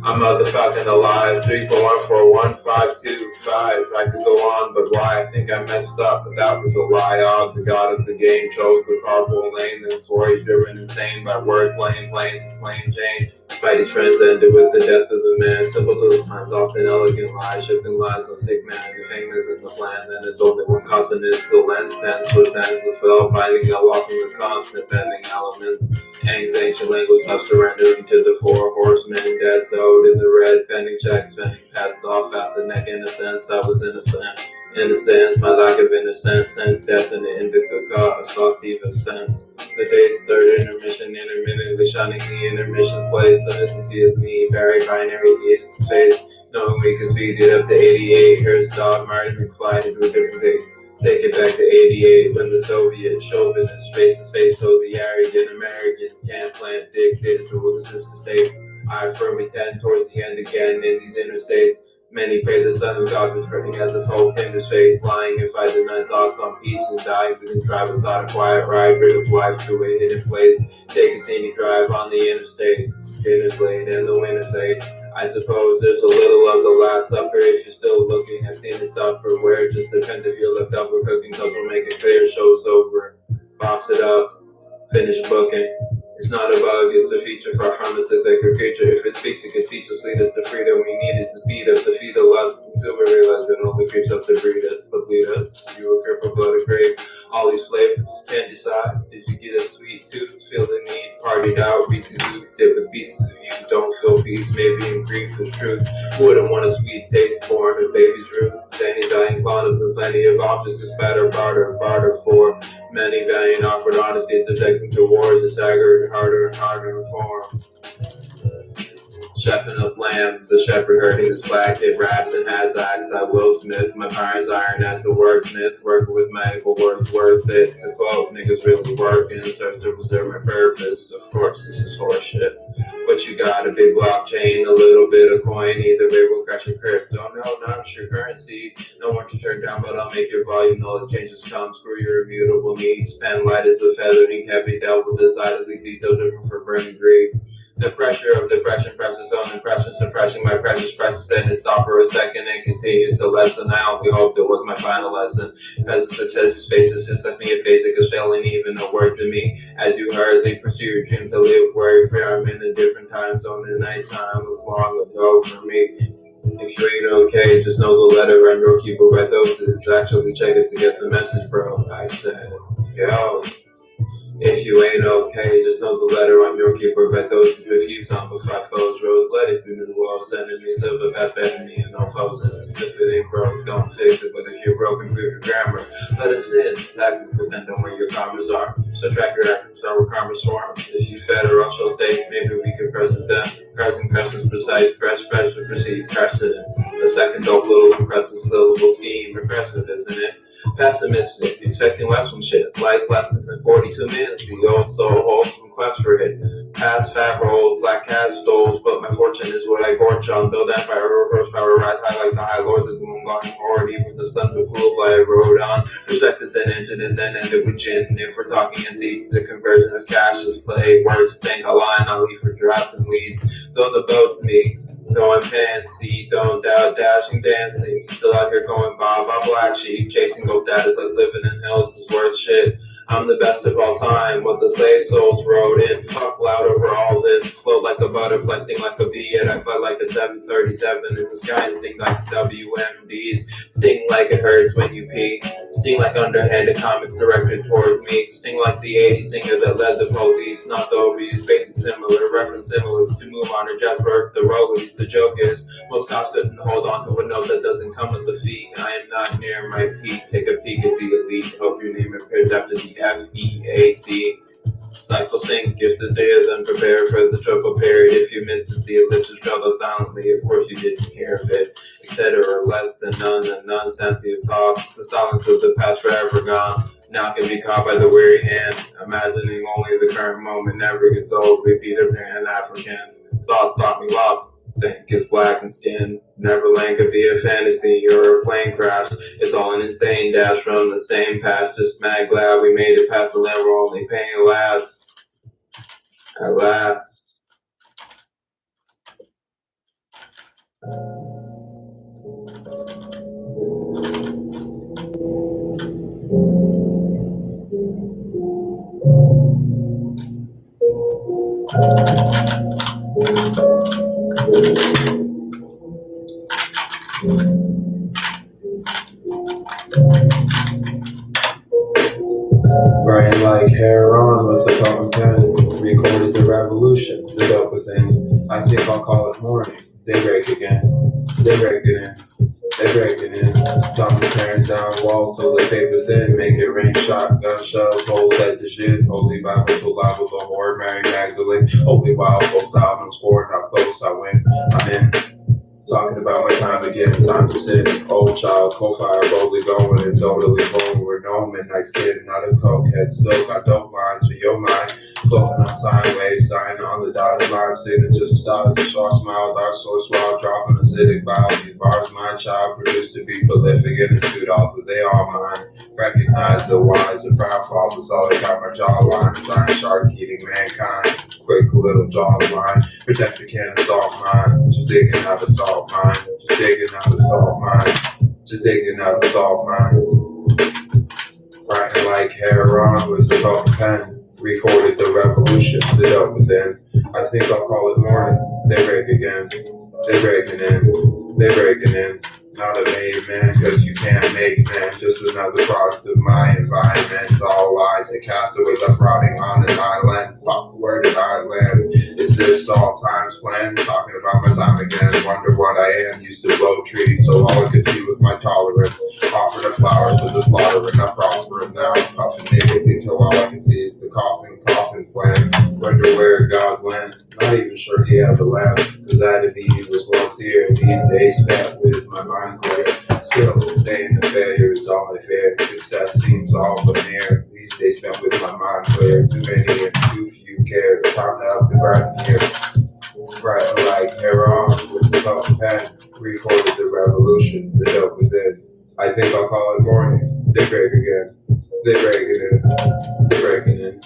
I'm motherfucking alive. 3414155. I could go on, but why? I think I messed up, but that was a lie. Og, the god of the game, chose the carpool lane, then swore he's driven insane by word playing planes and plain Jane. Despite his friends ended with the death of the man. Simple little times, often elegant lies, shifting lives on stick man. The fingers in the plan, then it's only one consonant to the lens. Tense with tense, the spell binding, got lost in the constant bending elements. Hangs ancient language left surrendering to the four horsemen. Dead sewed in the red, pending checks, spending passed off at the neck. In a sense, I was innocent. Innocence, my lack of innocence, and death in the indica, a sativa sense. The day's third intermission, intermittently shining the intermission place. The nicety is me, very binary, is his face. Knowing we could speed it up to 88. Here's dog, Marty McFly to do a different day. Take it back to 88 when the Soviet chauvinist faces face so the arrogant Americans can't plant dictators with the sister state. I firmly tend towards the end again in these interstates. Many pray the Son of God returning as if hope in his face. Lying if I deny thoughts on peace and die. We can drive aside a quiet ride, rid of life to a hidden place. Take a scenic drive on the interstate. Dinner's late and the winter's late. I suppose there's a little of the Last Supper if you're still looking. I've seen it tougher where it just depends if you're left up with cooking. Cause we'll make it clear, show's over. Box it up, finish booking. It's not a bug, it's a feature, far from a sacred creature. If it speaks, it can teach us, lead us to freedom. We need it to speed up the feet of lust until we realize it only creeps up to breed us, but bleed us. You were crippled, blood, grave. All these flavors, can't decide. Did you get a sweet tooth? Feel the need, partied out, Reese's Roots, dip with pieces of you. Don't feel peace, maybe in grief the truth. Wouldn't want a sweet taste born of baby's roof. Any dying clown of the plenty of objects is better, barter for. Many valiant, awkward, honest, get detecting to wars. It's harder and harder to form. Chefing up lamb, the shepherd herding his black kid raps and has axe. I Will Smith, my iron's iron as the wordsmith. Working with Michael, words worth it. To quote, niggas really working, serves to preserve my purpose. Of course, this is horseshit. But you got a big blockchain, a little bit of coin. Either way will crash your crypto. No, not your currency. No one to turn down, but I'll make your volume know the changes come. Screw your immutable needs. Pen light as a feather, ink heavy, dealt with decidedly lethal, different for burning greed. The pressure of depression presses on impression, suppressing my precious presence. Then it stopped for a second and continued to lessen. I only hoped it was my final lesson. Because the success faces since left me a face it cause failing even the words in me. As you heard, they pursue your dream to live where I'm in a different time zone. The nighttime was long ago for me. If you ain't okay, just know the letter I'm your keeper by those is actually check it to get the message, bro. I said, yo. If you ain't okay, just know the letter I'm your keeper. Bet those who refuse on with 5 foes rose. Let it through the world's enemies of a path better me and no poses. If it ain't broke, don't fix it. But if you're broken, improve your grammar. Let us in. Taxes depend on where your commas are. So track your actions, start with karma swarm. If you fed or else you'll take, maybe we could present them. Pressing presence precise, press to proceed precedence. A second dope little impressive syllable scheme. Impressive, isn't it? Pessimistic, expecting less from shit. Life lessons in 42 minutes. The old soul wholesome quest for it. Past fat rolls, black cat stoles, but my fortune is what I gorge on. Build empire, horsepower, ride high like the high lords of the moon going forward. Even the sons of cool I rode on. Respect is an engine and then ended with gin. If we're talking antiques, the conversion of cash is play. Words think a line, I'll leave for drafting weeds. Though the boat's me. Going fancy, don't doubt, dashing, dancing. Still out here going Bob, black sheep, chasing gold status like living in hills is worth shit. I'm the best of all time, what the slave souls wrote in. Fuck loud over all this, float like a butterfly, sting like a bee, and I fly like a 737 in the sky and sting like WMDs. Sting like it hurts when you pee, sting like underhanded comics directed towards me, sting like the 80s singer that led the police, not the overused basic similar, reference similars to move on or Jasper the Rollies. The joke is, most cops couldn't hold on to a note that doesn't come with the feet. I am not near my peak, take a peek at the elite, hope your name appears after the FEAT. Cycle sync, if the three of them prepare for the triple period. If you missed it, the ellipsis trailed out silently. Of course you didn't hear of it, etc. Less than none, and none simply of thought. The silence of the past forever gone. Now can be caught by the weary hand, imagining only the current moment. Never gets old, be Peter Pan, African. Thoughts taught me lots. Think is black and skin. Neverland could be a fantasy or a plane crash. It's all an insane dash from the same past. Just mad glad we made it past the land. We're only paying last. At last.
Writing like hair on with a potent pen, recorded the revolution, the dope within. I think I'll call it morning. They break again, they break it in, they break it in. Time to tearing down walls so the paper thin, make it rain shotgun shells, holes head to shit. Holy Bible to live with the Lord, Mary Magdalene. Holy wild, full style, no score, how close I win. I'm in. Talking about my time again, time to sit. Old child, co-fire, boldly going and totally blown. We're no midnight kid, not a cokehead. Still got dope lines for your mind. Floating on sine waves, sign on the dotted line. Sitting just started the short smile, our source while dropping acidic vials. These bars my child produced to be prolific and astute author. They are mine. Recognize the wise and proud father, solid got my jawline. Giant shark eating mankind. Quick little jawline. Protect the can of salt mine. Just digging out of salt mine. Just digging out of salt mine. Just digging out of salt mine. Writing like hair on with a potent pen. Recorded the revolution, the dope within. I think I'll call it morning. They break again. They breaking in. They breaking in. Not a made man, cause you can't make man. Just another product of my environment. All lies and castaway left rotting on an island. Fuck, where did I land? Is this all time's plan? Talking about my time again. Wonder what I am. Used to blow trees, so all I could see was my tolerance. Offered the flowers with the slaughtering. I'm prospering now. Puffing nicotine till all I can see is the coffin plan. Wonder where God went. Not even sure he ever left. Cause that indeed was once here. These days spent with my mind clear. Still staying the failure is all I fear. Success seems all but near. These days spent with my mind clear. Too many and too few care. Time to up the grind here. Writing like hair on with the potent pen. Recorded the revolution, the dope within. I think I'll call it morning. They break again. They breaking in. They breaking in.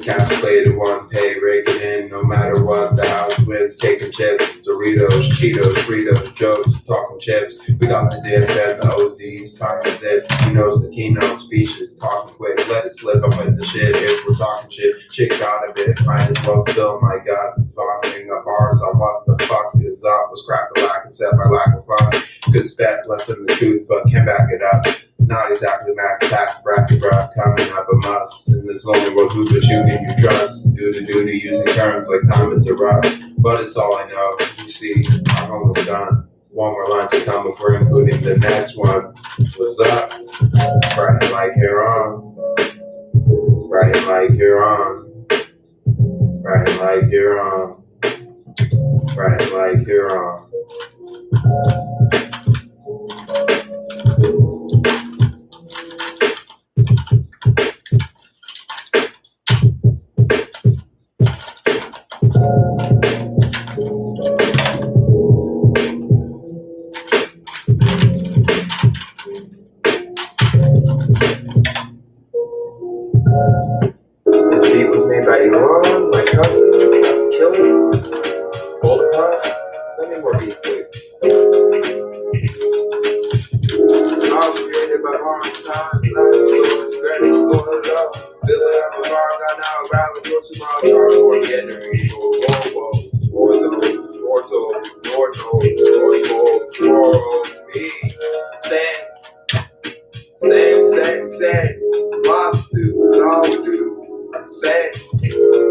Calculated one pay, raking in no matter what. The house wins, taking chips, Doritos, Cheetos, Fritos, jokes, talking chips. We got the dip and the OZs, talking zip. He knows the keynote speeches, talking quick, let it slip. I'm with the shit. If we're talking shit got a bit. Might as well spill my guts, vomiting up bars on what the fuck is up. Was crap the lack and said my lack of fun. Could spec less than the truth, but can back it up. Not exactly max tax bracket, bruh, coming up a must. In this lonely world, who but you can you trust? Do to duty using terms like time is a rough. But it's all I know, you see, I'm almost done. One more line to come before including the next one. What's up? Writing like hair on. Writing like hair on. Writing like hair on. Writing like hair on. This beat was made by Elon, my cousin, that's a killer. Golden Puff, send me more beats, please. I was created by hard time, life stories,
credit score low. Feels like I'm a bar, got now a rally for tomorrow. Charge for getting whoa. For those, for those, for those, for me. Same. Lost do, no do. Same.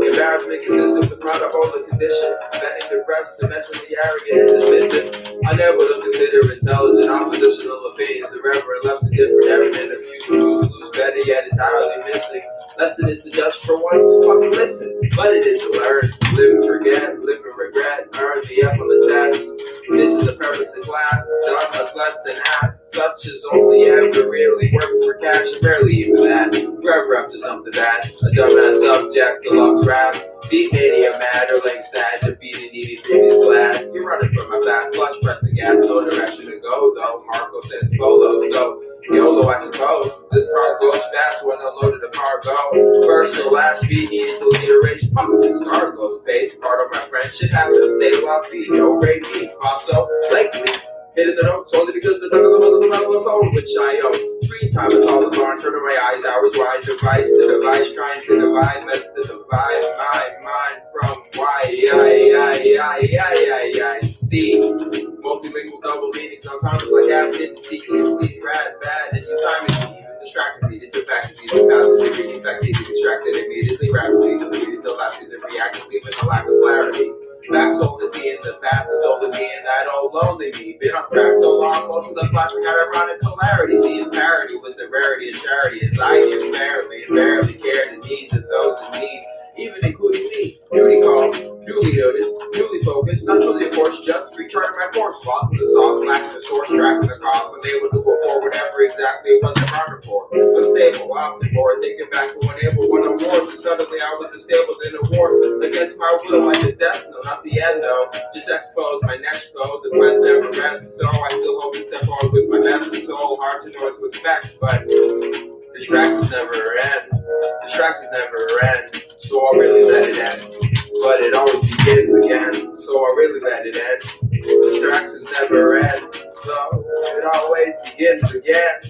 Embarrassment consistent with my bipolar condition. Bending the breast, domestically arrogant and dismissive. I never look consider intelligent, oppositional opinions, irreverent, left indifferent, arrogant, a few screws loose, better yet entirely missing. Lesson is to judge for once, fucking listen, but it is to learn. Live and forget, live and regret, earn the F on the test. This is the purpose of class, done much less than asked. Such as only ever really working for cash, and barely even that. Forever up to something bad, a dumbass subject, deluxe rap. Deep mania mad or like sad, defeated, needy, previous glad. You're running from my fast clutch, pressing gas, no direction to go though. Marco says polo, so YOLO I suppose. This car goes fast when unloaded a cargo. First to last beat, needed to lead a race. Fuck this car goes pace, part of my friendship happens, save my feet, no rate me. Also, lately, hitting the notes only because the tongue of the muzzle of the phone, which I own. Screen time is all alarm, turning my eyes hours wide, device to device, trying to devise, method to divide my mind from why I see. Multilingual double meaning, sometimes like apps hidden, seeking, completing, bad, and you time is even distractions needed to factors, even passes, reading facts, easy distracted, immediately, rapidly, deleted, the last season, reactively, with a lack of clarity. Back told to see in the past, it's older me and that old lonely me. Been on track so long, most of the flashing got ironic hilarity. Seeing parity with the rarity of charity as I give barely and barely care the needs of those in need, even including me. Duty calls, duly noted, duly focused, not truly of course, just recharting my course. Lost in the sauce, lacking the source, tracking the cost, unable to afford whatever exactly it was I bargained for. Unstable, often bored, thinking back to unable won awards, and suddenly I was disabled in a war against my will, like a death, no, not the end though. Just expose my next foe, the quest never rests, so I still hope to step forward with my best. So hard to know what to expect, but distractions never end. So I really let it end. But it always begins again, so I really let it end. Distractions never end, so it always begins again.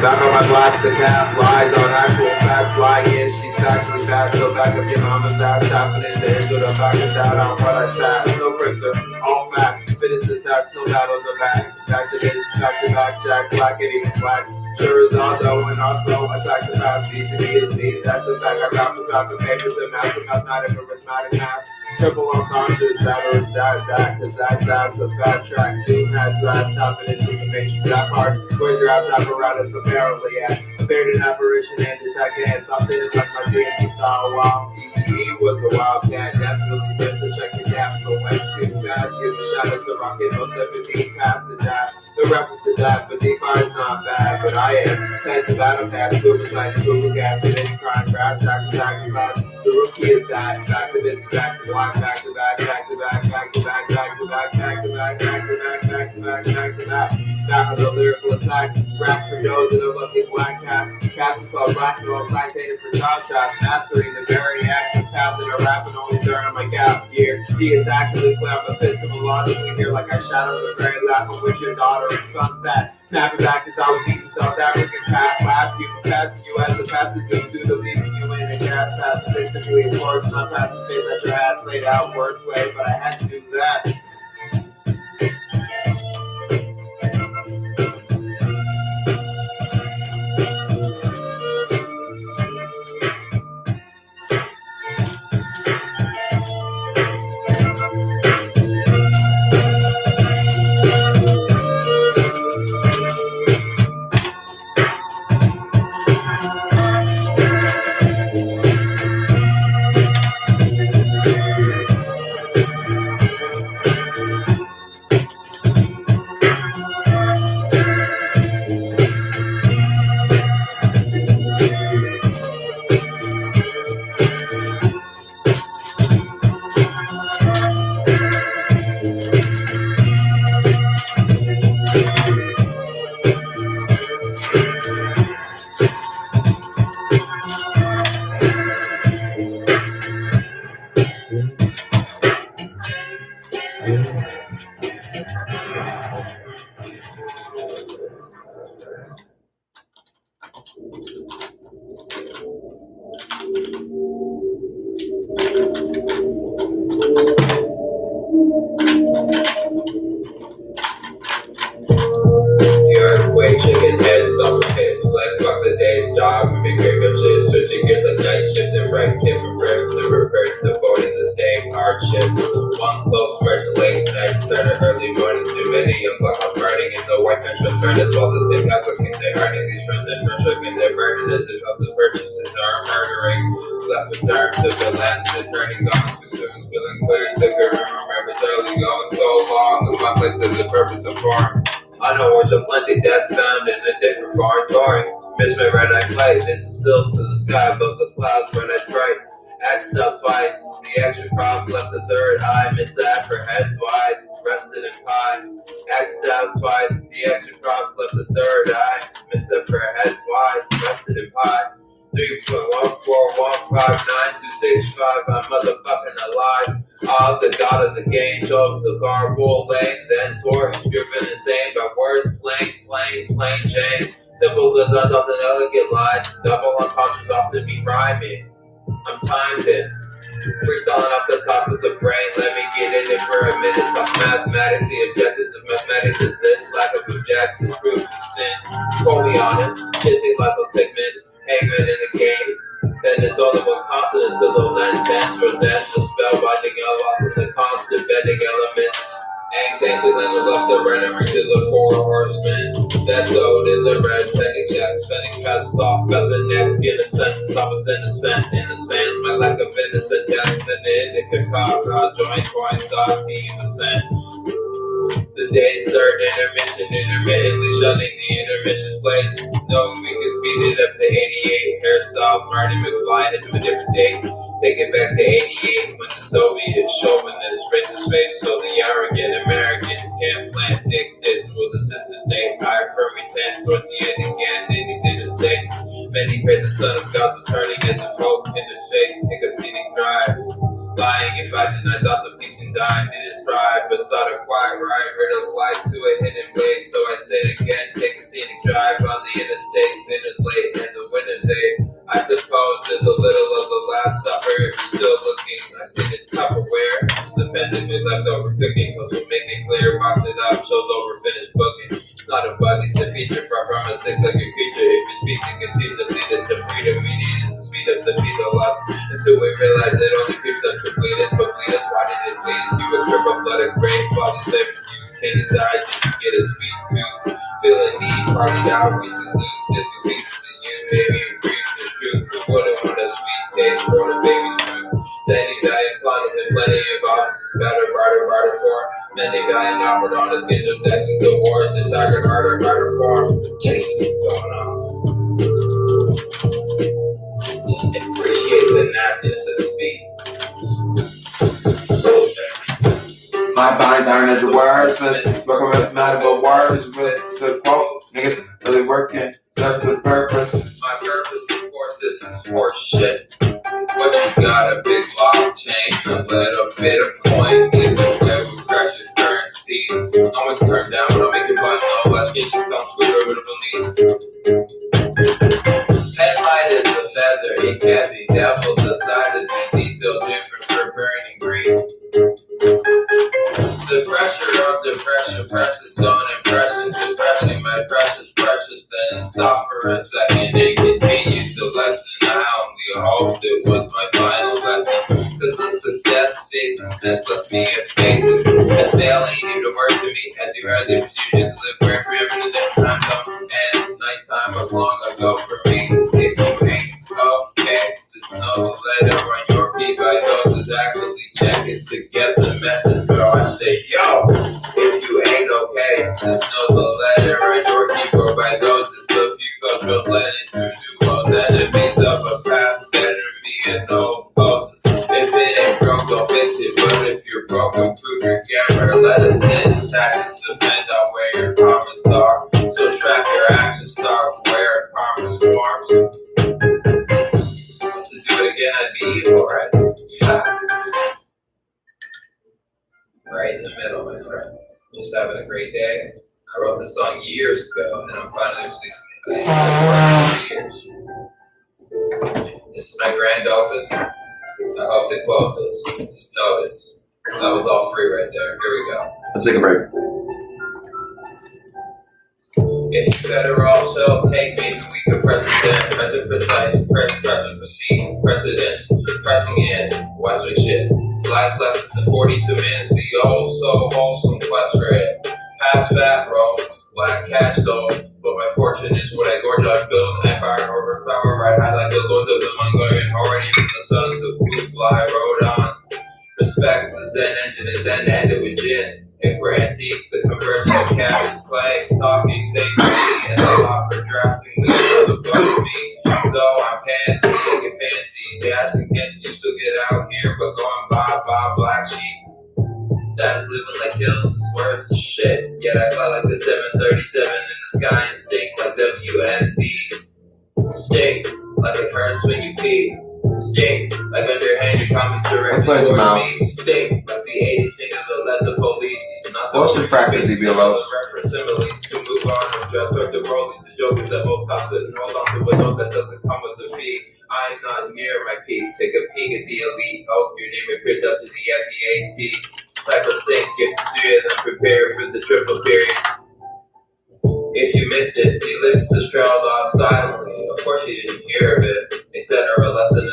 Back on my plastic cap, lies on actual fast lying. She's actually fast, so back up your mama's ass. Happening to hit to the back and shout out what I said. No printer, all facts, fitness the test, no battles are back. Back to this, back to back, jack, black, and even black. Sure as Aldo and Oslo, attack the fast, B to B is me. That's the fact, I got the papers and math, mathematic, arithmetic math. Triple entendres, that or is that, cause that's a fat track. Doom has glass happening to the matrix that hard. Where's your apparatus apparently at? Appeared an apparition and detect hands. Something is like my D&D style wild. EGE was a wildcat, definitely get to check the gap. So when too fast, give a shot at the rocket, no 17 past the that. The reference to that, but D5 is not bad, but I am. Stands to battle pass, suicide, Google gaps, and any crime, crash, attack, slash. The rookie is that, back to this, back to black, back to back, back to back, back to back, back to back, back to back, back to back, back to back, back to back. Back of the lyrical attack, rap for Joes and a lucky black cat. Cats called black girls, citated for job shots, mastering the very act of passing or rapping only during my gap year. He is actually clear, I'm epistemologically here like I shot on the very lap of which your daughter in sunset. Snapping back since I was eating South African pat, laugh you, pass you as the passenger do the leaving you in a gas pass. Basically, of course, not passing face that your ass laid out wordplay, but I had to do that. earn as well as they pass looking they earning these friends and friends looking their burden as if houses purchases are murdering. Left with turn to the lens and turning gone too soon, spilling clear, sicker, remember early going so long, the conflict is the purpose of form. I know words of plenty that's found in a different foreign touring. Miss my red eye flight, this is still to the sky above the clouds when I bright. Axed up twice, the extra cross left the third eye, missed that for heads wide, rested in pie. Axed out twice, the extra cross left the third eye, missed that for heads wide, rested in pie. 3.14159 I'm motherfucking alive. I'm the god of the game, chose the carpool lane, then swore he's driven insane by words, plain Jane. Simple as I thought an elegant line, double entendres often be rhyming. I'm timed in, freestyling off the top of the brain. Let me get in it for a minute. Talk mathematics, the objectives of mathematics is this. Lack of objectives, proof of sin. Call me honest, shifting life on stickman, hangman in the game. Then it's all the one constant until the lens transfers and the spell binding a loss in the constant bending elements. Ancient language left surrendering to the four horsemen. That's owed in the red, pending checks, spending passes off, got the neck, in a sense, I was innocent, in the sands, my lack of innocent definite, it could cop, joint, coincide, percent. The day's third intermission, intermittently shutting the intermission's place. Knowing we can speed it up to 88. Hairstyle, Marty McFly, hit to a different date. Take it back to 88 when the Soviet chauvinist racist face. So the arrogant Americans can't plant dictators with the sister state. I affirm we tend towards the end again in these interstates. Many pray the son of God's returning as a hope in the shade. Take a scenic drive. Lying if I deny thoughts of peace and dying in his pride, but sought a quiet ride, rid of life to a hidden way. So I say it again, take a scenic drive on the interstate. Dinner's late and the winter's late. I suppose there's a little of the Last Supper if you're still looking. I see the Tupperware, it's dependently leftover cooking, cause we'll make it clear, box it up, shows over finished booking. It's not a bug, it's a feature, far from a sick-legged creature. If you speak, you can teach us, lead us to freedom. We need is the speed up, defeat the lust, until we realize it only creeps up to bleed us, but bleed us, why did it please you? A trip of blood and grain, all these favorites you can't decide, did you get a sweet tooth? Feeling need, partied out, pieces loose, different pieces of you, maybe you grief the truth, but wouldn't want a sweet taste for the baby's truth. Any valiant plot and plenty of options, better barter for. Many valiant opportunists get their decking the wars, this haggard murder form. Chasing going on. Just appreciate the nastiness of the speed.
My body's iron as a words, with working mathematical words, with the quote, niggas really working, serve the purpose.
My purpose, of course, this is horse shit. What you got, a big blockchain, a little bit of coin, even where we crash your currency. Always turn down when I make it by no less case it comes with irritable needs. Headlight is a feather, it can't be devil decided to be detailed different for burning green. The pressure of depression presses on impressions, suppressing my precious, then stop for a second and continue to lesson. I only hoped it was my final lesson, cause the success faces sense left me a phase. As failing you to work to me, as you heard the procedures live where forever in a different time zone, and nighttime was long ago for me. If you ain't okay, just know the letter on your key by doses, actually check it to get the message, bro. I say, yo, if you ain't okay, just know the letter on your keyboard by doses. The few photos letting through new lows, enemies of a past, better be a no poses. If it ain't broke, don't fix it. But if you're broke, improve your camera. Let us in. Tactics depend on where your comments are. So track your actions, start where karma swarms. To do it again, I'd be evil, right? Right in the middle, my friends. Just having a great day. I wrote this song years ago, and I'm finally releasing it. I've been working for years. This is my grand opus. I hope they quote this. Just notice. That was all free right there. Here we go.
Let's take a break.
If you better also take me, we could precedent, present precise, press and proceed, precedence, pressing in, Westwick shit. Life lessons in 42 minutes, the old so wholesome quest for it. Past fat roads, black cash though. But my fortune is what I gorge on, build an empire over power, right high like the lords of the Mongolian horde, even the sons of blue fly rode on. Respect the Zen engine and then ended with gin. If we're antiques, the conversion of cash is clay. Talking things me and a lot for drafting leads of the book of me. Though I'm fancy, I get fancy. They asking can't you still get out here, but going by black sheep. That is living like hills is worth shit. Yet I fly like the 737 in the sky and sting like WNBs. Sting like it hurts when you pee. Sting like underhanded comments directly
Let's
towards
out.
me. Sting like the 80s singer that led the police. Not the
What's the practice, EBLOs?
reference similes to move on and just like the rollies. The jokers that most cops couldn't hold on to a note that doesn't come with the fee. I'm not near my peak. Take a peek at the elite. Hope your name appears up to the FEAT. Cycle sync, gives the three of them prepared for the triple period. If you missed it, the ellipsis trailed off silently. Of course you didn't hear of it. They said a lesson in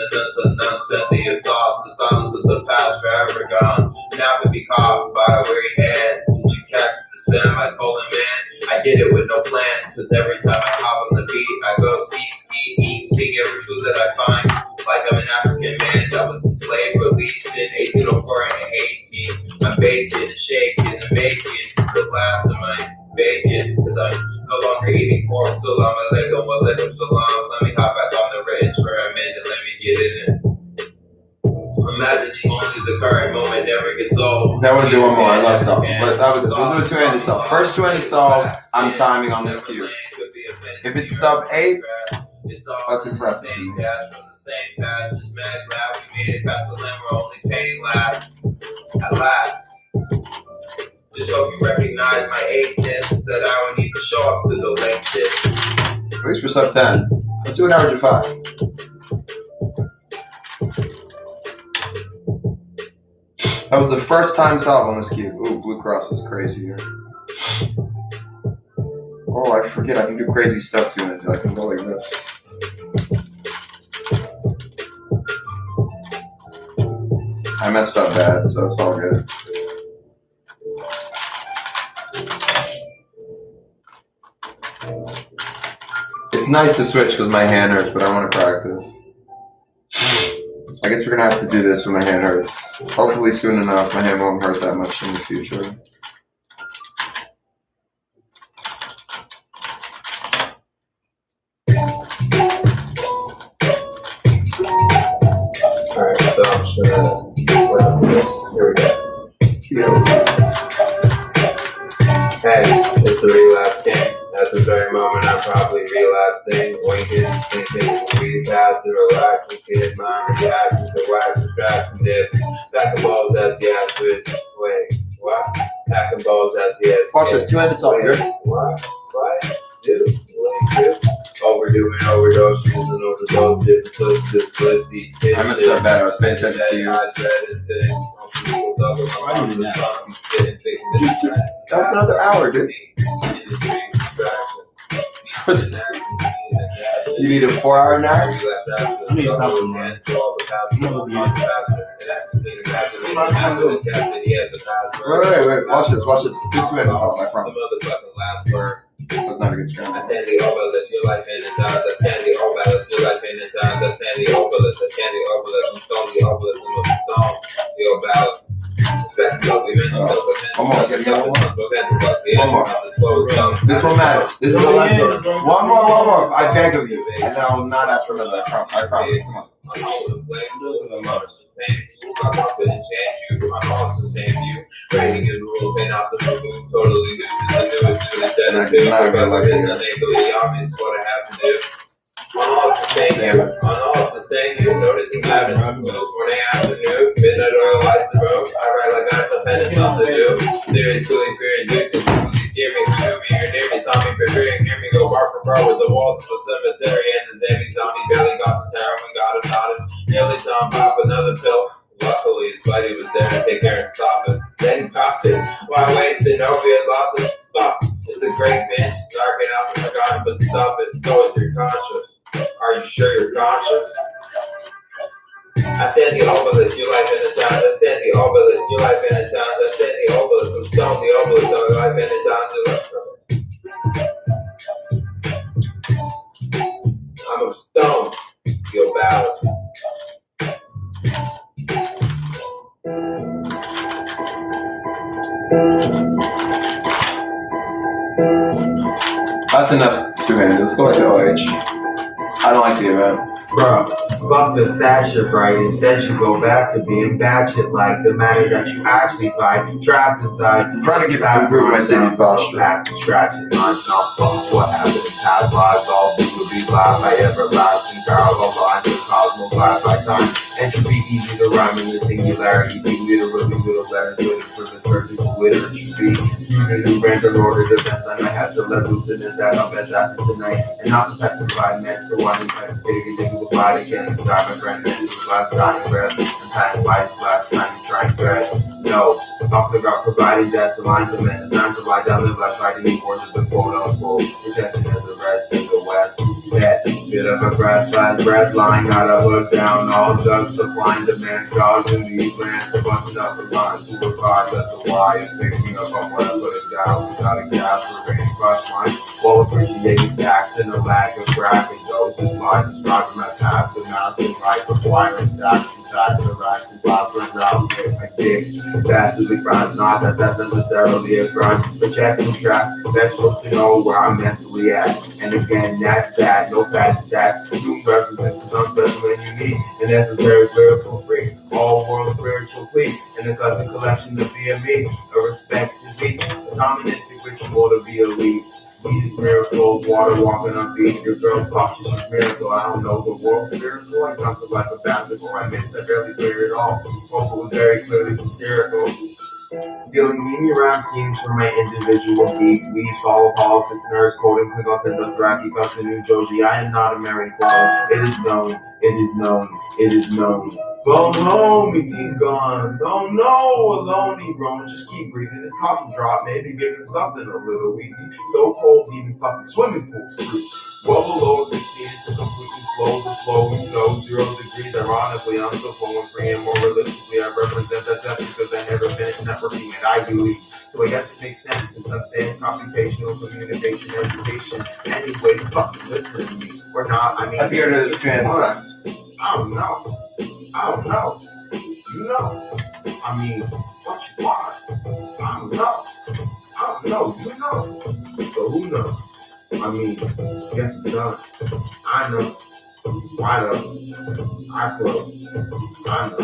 nonsense of thought. The silence of the past forever gone. Now could be caught by a weary hand. Did you catch the semi-colon man? I did it with no plan. Cause every time I hop on the beat, I go ski, eat, speak every food that I find. Like I'm an African man that was enslaved, released in 1804 and Haiti. I'm baking and shaking and making the last of my bacon. Cause I'm no longer eating pork. Salam alaikum, walaikum salam. Let me hop back on the written for a minute, let me get in it. Imagining only the current moment never gets old.
Now I want to do one more. I love something. But we'll do a two-handed solve. First two-handed solve, I'm timing on this cue. If it's sub 8, that's impressive.
From the same past, just mad glad we made it past the limit. We're only paying last. At last. Just hope you recognize my eightness, that I would need to show up to the late shit.
At least we're sub 10. Let's do an average of 5. That was the first time solve on this cube. Ooh, Blue Cross is crazy here. Oh, I forget I can do crazy stuff to it. I can go like this. I messed up bad, so it's all good. It's nice to switch because my hand hurts, but I want to practice. I guess we're gonna have to do this when my hand hurts. Hopefully soon enough, my hand won't hurt that much in the future.
Alright, so I'm just gonna work on this. Here we go. Hey, it's a relapse game. At the very moment I'm probably relapsing, winking, thinking, breathe fast and relax, and kid mind reactions to wax, subtraction, dips, stacking balls as the average. Wait, what? Stacking balls as the average.
Watch this, two-handed solve, good?
What? Do? Overdoing overdose, using overdose, different
I messed up bad. I was paying attention to you. That was another hour, dude. You need a 4-hour nap?
I need something, man.
Wait. Watch this. Good two-handed solve, I promise. That's not a good scrum.
I stand the obelisk, your life in the time. I stand the obelisk, your life in the time. I stand the obelisk, I stand the obelisk. I'm stone the obelisk, I'm the stone. The obelisk.
One more. This one matters. This is the last one. One more. I beg of you. And then I will not ask for another. I promise. Come on.
Breaking his rules, ain't off the move, totally new to the newest to the obvious what I have to do. On all it's the same, you noticing patterns. Morning, afternoon, midnight oil lights the road. I write like I have pen and something to do. There is truly fear and distance. Please hear me, you're near me, saw me preparing, hear me go bar for bar with the walls of a cemetery and the Davy Tommy barely got his heroin, got him nodded. Nearly saw him pop another pill. Luckily, his buddy was there to take care and stop it. Then he pops it. Why waste it? Opiate losses. Stop. It's a great bench. Dark and out and forgotten, but stop it. So is your conscience. Are you sure you're conscious? I stand the obelisk, your life in the town. I stand the obelisk, your life in the town. I stand the obelisk, I'm stone the obelisk, your life in the town.
That's enough two-handed. Let's go back to OH. I don't like the event.
Bro, fuck the sad shit, right? Instead, you go back to being bad shit like the matter that you actually fight, trapped inside.
I'm trying to improve my singing posture.
Back to traction, lines, not fuck what happened in past lives. All people be live by everlasting parallel lines of cosmos, live by time. Entropy easy to rhyme in the singularity. Be literally little letters, waiting for the turkey to literature be. Unity, random order, defense. I might have to let loose in this that I'm best asking tonight. And not the type to provide next to one. Dig the body, getting inside my friend, and the last dying breath, and time lights last time you try and thread. No, I'm talking about providing that to line to men. It's time to lie down, live life, fighting these words of the quote unquote. Protection as a rest in the west. That bit of a breath line, got a hook down, all just supply and demand, dogs in these lands, a bunch of nothing lines to regard, that's the why, and picking up on what I put it down, without a gas for rainy crush line, while appreciating facts and a lack of cracking doses, lines describing my path, the mouse and right, requiring stacks and facts, the racks and blocks, and rounds, I dig, that's the grind, not that that's necessarily a grind, but checking tracks, best supposed to know where I'm mentally at, and again, that's that. No bad stats, you represent some special and unique, and necessary spiritual free, all world spiritual plea, and a cousin collection to be a me, a respect to be, a shamanistic ritual to be elite. Jesus miracles, water walking on feet, your girl thought she's a miracle, I don't know, the world spiritual, I come to life a basketball, I missed that barely clear at all, vocal was very clearly satirical. Stealing meme rhyme schemes from my individual beat. Leaves follow politics, nerds, quoting click off the Dothraki, fuck the new Joji. I am not a married quo. It is known, it is known, it is known. Phone home, ET's gone. Don't know, alone he grown. Just keep breathing. His coffee drop, maybe give him something a little easy. So cold, even fucking swimming pools through. Well below the scene to completely slow the flow, 0 degrees. Ironically, I'm still flowing free and more realistically, I represent that depth because I never finished networking at Ivy League. So I guess it makes sense since I'm saying computational communication education. Anyway, fucking listen to me. Or not, I mean,
I think it is fan
I don't know. I don't know. You know. I mean, what you want? I don't know. I don't know. You know. So who knows? I mean, guess it's done. I know. I know. I close. I know.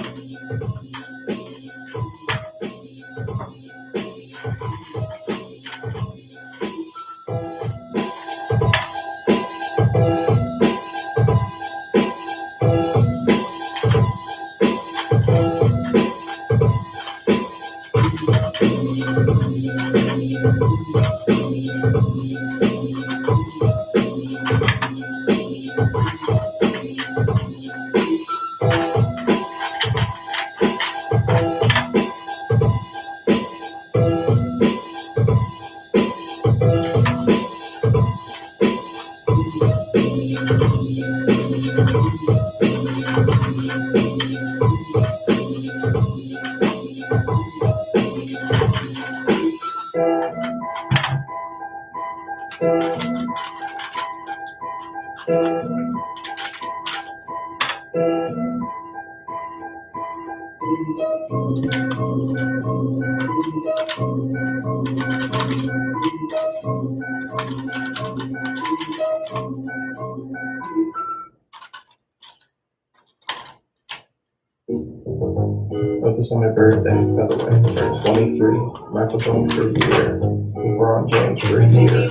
Wrote this on my birthday, by the way. Turned 23. Michael Jordan for a year. LeBron James for a year.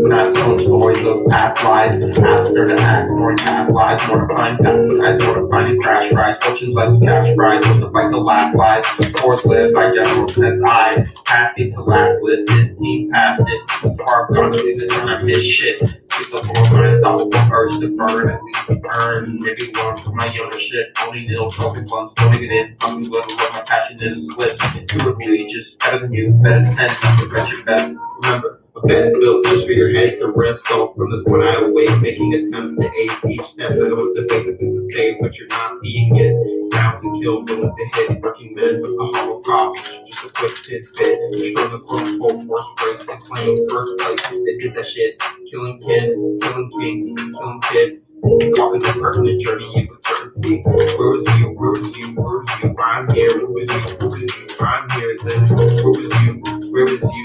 Past phones, stories of past lives, after the act, more past lives, more to find, passing guys, more to find and crash rise, fortunes like the cash prize, just to fight the last life, course lived by general sense, I passing to last live, this team passed it, too far gone to leave it, and I miss shit, keep the more mind, stop with the urge to burn, at least earn, maybe learn from my younger shit, only nil trophy funds, putting it in, I'm gonna let my passion in a split, intuitively, just better than you, bet is 10, you bet your best, remember, a bed's built just for your head to rest. So from this point I awake, making attempts to ace each test. I know it's basically the same, but you're not seeing it. Down to kill, willing to hit, working men with a hollow copy. Just a quick tidbit. You strung a quote unquote worst race to claim first place. They did that shit. Killing kin, killing kings, killing kids. Walking this permanent journey with certainty. Where was you? Where was you? Where was you? I'm here. Where was you? Where was you? I'm here. Then where was you? Where was you?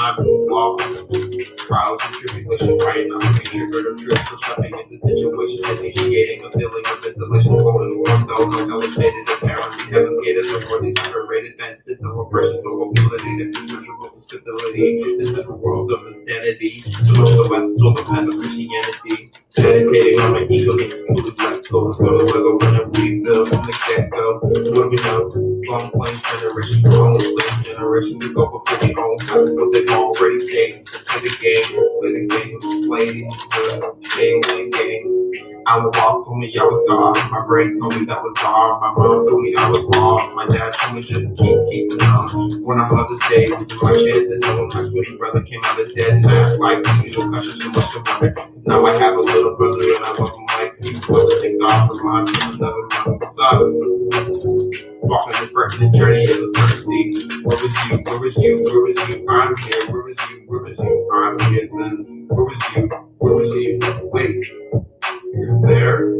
time. Walk. Trials and tribulations, writing on the future, but I'm true. So stepping into situations, initiating a feeling of isolation, holding warm though, no elevated, apparently heaven's gated, the world is separated, fenced into oppression, no mobility, this is miserable instability, this miserable world of insanity. So much of the West still depends on Christianity. Meditating on my ego, making truly let go. Let's go to Lego when I rebuild from the get-go. So what do we know? Long playing generation, for only playing generation, we go before we own. Because they've already changed. So play the game, stay in the game. I was lost, told me I was God. My brain told me that was all. My mom told me I was lost. My dad told me just keep it on. When I'm Mother's Day, this is my chance to know. My sweetie brother came out of dead and asked life. You know, pressure so much to wonder. Cause now I have a little brother and I love him like you. But thank God for mine, another mother. What's up? Walking this birthday journey of uncertainty. Where was you? Where was you? Where was you? I'm here. Where was you? Where was you? I'm here then. Where was you? Where was you? Wait. You're there.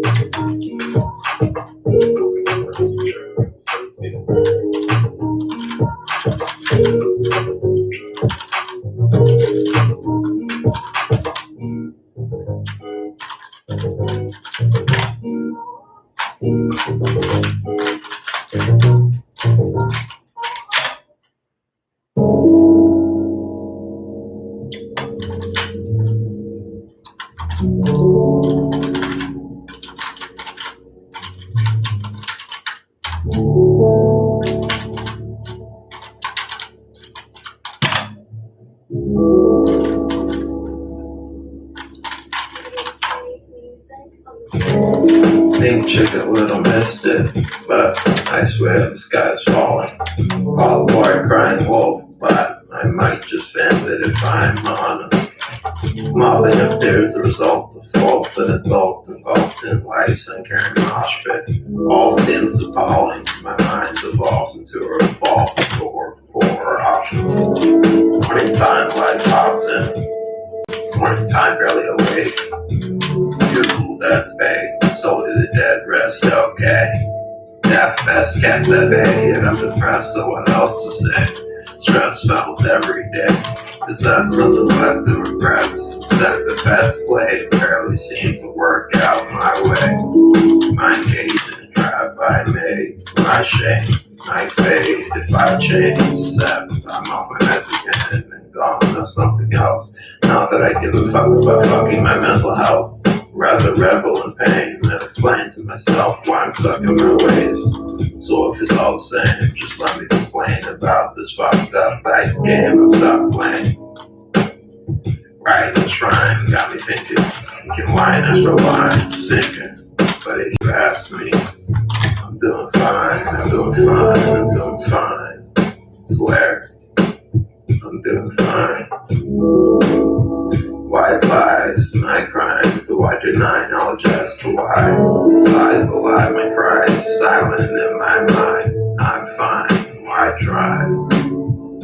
Think Chicken Little missed it, but I swear the sky's falling. Call the boy crying wolf, but I might just end it if I'm honest. Mobbing up there is the result of fault and adult engulfed in life's uncaring mosh pit. All seems appalling. My mind devolves into a revolving door of poor options. Morning time, life pops in. Morning time, barely awake. Beautiful death's bay. So did the dead rest, okay. Death best kept at bay, and I'm depressed, so what else to say? Stress felt every day, possessed nothing less than regrets. That the best play barely seemed to work out my way. My engagement trap I made, my shame, my fade. If I change, except I'm off my meds again and gone to something else. Not that I give a fuck about fucking my mental health. Rather revel in pain than explain to myself why I'm stuck in my ways. So if it's all the same, just let me complain about this fucked up dice game I've stopped playing. Right, this rhyme got me thinking line after line, sinking. But if you ask me, I'm doing fine, I'm doing fine, I'm doing fine. Swear, I'm doing fine. White lies, my crime, do I deny knowledge as to why? Lies belie my cries, silent in my mind. I'm fine, why try?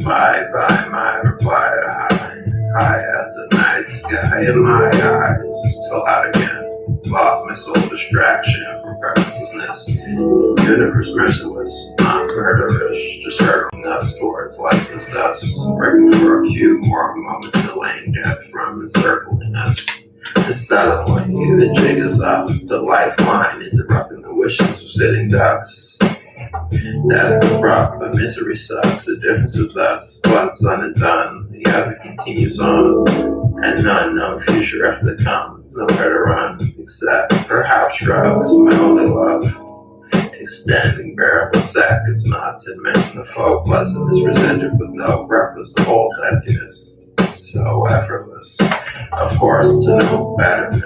Bye, my reply to high as the night sky in my eyes. Till out again, lost my soul distraction from purposelessness. Universe merciless, not murderous, just hurtling us towards lifeless dust. Breaking for a few more moments, delaying death from encircling us. And suddenly, the jig is up, the lifeline interrupting the wishes of sitting ducks. Death abrupt, but misery sucks. The difference is us. What's done is done. The other continues on, and none known future after to come. Nowhere to run, except perhaps drugs. My only love, extending bearable seconds, not to mention the folk lesson is presented with no reference to old emptiness. So effortless, of course, to no betterment.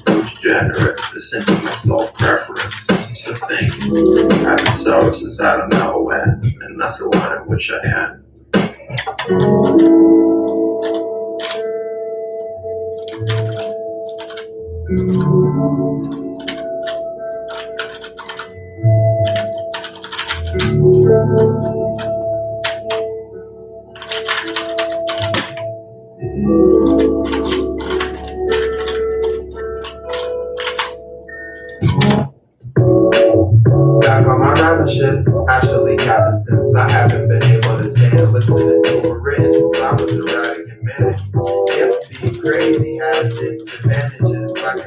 Degenerate, this into my sole preference. So think, I've been so since I don't know when, and that's the one in which I am.
Back on my rapping shit, actually happened since I haven't been able to stand listening to a written since I was a writing.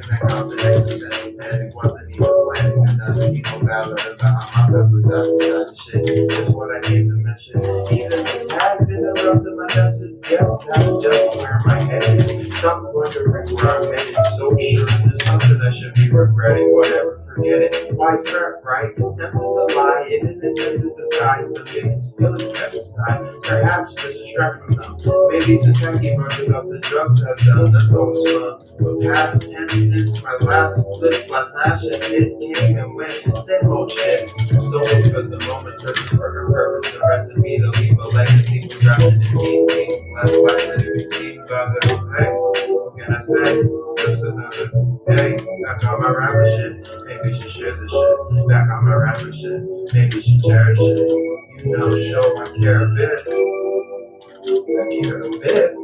that combination that he panic wasn't even planning. Another emo ballad about how my rep was outside of shit. Just what I came to mention. Even the tags in the rubs in my message, guess that's just where my head is. Stop wondering where I'm headed. So sure there's something I should be regretting. Whatever, forget it. Why fret, right? Tempted to lie in an attempt to disguise the mixed feelings kept inside. Perhaps just distract from them. Maybe some tacky version of the drugs I've done. That's always fun. But past 10 since my last blitz, last action, it came and went. Same old shit. So much for the moment, searching for a purpose. The recipe to leave a legacy was drafted in these scenes. Less likely to be seen by the hey. What can I say? Just another day. Back on my rapper shit. Maybe we should share this shit. Back on my rapper shit. Maybe we should cherish it. You know, show I care a bit. I care a bit.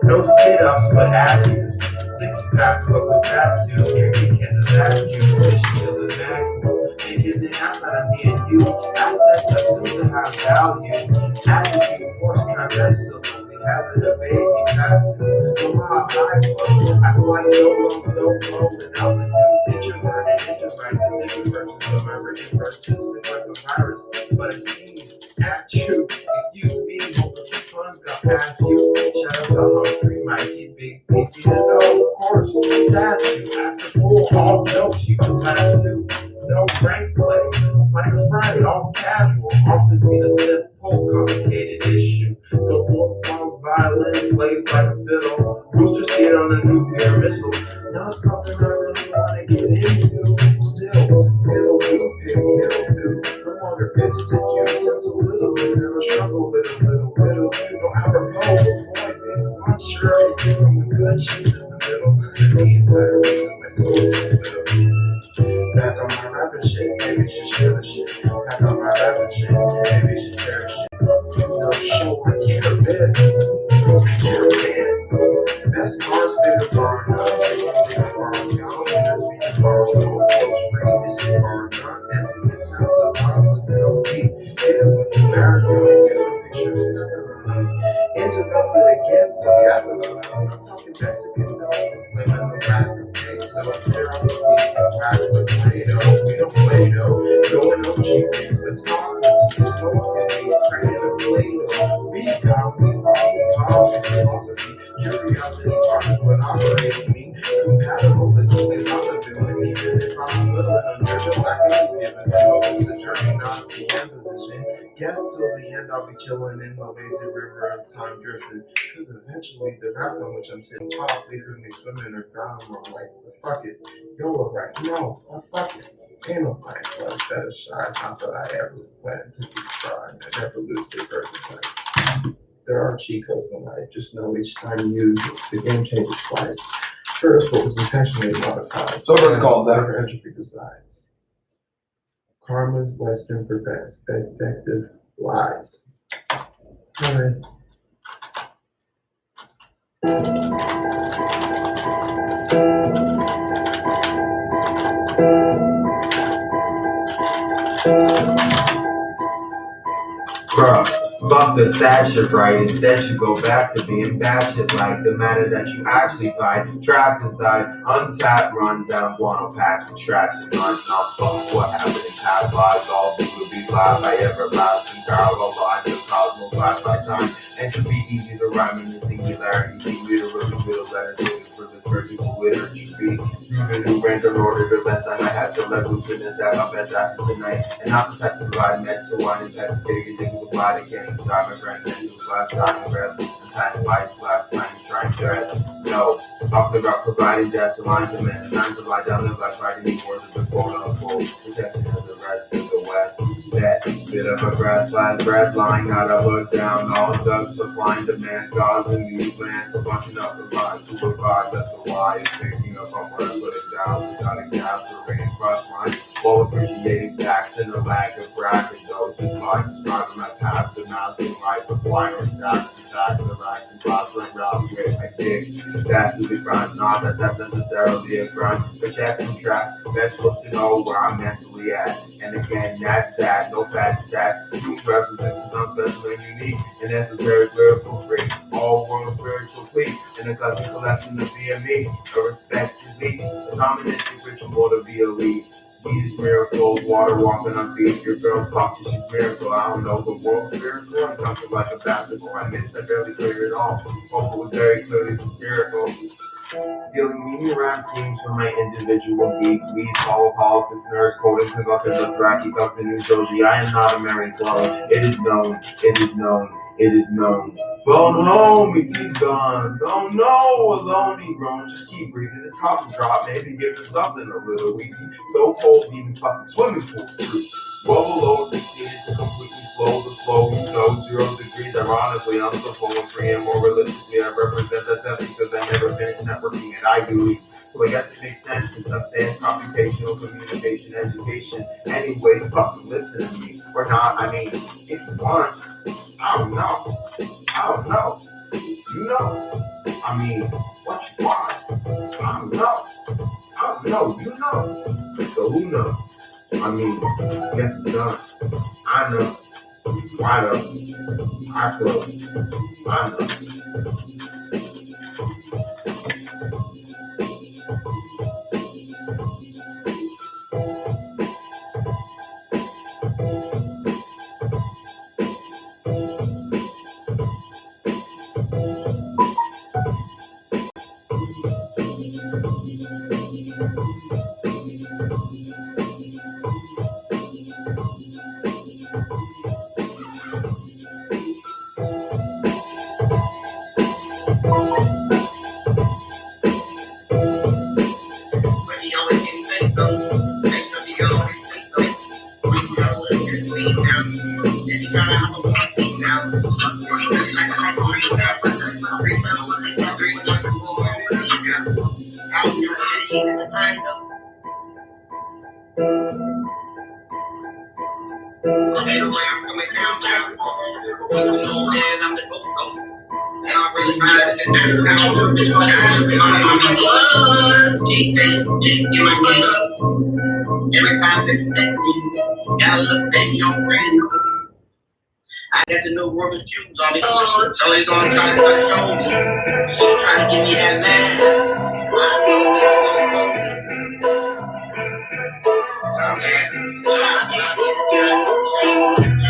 No sit-ups, but abuse. Six-pack, but with that too. Drinking cans of that juice. Fish feeling that cool. Making it outside of me and you. Assets that seem to have value. Attitude, force, transversal. Having a baby past due. No how high flow. I fly so low in altitude. Introverted, introverted versions of my written verses. Look like a virus, but it seems at you. Excuse me, hope the funds got past you. Shout out to Humphrey, Mikey, Big P, of course, statue. After full, all jokes you can laugh to. No rank play, like a Friday, all casual. Often seen a simple, complicated issue. The old smells violin, played like a fiddle. Rooster scared on a nuclear missile. Not something I really want to get into. Still, it'll do, pig, it'll do. No longer biscuit juice, it's a little bit of a struggle with a little riddle. No apropos, boy, big one, sure, I get from the good shit in the middle. The entire reason my soul is in the middle. Back on my rapping shit, maybe we should share the shit. Back on my rapping shit, maybe we should cherish it. You know, show I care a bit. I care a bit. Best bars, bigger bar, no. Bigger bars, y'all. Winners, bigger bars, no. Folks, free, this shit bar, not empty. Attempts of mindless, no deep. Hit it with the baritone, different pictures, never run. Interrupted again, still gassing on it. I'm talking Mexican, though. Claiming the lack of pace, so tear off the piece of wax like Play-Doh. We don't Play-Doh. Going OG, like Socrates, smoking, praying to Play-Doh. We got me, Austin, philosophy, curiosity, part of what operates me. Compatible is only possibility, even if I'm willing. I'm never lacking is given. So it's the journey, not the end position. Guess till the end I'll be chilling in the lazy river of time drifting. Cause eventually the raft on which I'm sitting tops leaving me swimming or drowning. I'm like, fuck it. YOLO right? No, fuck it. Panels nice, but fetishize. Not that I ever plan to be trying. I never lose the person. There are cheat codes in life. Just know each time you use it, the game changes twice. First, what was intentionally modified.
So we're gonna call that.
Whatever entropy decides. Karma's Western perspective lies. Alright.
Bruh, fuck the sad shit, right? Instead you go back to being bad shit like the matter that you actually fight. Trapped inside, untapped, run down, guano pack, contraction, run, not fuck what happened in past lives. All things will be live by everlasting parallel lines of cosmos, life by time. Entropy easy to rhyme in the singularity. Literally will letters for the virtue of literature. Even new random ordered events I might have to let loose in that I'm best after tonight. And not protect the ride next to one and text big and think of the body can't stop my friend and do last time and breath and time life last time trying to rest. No, talking about providing death to line to men and time to lie down and life fighting these words of the quote unquote protection of the rest of the west. That bit of a grassland breath line, not a hood down, all thugs supplying demand, gods and new lands for bunching up the lines to provide. That's the why it's picking up on where I put it down without a gap for rain crush line. While appreciating facts and a lack of bragging, those who lie describing my path to master life of blind or stacks to tax the racks and prospering route with my dick. That's the grind, not that that's necessarily a grind. But check and tracks, best supposed to know where I'm mentally at. And again, that's that, no bad stat. You represent something special and unique, and necessary lyrical free. All world spiritual peace, and a cousin collection of BME. A respect is
speech. It's omniscient ritual to be elite. Jesus miracle, water walking on feet. Your girl talks, she's miracle. I don't know the world's miracle. I'm talking like a basketball. I missed, I barely cleared it all. Hope it was very clearly satirical. Stealing meaning rhyme schemes from my individual geek. We follow politics, nerds, coding, conducting the track, keep up the new doji. I am not a Mary Clone. It is known, it is known, it is known. Phone home, ET's gone. No, no, alone he grown. Just keep breathing. His coffee drop, maybe give him something a little easy. So cold, even fucking swimming pool through. Well below the scene to completely slow the flow. You know, 0 degrees. Ironically, I'm so full of free and more realistically, I represent that because I never finished networking at Ivy League. So I guess it makes sense since I'm saying computational communication education. Anyway, fucking listen to me. Or not, I mean, if you want, I don't know. I don't know. You know. I mean, what you want? I don't know. I don't know. You know. So who knows? I mean, guess it's done. I know. Wide up. I close. I know. Every time they take me, gotta look back your friend. I got the new Rubik's Cubes on it, so he's gonna try to show me. Trying to give me that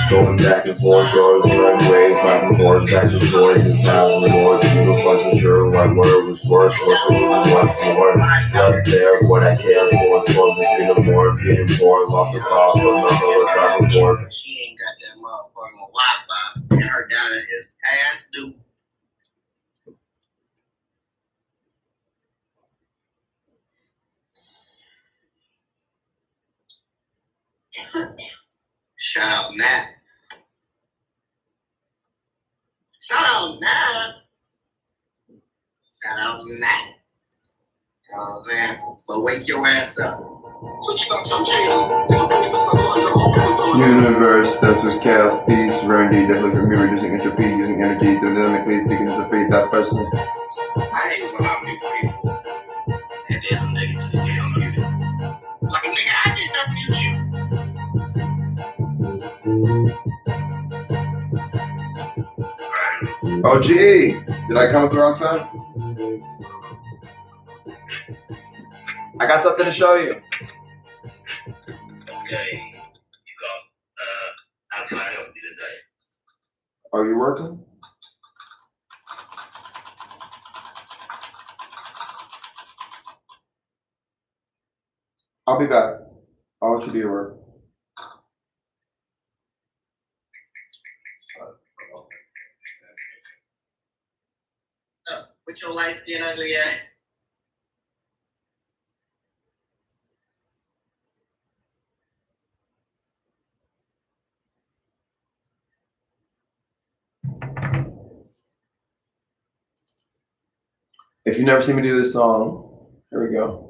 Going back and forth, doors, running waves, back and forth, back and forth, and thousand remorse, you wasn't sure what word was worse, what's the losing once more. Not there, what I care for, between the more, being poor, lost the cause, but nonetheless I'm aboard.
She ain't got that motherfucking Wi-Fi, and her data is past due. Shout out Nat. Shout out Nat. Shout out Nat. You know what I'm saying? But wake your ass up.
Universe, that's what's chaos, peace, serenity, definitely for me, reducing entropy, using energy, dynamically speaking as a faith, that person.
I hate when I mute people, and then them niggas just get unmuted. Like, nigga, I did not mute you.
Oh, gee, did I come at the wrong time? I got something to show you.
Okay, how can I help you today?
Are you working? I'll be back. I'll let you do your work.
With your light skin ugly ass.
If you've never seen me do this song, here we go.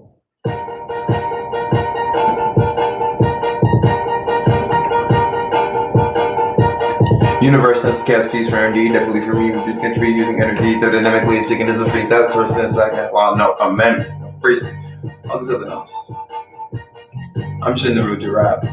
Universe, that's chaos, peace, rarity, definitely for me, just going to be using energy, dynamically speaking as a freak, that's first and second. Well, no, amendment. Praise me. I'll do something else. I'm just in the mood to rap.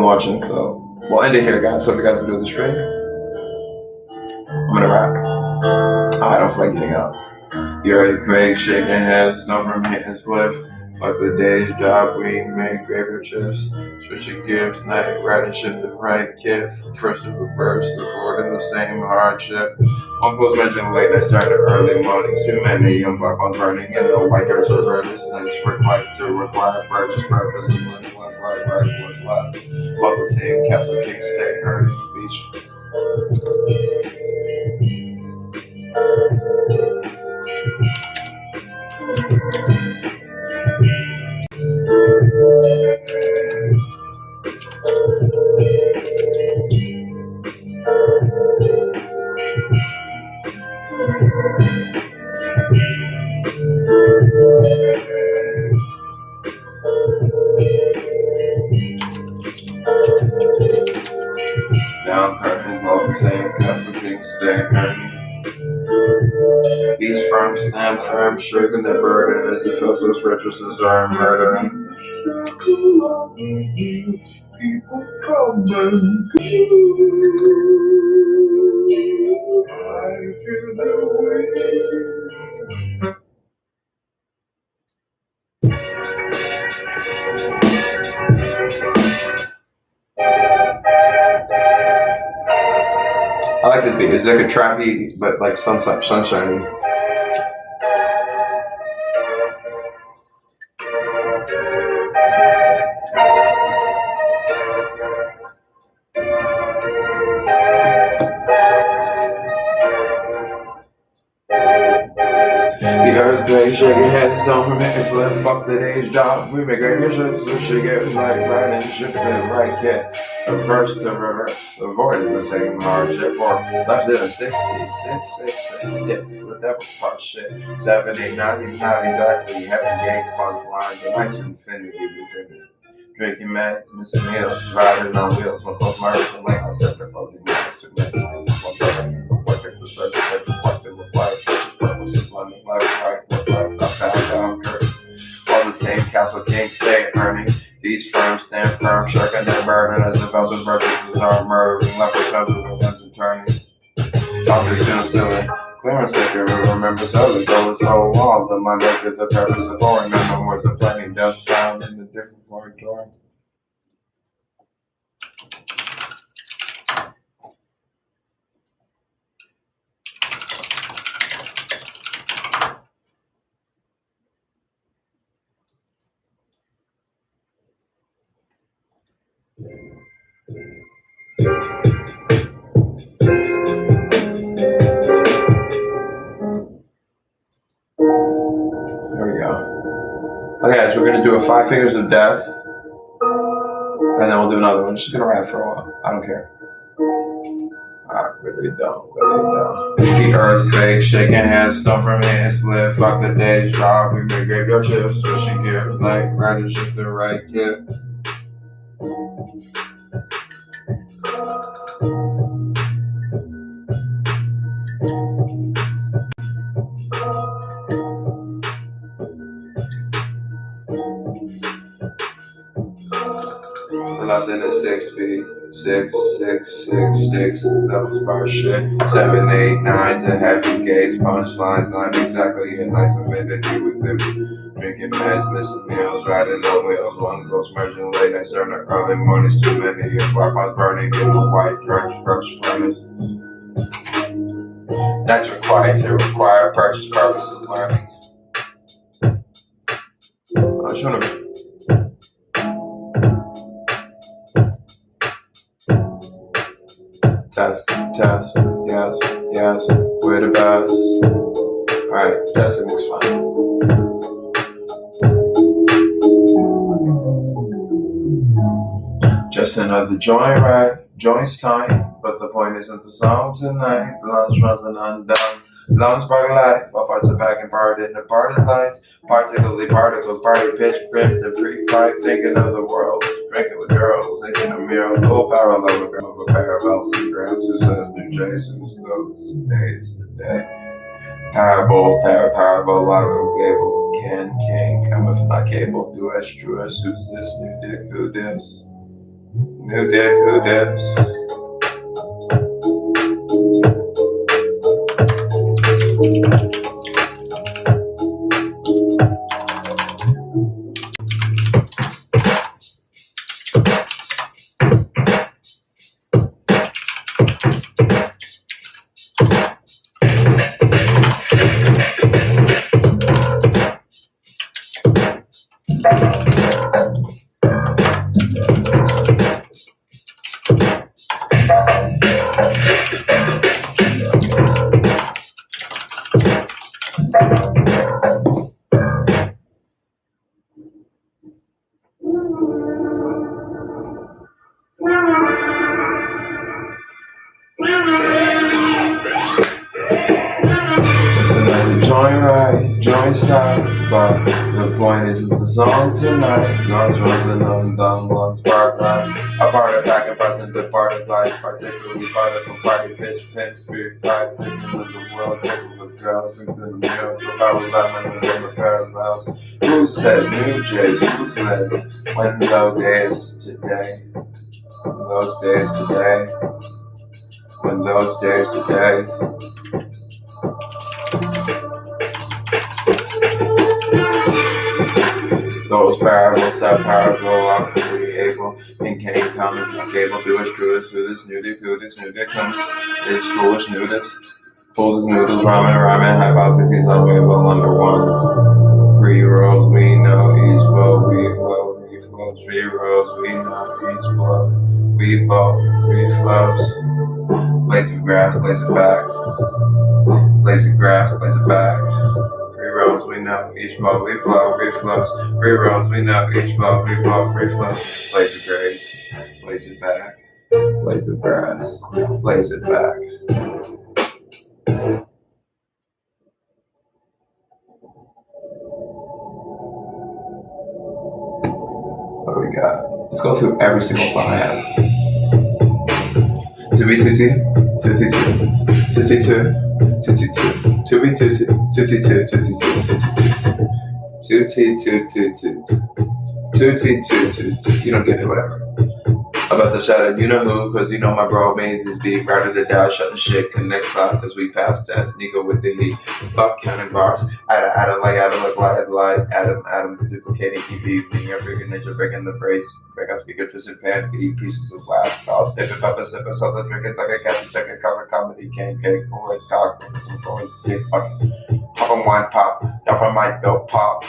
watching, so we'll end it here, guys. Hope you guys enjoyed the stream. I'm gonna wrap. I don't feel like getting up. You heard Craig shaking hands, no from hitting spliff. Like the day's job, we make gravy chips. Switching gears tonight, riding shift the right kid. From first to reverse, avoiding the same hardship. One close mention late, I started early mornings. Too many young black ones burning in the white dirt surveillance. Nights required to require purchase purpose. Money left, right, what's left. While the same castle king stay earning beach. Down curtains, all the same castle king stay earning. These firms stand firm, shaking their burden as if those waitresses are murdering. People come and go. I feel the way. I like this beat. It's like a trappy, but like sunshiny. The earthquake shaking heads down from it, it's left. Fuck the day's job. We make great shifts, so she gets like riding shift the right kid. From first to reverse, avoiding the same hardship. Or left in a 6 speed, 6. The devil's part shit. 7, 8, 9, not exactly. Heaven gates, punchlines, a nice infinity within it. Drinking meds, missing meals, riding on wheels. One close my wrist and lane, I stepped up on the minutes to make it. One better, one check the circle, take the point that requires purpose of London, left, right, what's left, up, down, curtains. All the same castle king stay earning. These firms stand firm, shirking their burden as if else with purposes are murdering. Left with others, the lens and turning. Doctor soon spilling. Clearance taker, remember so the goal is so long. The mind looked at the purpose of boring. No words of planning, death found in the different foreign door. There we go. Okay, so we're gonna do a 5 Fingers of Death, and then we'll do another one. Just gonna rap for a while. I don't care. I really don't. The earthquake, shaking hands, stuff from it, split. Fuck the day's job. We make graveyard shifts, switching gears, like riding shift the right kid. Left in a 6 speed, 6. That was bar shit. 7, 8, 9 to heavy gates, punchlines, not exactly a nice affinity with him. Drinking meds, missing meals, riding on wheels. One goes merging late nights, turn to early mornings. Too many and black ones burning in the white fresh furnace. That's required to require purchase purposes learning. I'm just gonna. Test, yes, we're the best. Alright, testing is fine. Just another joint, right? Joint's tight, but the point isn't the song tonight. Blunts wasn't undone. Long spark light, while parts are packing part in the party lights. Particularly particles, party pitch, prints, and pre-pipe. Thinking of the world, drinking with girls, thinking of mirrors. Low parallelogram of a parallel grams. Who says New Jays? Who's those days today? Parables, terror, parable, lago, gable. Ken, king, come if not cable. Do as true as who's this new dick? Who this?
New dick, who dips? Join right, join side, but the point is the song tonight. Guns rolling on dumb lungs, spark line. A part of back and present, the part of life, particularly part of the party, pitch, pin, spirit, pride, thinking of the world, thinking of girls, thinking of meals, the power of lemon, and the parallels. Who said new J's, who's led? When those days today, when those days today, when those days today. Those parables that parable are completely able and can't come and not able to screw this new dick, who this new dick comes. It's foolish nudist. Fools noodles, ramen, hypotheses unavailable under one. Pre-rolls, we know each blow, we flow, reflows, pre-rolls, we know each blow. We blow, reflows. Blazing grass, blaze it back. Blazing grass, blaze it back. Pre-rolls, we know each blow, we blow, reflows. Pre-rolls, we know each blow, we blow, reflows. Blaze it grace, blaze it back. Blaze it grass, blaze it back. What do we got? Let's go through every single song I have. 2B2T, 2C2, 2C2, 2C2, 2B2T, 2C2, 2C2, 2T2, 2T2, you don't get it, whatever. About to shout out, you know who, cause you know my bro made this beat, routed it down, shut the shit, connect cloud, cause we passed tense, Nico with the heat, fuck counting bars, Adam like Adam's duplicating EP, being your freaking ninja, breaking the brace, break out speaker, twisted pan, eat pieces of glass, I'll snip it, pepper, sip it, something, drink it like a cat, check it, cover, comedy, cane cake, boys, cock, boys, dick, fuck. Pop on wine pop, drop on mic go pop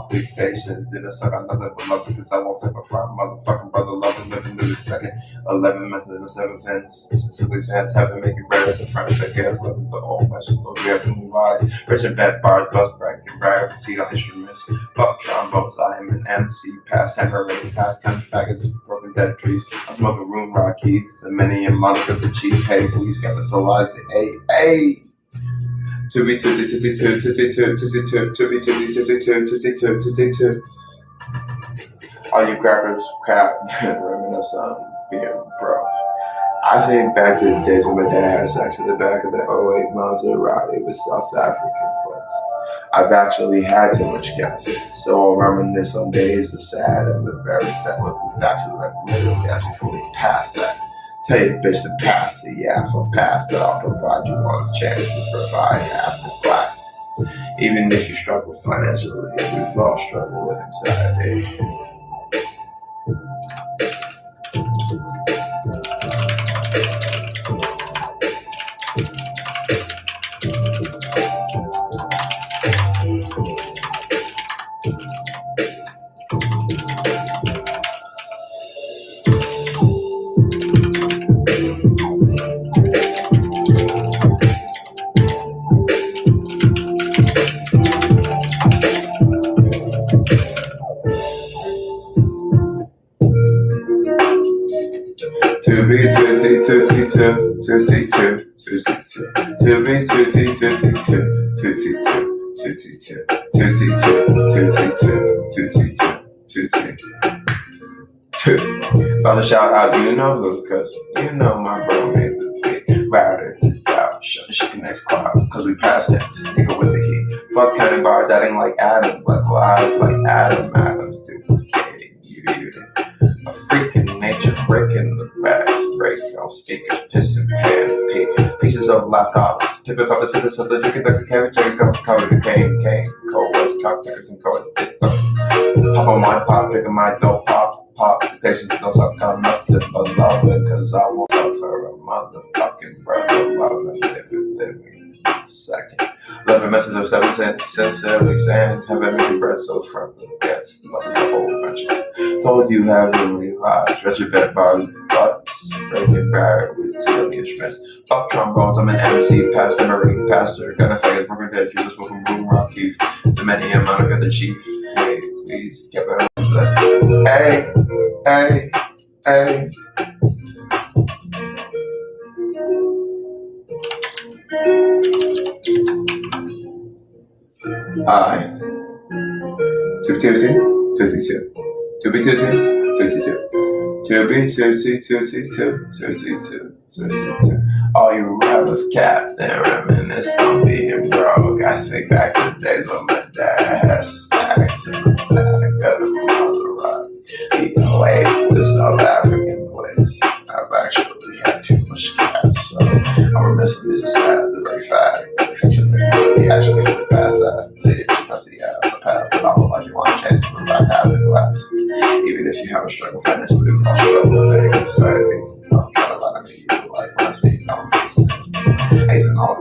big patience in a suck on nothing but love because I won't sacrifice motherfucking brother loving living to the second 11 minutes in the 7 cents. Simply sense heaven make it better as a friend that gets living the old vegetables. We have new lives, rich and bad bars, bust bracket, rare petite on instruments, fuck trombones, I am an MC, past hammer ready, past kind of faggots, broken dead trees. I'm smoking room rockies, the many and Monica the chief, hey please capitalize it, hey. To be two. All you crackers, crap, reminisce on being bro. I think back to the days when my dad had sex in the back of the 08 Maserati with South African place. I've actually had too much gas, so I'll reminisce on days of sad and the very that would be facts of like literally actually fully past that. Tell your bitch to pass it, yeah, so pass, but I'll provide you one chance to provide after class. Even if you struggle financially, we've all struggled with anxiety. About to shout out, you know who, cause you know my bro made the beat. Router, out, shut the shit next cloud, cause we passed it, nigga with the heat. Fuck counting bars, adding like Adam, like live, like Adams duplicating you. A freaking nature break on speakers, pissing can, pieces of last dollars. Tipping puppets, sipping something, drinking like a carrot, covered in cane, cold west cocktails and cold stick. Pop on my pop, picking my dough, pop. The patience don't stop coming up to the love it, cause I won't love her a motherfucking brother, love and living second. Loving message of 7 cents, sincerely saying, having me breath so friendly. Yes, love is a whole bunch. Told you heavenly lies, wretched bed body butts, breaking barrier with silly instruments. Fuck trombones, I'm an MC, pastor, marine pastor, gun a faggot, broken dead, Jesus, with boom, rock you. The many and Monica the chief. Hey, please get better with that. Hey. I. Tootsie. To be Tootsie. To be Tootsie. All you rappers cap and reminisce on being broke. I think back to the days when my dad had stacks in the back of the Maserati. Eating away to South African place. I've actually had too much cash, so I'm reminiscing these are sad, they're very fat. He actually put past that. The past, but all like you want to change it back out of the glass. Even if you have a struggle financially, it's not struggle with society. Try to lie to me, you like when I speak, I'm amazing. Hazen all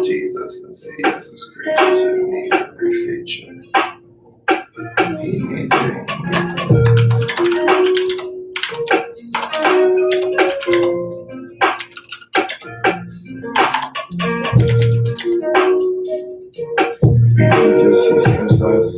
Jesus, and see us as creatures in need of every feature. He needs it. Just seems us.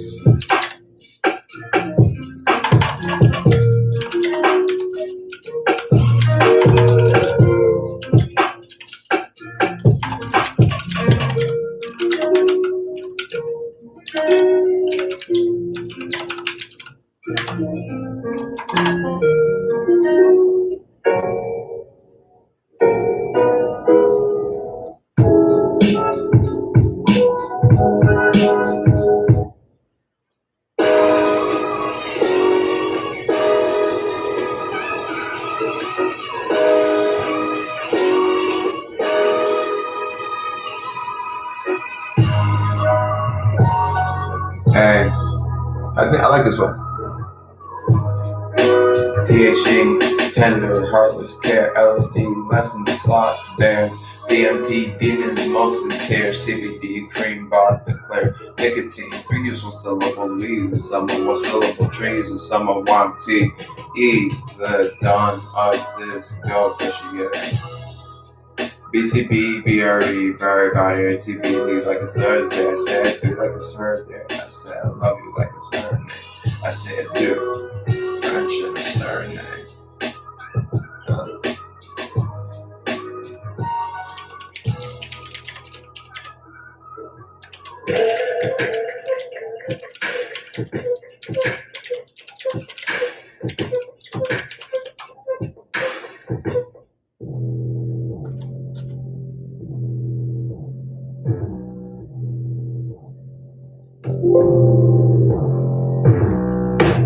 Hey, I like this one. THC, tender, heartless care, LSD, lessons slot there. DMT, demons, mostly tear, CBD, cream, bot, declare, nicotine, 3 useful syllable leaves, some of what's fillable trees, and some of want tea. Ease the dawn of this girl that she gets. BTB, BRE, very body, ATB, leave like it's Thursday. I said, feel like it's Thursday. I said, I love you like it's Thursday. I said, do, friendship is Thursday.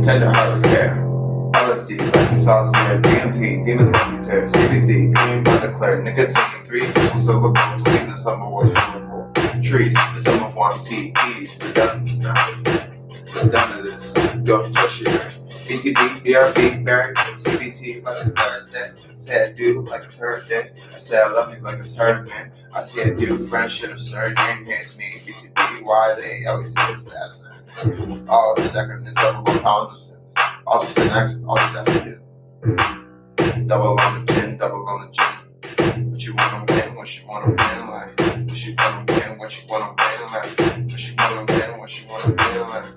Tender heartless care, LSD, lesson sauce there, DMT, demon tear, CBD, cream by declare, nicotine, 3 useful syllables, leave the summer was fillable. Trees, the summer want tea, ease, done to this, don't touch it. BTB, BRB, Barry, TBC, like it's Thursday. I said, dude, like it's Thursday. I said, I love you like it's Thursday, man. I said, dude, friendship is Thursday, hates me. BTB, why they always do that. All the second and double pounders. All just an action, all just have to do. Double on the chin, double on the chin. What you wanna win, what you wanna win, like. What you wanna win, what you wanna win, like. What you wanna win, what you wanna win, like.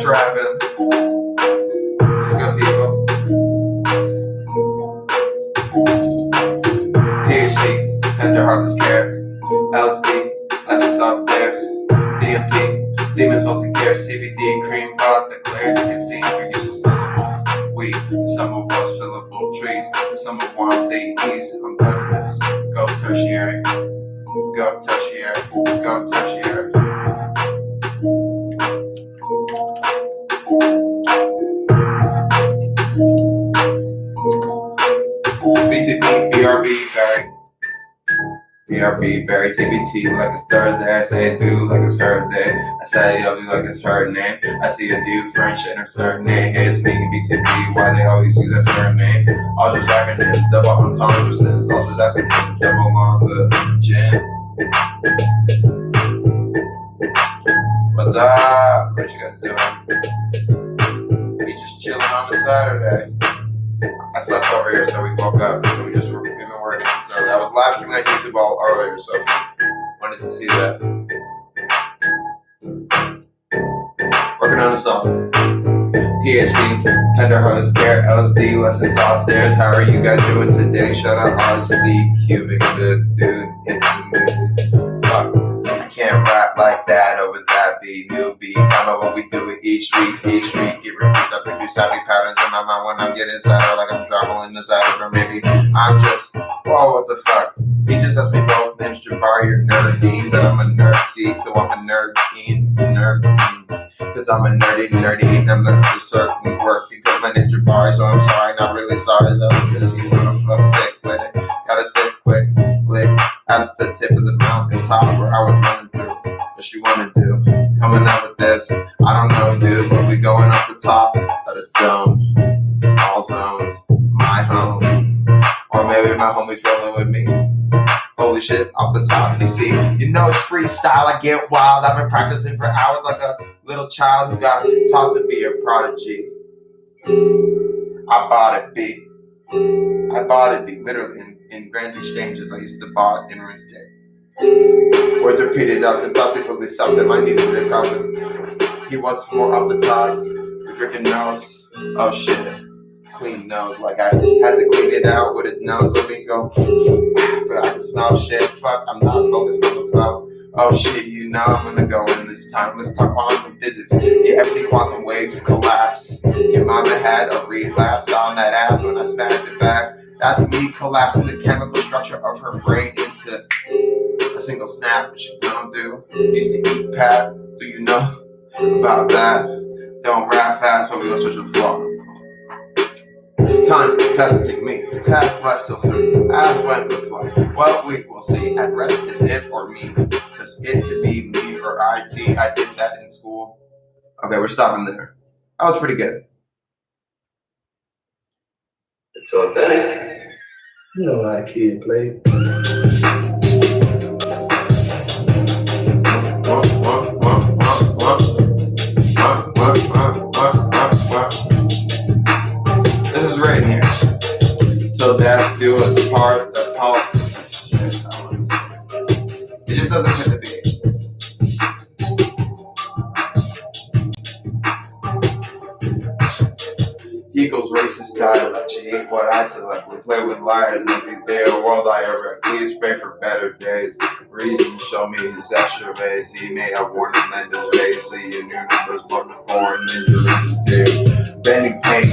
Rapping. It's good people. THC, tender heartless care. LSD, essence of theirs. DMT, demons mostly tear. CBD, cream bars, declared nicotine for use of syllables. Weed, some of us fillable streets. Some of want to eat east. I'm done with this. Go tertiary. Go tertiary. Go tertiary. BTB, BRB, Barry. BRB, Barry, TBT, like it's Thursday. I say dude like it's her day. I say yo like it's her name. I see a dude French and her surname. Hey, speaking BTB, why they always use that surname? All just acronyms, double entendres. All just asking for the devil on the gym. What's up? What you guys doing? We just chilling on the Saturday. I slept over here, so we woke up. So we've been working. So I was live streaming on YouTube all earlier, so if you wanted to see that. Working on a song. THC, Tenderhood, Scare, LSD, Lessons Downstairs. How are you guys doing today? Shout out RC, Cubic, good dude, into fuck. I can't rap like that over that beat, new beat. I know what we do it each week, it repeats. I produce happy patterns in my mind when I'm getting sadder, like I'm traveling the side, or maybe I'm just, whoa, what the fuck? He just asked me both names, Jabari or Nerdine, but I'm a nerd C, so I'm a nerdine. Cause I'm a nerdy, and I'm looking for certain work because my name's Jabari, so I'm sorry, not really sorry though, because you know I'm sick with it. Gotta sit quick, click, at the tip of the mountain top where I was running through. What you wanna do? Coming out with this, I don't know, dude, but we going up the top of the dome. All zones, my home. Or maybe my homie's rolling with me. Holy shit, off the top, you see. You know it's freestyle, I get wild. I've been practicing for hours like a little child who got taught to be a prodigy. I bought it, B. Literally in grand exchanges. I used to buy it in RuneScape. Words repeated often, thoughts equally something. I needed to cover. He wants more off the top. The freaking nose. Oh shit. Clean nose. Like I had to clean it out with his nose. Let me go. But I can smell shit. Fuck, I'm not focused on the flow. Oh shit, you know I'm gonna go in this time. Let's talk quantum physics. The FC quantum waves collapse. Your mama had a relapse on that ass when I smacked it back. That's me collapsing the chemical structure of her brain into a single snap, which you don't do. Used to eat pat. Do you know about that? Don't rap fast, but we gonna switch the floor. Time testing me. Task left till soon. As when reply. Well, we will see. At rest is it or me. Cause it could be me or IT. I did that in school. Okay, we're stopping there. That was pretty good.
It's authentic.
You know how the kid play.
This is right here. So that's due as part of the policy. It just doesn't fit the beat. Eagles racist dialect. She ain't what I select. We play with liars in this day of world I ever. Please pray for better days. Reason show me his extra ways. He may have worn a mentor's face. See your new numbers, but before and injuries too. Bending paint,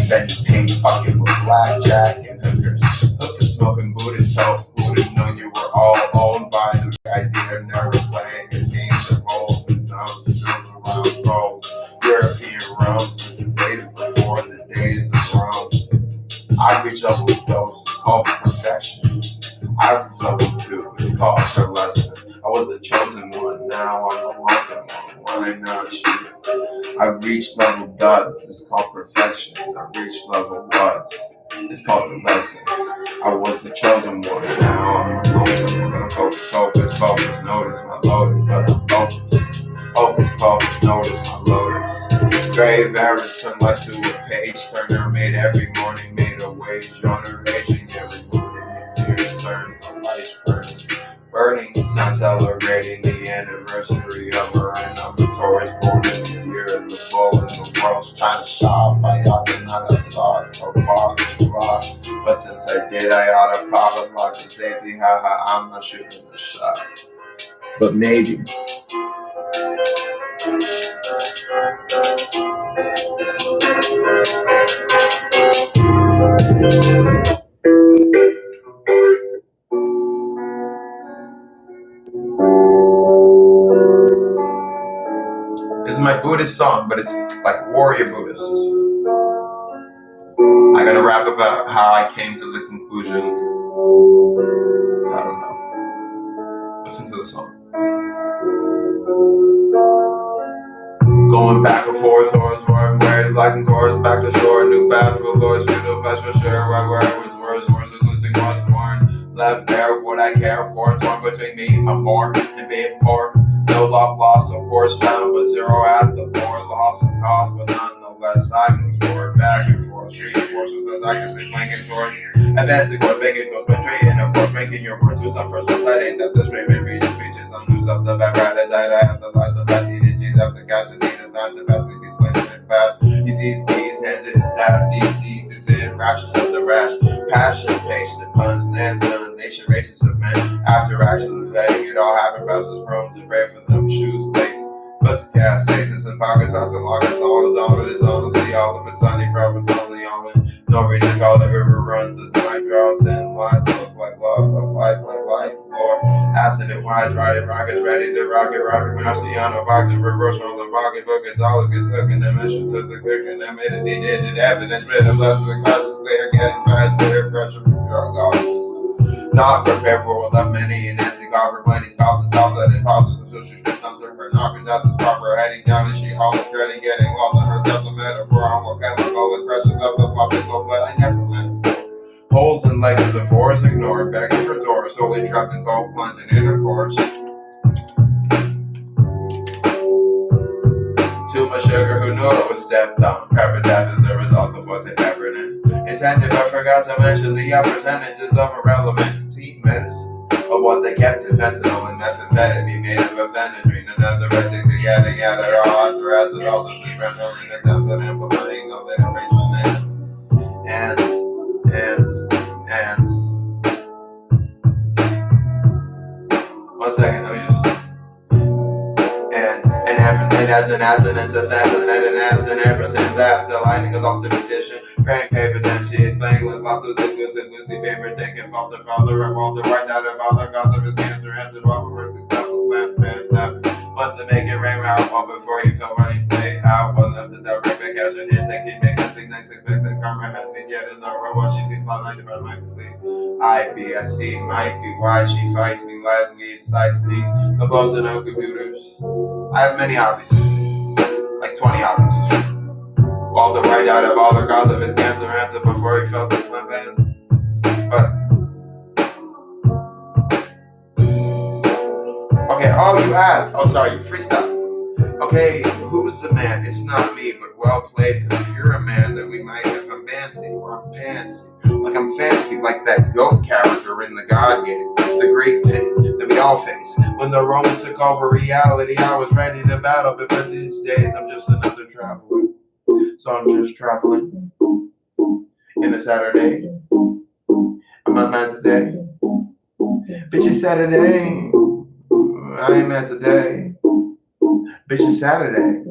fucking with blackjack and hookers. Hookers smoking Buddha toast. Who didn't know you were all owned by the idea? Never playing a game of roles and zones around roles. European roads was invaded before the days of Rome. I reach up with those, it's called perfection. I reach up with two, it's called her lesson. I was the chosen one, now I'm the lonesome one. Why not you? I reached level does, it's called perfection. I reached level was, it's called the lesson. I was the chosen one, now I'm the lonesome one. I'm gonna focus, notice my lotus, but I'm focused. Focus, notice my lotus. Grave errors turn life to a page turner. Made every morning, made a wage on her aging. Every morning, your tears turn to life furnace. Burning, time celebrating the anniversary of her. And I'm notorious, born in the year of the bull in the world's trying to shop. I ought to not have sought or bought the rock. But since I did, I ought to pop and lock the safety. Haha, I'm not shooting the shot. But maybe. my Buddhist song, but it's like warrior Buddhist. I'm gonna rap about how I came to the conclusion. I don't know. Listen to the song. Going back and forth, horse, warring waves, like in chorus, back to shore, new path for Lord, shoot a flesh for sure, where was worse, worse, losing what's worn, left there of what I care for, torn between me, I'm born, and being poor, no love lost, of course found, but zero at the floor, loss and cost, but nonetheless, I move forward, back and forth, reinforcements as I can be flanking towards, advancing what making goes country, and of course, making your words who's up first, but that ain't that this may reading speeches on news up the back, right, as I have the lies of bad energies, up the guys, not the best, we see playing it fast. He sees keys, hands in his task, he sees his in, rations of the rash, passion, patient, puns, lands on, nation, races of men. After actually letting it all happen, passes prone to pray for them, shoes, lace, bus, gas, stasis, and pockets, house, and lockers, all the dawn, it is all to see, all of it, sunny, preference, only all in. No reason to call the river runs as night draws in, lines look like love, of life, like life, Lord. Acid and wise, riding rockets, ready to rocket, Marciano, boxing, reverse from the pocket book, it's all get took in the mission to the quick, and I made it, needed evidence, written, less than conscious, clear, getting fast, clear, pressure, God. Not prepared for what left many, and empty coffer, plenty stops and stops, that impulses, and so she strips up to her knockers, that's his proper, heading down, and she hauling, treading, getting lost in her depths, a metaphor, on what chemical expressions of the public, but I never meant for. Holes and ledges of forest ignored, begging for doors, solely trapped in cold plunge and intercourse. Too much sugar, who knew it was stepped on? Carbon death is the result of what they never knew. Intended, but forgot to mention the percentages of irrelevant tea medicine. Of what they kept in fentanyl and methamphetamine made of ephedrine. Another ethic to getting at it all after acid, all the rental in attempts at implementing all the information and. One second, let me just. And as an abstinence, and ampersand, after lightning is also condition. Praying paper, then she is playing with lots of Lucy paper, taking father, and Walter, right out of all the gossip, his cancer, and the rubber, for successful plans, but to make it rain out, all before he felt rain play out, one left to that rape, cash in hand, taking, make nothing next, expect that karma has seen yet in the robot, she seems like if I might plead. I see, might be why she fights me, lively, side sneaks, the blows of no computers. I have many hobbies, like 20 hobbies. Walter right out of all the cause of his cancer answer before he felt his limp hands. But okay, oh you asked. Oh sorry, freestyle. Okay, who's the man? It's not me, but well played, because if you're a man, then we might have a fancy or a pansy. Like I'm fancy, like that goat character in the God game. The great pain that we all face. When the Romans took over reality, I was ready to battle, but these days I'm just another traveler. So I'm just traveling in a Saturday. I'm not mad today. Bitch, it's Saturday. I ain't mad today. Bitch, it's Saturday.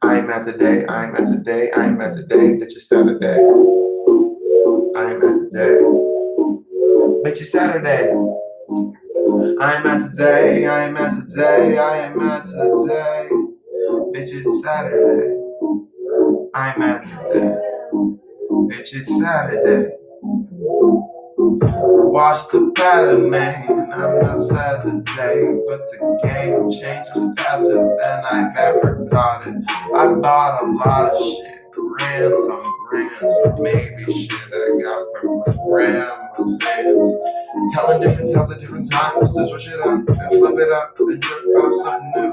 I ain't mad today. I ain't mad today. I ain't mad today. Bitch, it's Saturday. I ain't mad today. Bitch, it's Saturday. I ain't mad today. I ain't mad today. I ain't mad today. Bitch, it's Saturday. I ain't mad today. Bitch, it's Saturday. Watch the pattern, man. I'm not sad today, but the game changes faster than I've ever caught it. I bought a lot of shit, brands on brands, or maybe shit I got from my grandma's hands. Telling different tales at different times to switch it up and flip it up and jerk off something new.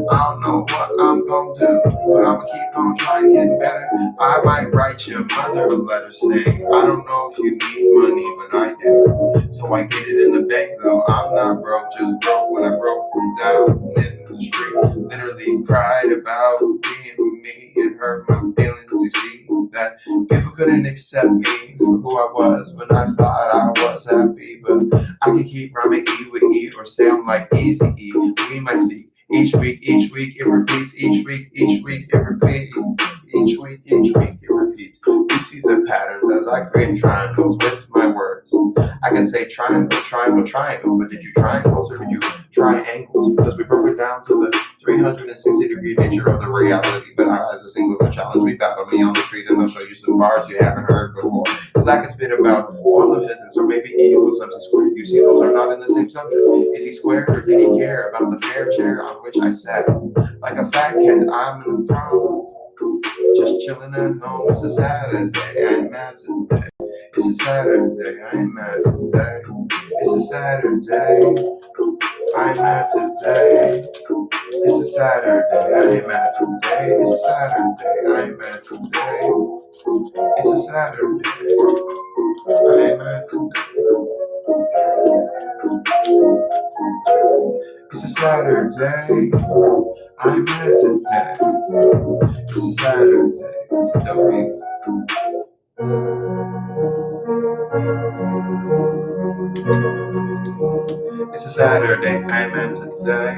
I don't know what I'm gonna do, but I'ma keep on trying getting better. I might write your mother a letter saying I don't know if you need money, but I do. So I get it in the bank though. I'm not broke, just broke when I broke down in the street. Literally cried about being me and hurt my feelings. You see that people couldn't accept me for who I was when I thought I was happy. But I can keep rhyming E with E or say I'm like Easy E. We might speak each week it repeats. Each week it repeats. Each week it repeats. You see the patterns as I create triangles with my words. I can say triangles, but did you triangles or did you try angles? Because we broke it down to the
360-degree nature of the reality, but I have a singular challenge. We battle me on the street and I'll show you some bars you haven't heard before. Cause I can spit about quantum physics or maybe E equals MC squared. You see, those are not in the same subject. Is he squared or did he care about the fair chair on which I sat? Like a fat cat, I'm in the throne. Just chilling at home. It's a Saturday, I ain't mad today. It's a Saturday, I ain't mad today. It's a Saturday, I ain't mad today. It's a Saturday, I ain't mad today. It's a Saturday, I ain't mad today. It's a Saturday, I ain't mad today. It's a Saturday, I'm mad today. It's a Saturday, it's a W. It's a Saturday, I'm mad today.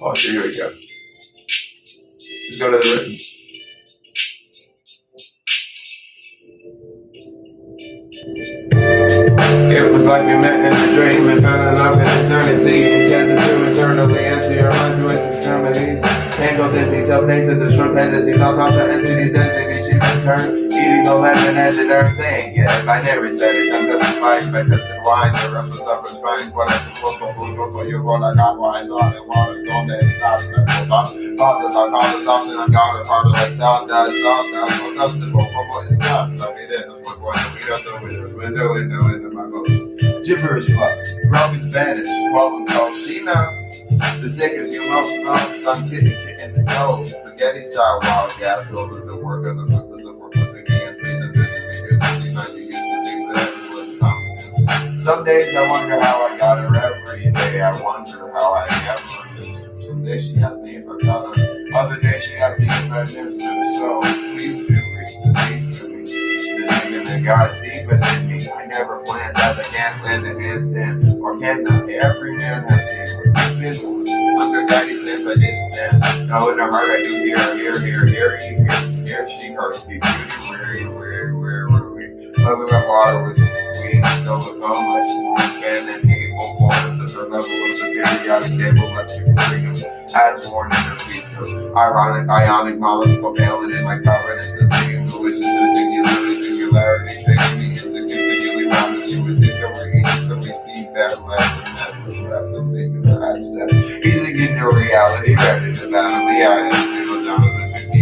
Oh, here we go. Let's go to the written. It was like we met in a dream and fell in love in eternity. Intended to eternally enter your arduous extremities. Tangled in these updates of the short tendencies. I'll talk to entities she returned. Eating the lemon ended her thing. Yeah, I never said it. I'm tested life, I tested wine. The rest was up for trying. What I should for you, what I got wise on and water. Don't they stop? Fathers are fathers often. I got it harder like sound does. Sound does. So dust it. What is not? Stuff it in. That's what we got the window. My voice. Gibberish fuck. Broken Spanish. Quote unquote. She knows. The sickest you most know. I'm kidding the toe. Spaghetti style wild gas. Build with the work of the flippers of work between me and threes and business because 69 you used to think that everyone something. Some days I wonder how I got her every day. I wonder how I ever missed her. Some days she asked me if I got her. Other days she asked me if I missed her. So please feel free to see through me. The nigga that God see within me. I never planned that I can't land a handstand. Or cannot. Every man has seen what he's been through. Under daddy's hands I did stand. Now in the heart I do hear. She heard me. Where were we? Loving my water with weed and silver foam. Like she won't spend an equal form. The third level of the periodic table. Let you freedom. As worn in her feet. Ironic, ionic, molecules covalent in my covenant. The thing intuition to singularity. Tricking me into continually rounded unity. So we're eating, so we see that last and that's the singular aspect. Easy getting your reality, ready to battle me. I am zero down to the 50.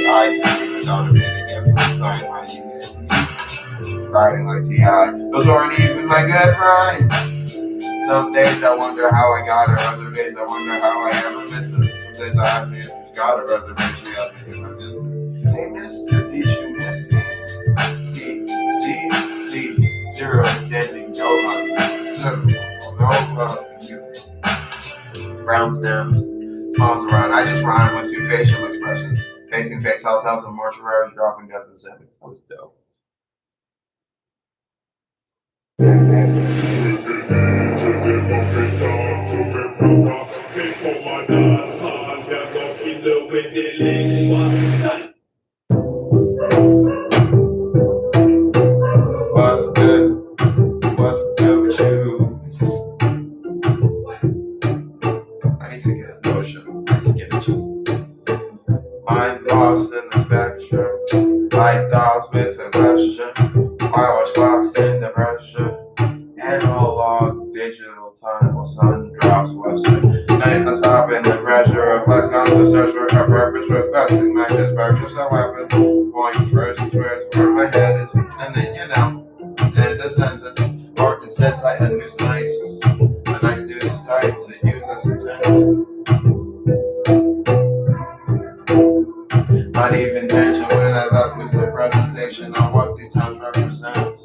I without a minute. Every time my unit. Riding like T.I. Those aren't even my good rhymes. Some days I wonder how I got her. Other days I wonder how I ever missed her. Some days I ask me if she's got her. Other days she asks me if I missed her. Hey mister, did you miss me? See, zero standing, no hungry, seven, no love you. Frowns down, smiles around. I just rhyme with two facial expressions. Facing face, house, and mortuaries, dropping death in seconds. That was dope. What's good? What's good with you? I need to get lotion. My skin itches. Mind lost in the spectrum. Light thoughts with a question. I was lost in depression. Analog, digital time, while sun drops western. Nightless hop in the pressure of flex constant search for a purpose, reflecting my perspectives. A weapon, point first, where my head is, and then and the sentence, or instead tight a noose nice. A nice noose tight to use as intended. Not even mention when I left with the presentation on what these times represent.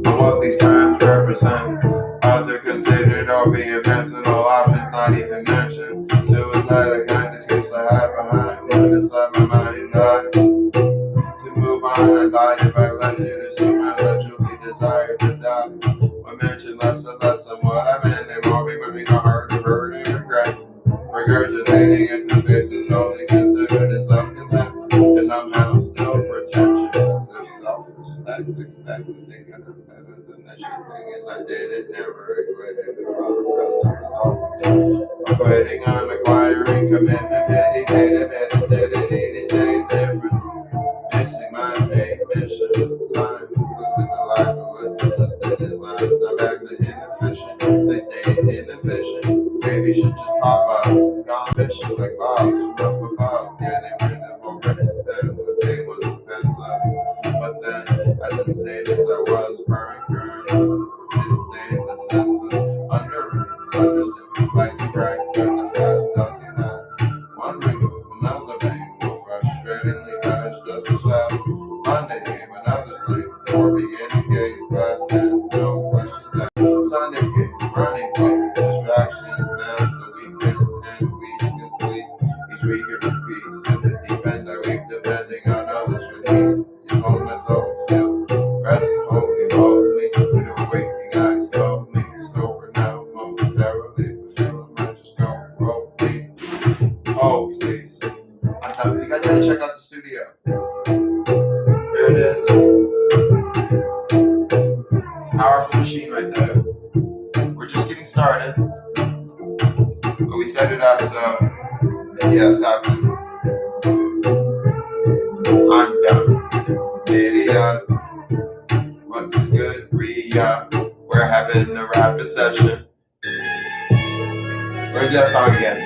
On what these times represent. Other considered or be events and all options not even mentioned. Suicide, a kind of excuse I hide behind when inside my mind died. To move on, I died if I let you to see my literally desire. But mention less and less than what I've been and more becoming a hurt and regret. Regurgitating into faces solely considered as self-contempt is somehow still pretentious, as if self-respect expected thinking I'm better than the shit thing is I did it, never acquitted it because the result of quitting I'm acquiring commitment, pity, pity, pity, steady, these days difference. Missing my main mission, time, listen to lack of listen, sustained lies, now back to inefficient, they stay inefficient, maybe should just pop up, gone fishing like Bob's from up above, getting rid of all credits, pen with pain was a fence up, but then, as insane as I was, burning germs, disdain the senseless, understood, like the crack, got the flash, doesn't last, one ring of another bang, will frustratingly crash just as fast. Monday game, another sleep, for beginning games, class ends, no questions asked. Sunday game, running quick, distractions, master weekends, and week can sleep. Each week it repeats, in the deep end I weep, depending on others for needs. You hold my soul feels, rest holy holds me, with a waking eyes told me, sober now momentarily, but feeling might just go roll me. Oh please. You guys gotta check out the studio. Here it is. Powerful machine right there. We're just getting started. But we set it up so, yeah, it's happening. I'm done. Idiot. What is good? We're having a rapid session. We're gonna do that song again.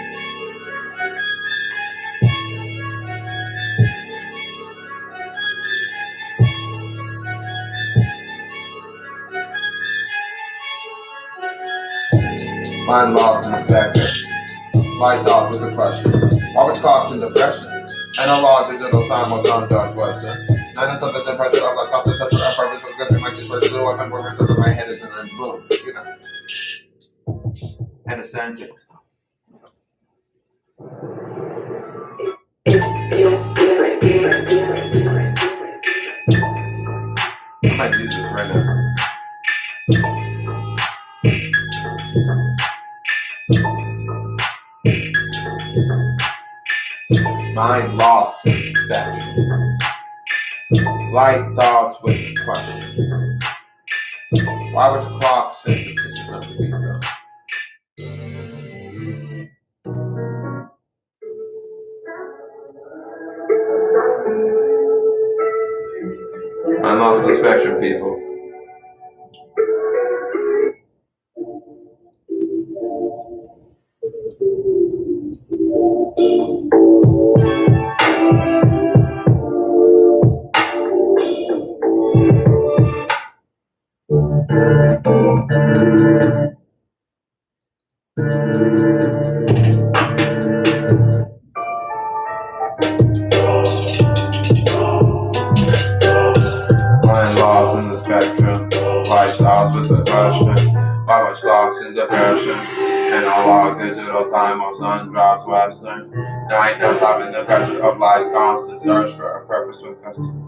Mind lost in the spectrum. Lights off with a question. Always caught in depression. Analog digital time was on Dutch Western. 9 something the pressure of like constant touch of purpose of getting my dispersed blue weapon workers over my head is in a boom. You know. And a sentence.
It's just different.
I might use this right now. Mind lost in spectrum. Light thoughts with a question. Why was clock sent this is not the beat though. I'm lost in the spectrum, people. Mind lost in the spectrum. Light thoughts with a question. Why was clocks in depression? Analog digital time on sun drops western. Night not stopping the pressure of life's constant search for a purpose with custom.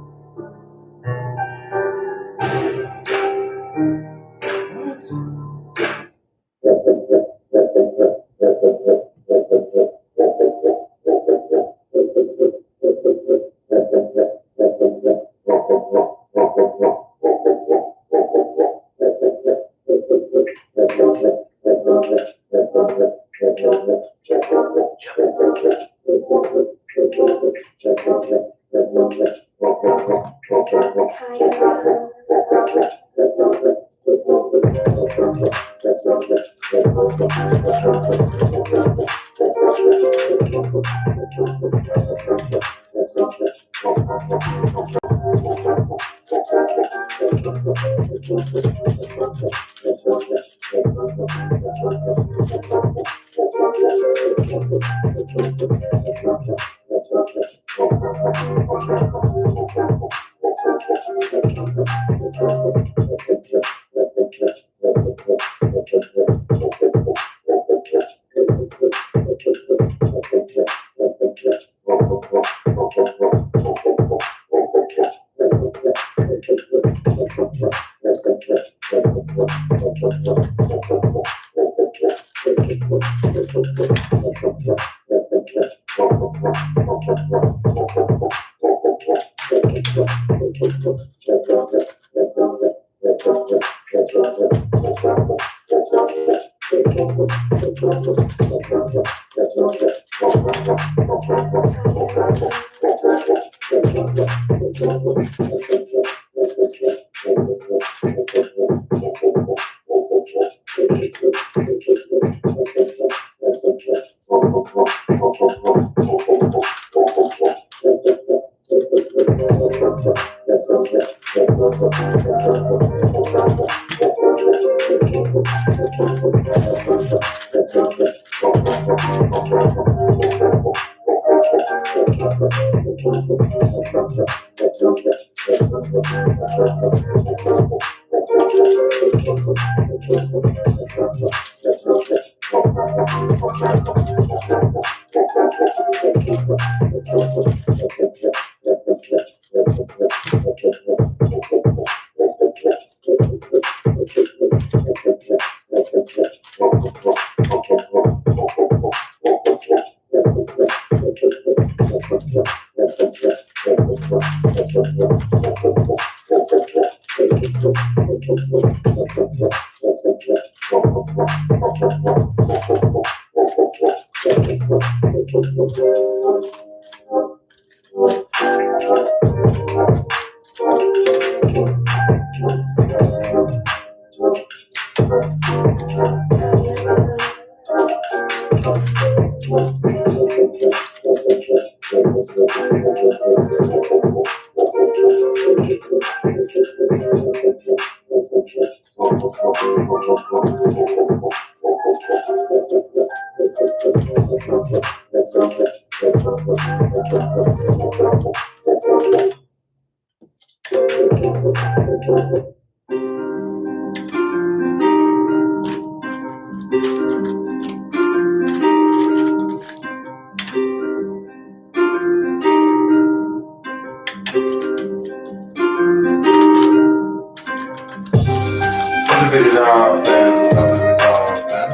Elevated off and nothing was off and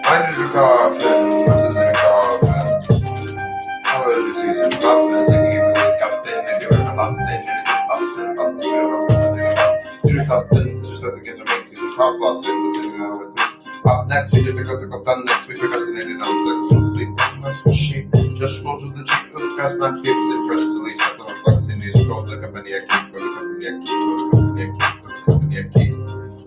I did a coffin, versus in a coffin. Holiday season, poppin' and singing even with captain and doing a poppin' and it's a poppin' just as it gets amazing, cross lost in the singing with me. Up next, we did the good done next week, procrastinated on the next sleep. Nice machine, just roll to the cheek of the fast man keeps it pressed to leave. Shut the flexing these scrolls, the company I keep, for the company I keep, for the company I keep, for the company I keep.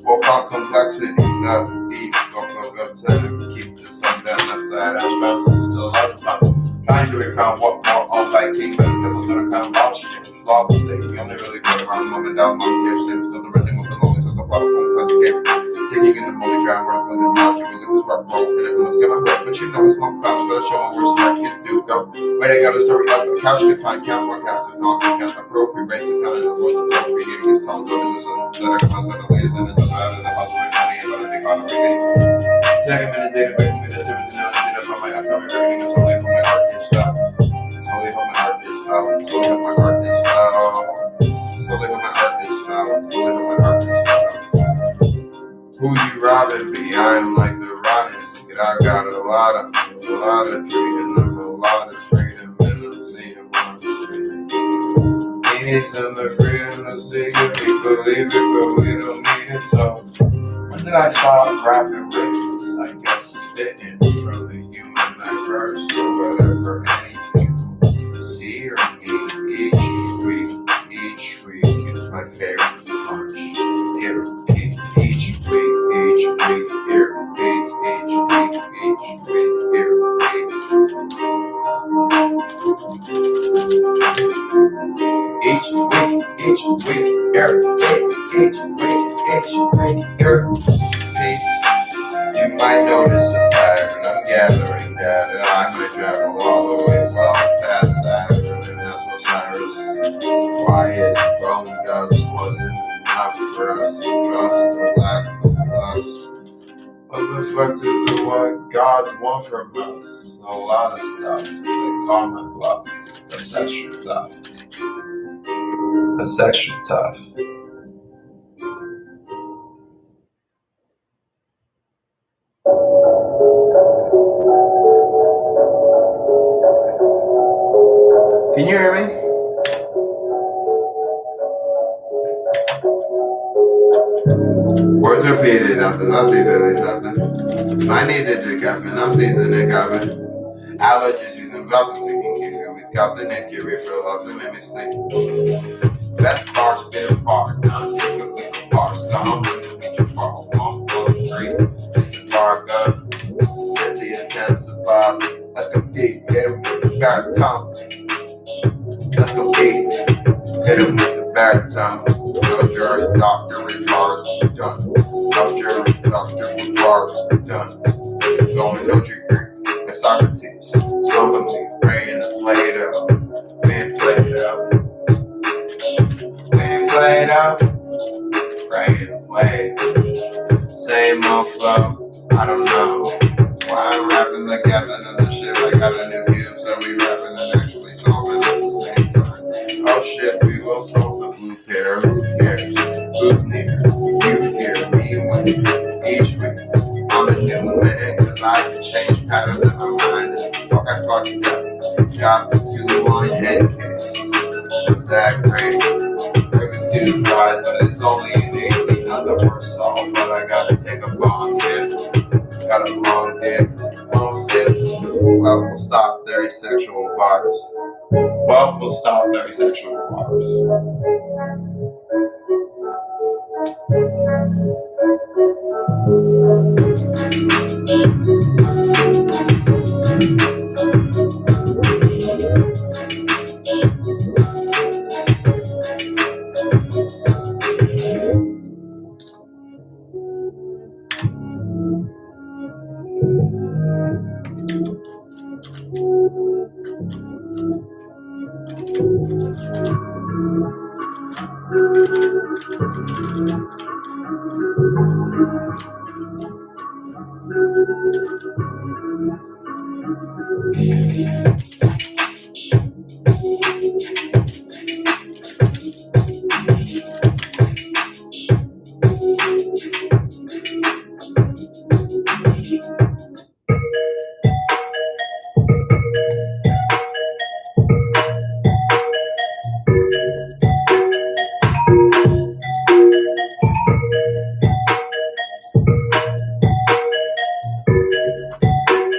Walk on complexity, not deep, walk on upside and keep the sun down upside down, bound still a lot of time. Trying to recount what more all by king, but it's because I'm gonna count lost shit, lost state. We only really go around moment down, long here, same still the rhythm of the lonely, so the bottom won't let the game. Taking in the moldy ground, where the knowledge really was rock roll, and it must get my breath, but you know it's small clouds, but show where smart kids do go. Where they got a story up, a couch could find count, what counts is not, count appropriate, race the count, and avoid the flow, reading his tones, or is this that I can settle these, and it's a matter of how to make money, and what I think on a reading. Second minute, data, wait a minute, everything else, data from my upcoming reading, it's only from my art and stuff. It's only from my art and stuff, it's only from my art and stuff. It's only from my art and stuff, it's only from my art and stuff. Who you robbing me? I'm like the rotten ticket. I got a lot of freedom, a lot of freedom, and I'm seeing one freedom. Need some of freedom to see it, we believe it, but we don't need it. So when did I stop rapping riches? I guess it's fitting from the human I first, or whatever anything. See or me each week is my favorite punch. It repeats each week, it repeats each week, it repeats. Each week, it repeats it repeats. You might notice a pattern, I'm gathering data. I might travel all the way well past Saturn and that's Osiris. Why is bone dust wasn't enough for us? Just a lack of lust. What the fuck is what gods want from us? A lot of stuff. They call my bluff. That's extra tough. That's extra tough. Can you hear me? Words repeated, nothing. I see Billy something. I needed the caffeine. I'm seasoning caffeine. Allergies using velcro to keep you with Captain Nick, your refill of the make me sleep. Best bar spin bar, now take a little bar, down with your bar, 1, 4, 3. This is bar gun, and the attempts of Bob. Let's compete, get him with the baritone. Let's compete, get him with the baritone. No jury, doctor, with bars, done. No jury, doctor, with bars, done. Going no degree. Socrates, slumping me, praying to play it out, being played out, being played out, praying to play it. Same old flow, I don't know why I'm rapping like Captain and the shit like got a new cube, so we rapping and actually solving at the same time. Oh shit, we will solve the blue pair, who cares? Who's near? You fear me when each week. I'm a new man, cause I can change patterns in my mind. Fuck, I fucked up. Got the 2-1 head case. Was that great? It was too bright, but it's only an 18. Not the worst song, but I gotta take a long dip. Got a long dick. Won't sit. Well, we'll stop their sexual bars. Well, we'll stop their sexual bars.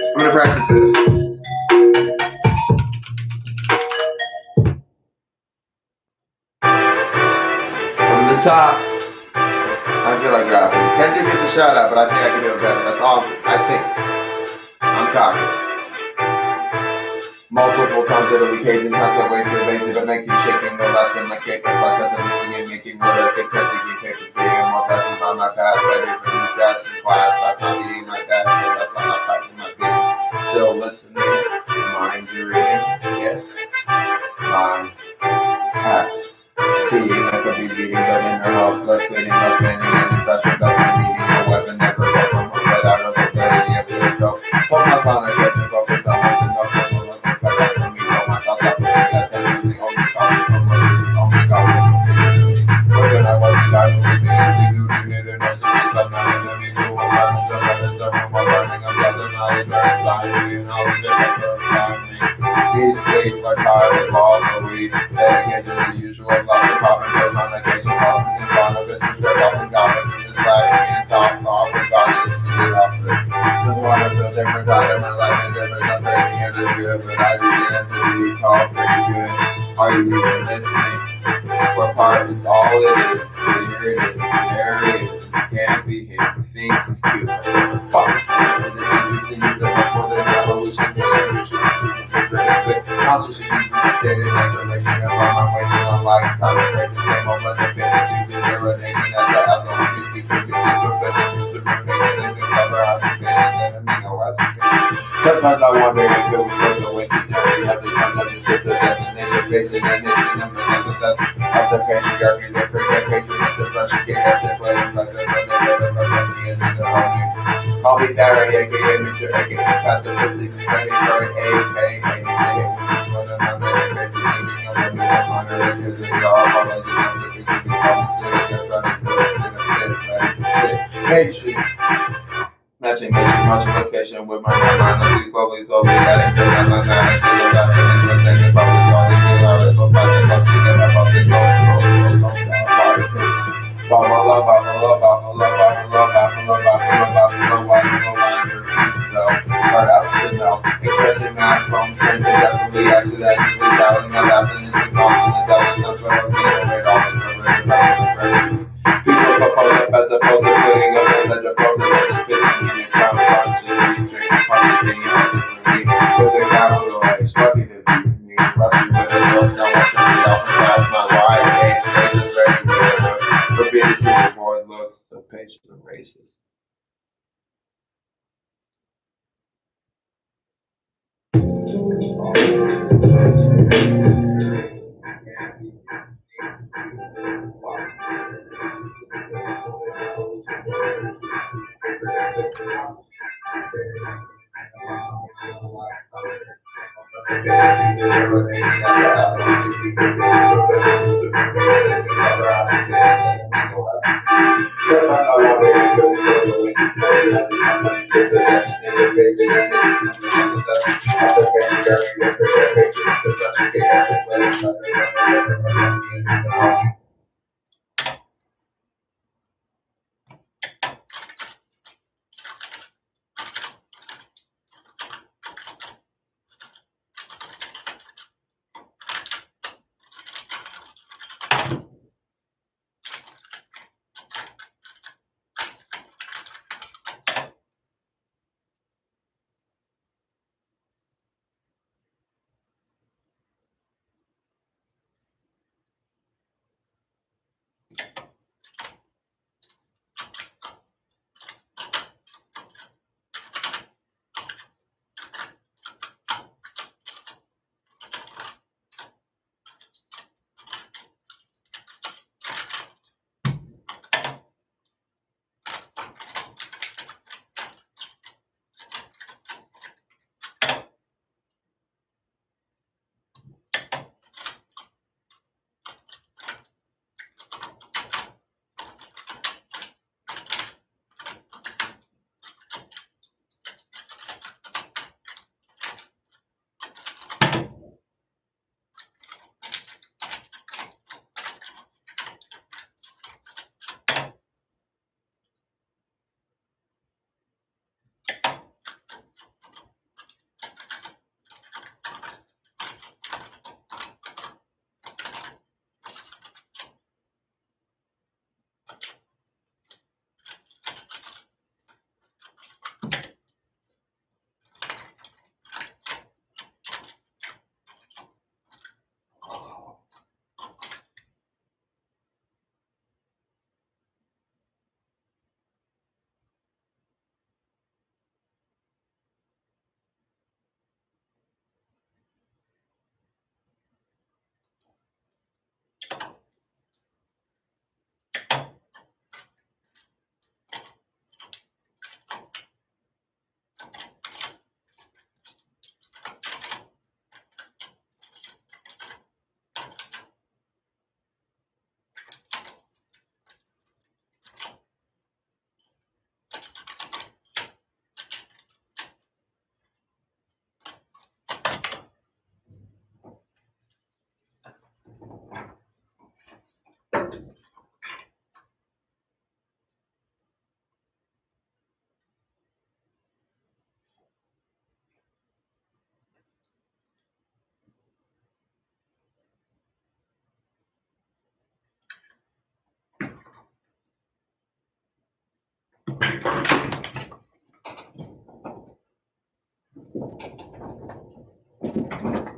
I'm gonna practice this. From the top, I feel like rapping. Kendrick gets a shout out, but I think I can do it better. That's awesome. I think. I'm cocky. Multiple times Italy, Cajun, times but wasted, basic, but making chicken, no less than my cake, as less than the singing, making what I think, technically, papers, being more blessings on my path, ready for new tests in class, that's not eating my best, that's not practicing my being. Still listening, mind reading, yes, mind hacks. Seeing I could be leading, but in her house, left bleeding, and impression doesn't meaning, no weapon never go from a bed out of a belly, of the go. So my fun, I get to focus on what's in the phone, for me, all my thoughts are that the only cause from what is only cause whether I wasn't I believe in it, but not enemy, so I'm having the better stuff, I'm learning, I'm getting knowledge, and all the different family. These sleep like high evolve the weed, dedicated to the usual love of popping pills on occasion, bosses in front of it, they're often goblins in this bag, and top off, and God is to get off it. Just wanna feel different out of my life, and different, I'm pretty and it's good, but I begin to be called pretty good. Are you even listening? What part is all it is? Here it is, there it is. Can't be hit, the things is cute. It's a fucking coincidence. You see, so much more than evolution. Conscious is dictated, isolation of all my ways, and I'm like, time and race, the same old blessing, feeling you did urinating at the house, only these people can be professing, to ruminate, and to cover out the feelings, and amino acids. Sometimes I wonder if it was worth the way to journey of the time that just hit the destination, facing the nation, and the death of the patriarchy, they forget patronage, oppression, get out there, playing like the end of the holy. Call me Barry, aka Mr. aka Pacifistic, ready for an hatred. Matching location with my mind. Slowly, adding to my mind.
Putting up hands at your clothes and it's pissing me and trying to punch it. He's drinking punch and just for me. With the capital, like stuck in the beat. Me wrestling with the girls, now watching me off and past my wide age. They just ready with it. Rapidity before it looks. The page is racist.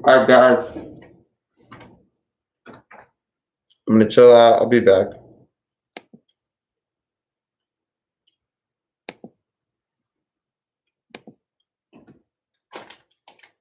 All right, guys. I'm gonna chill out. I'll be back.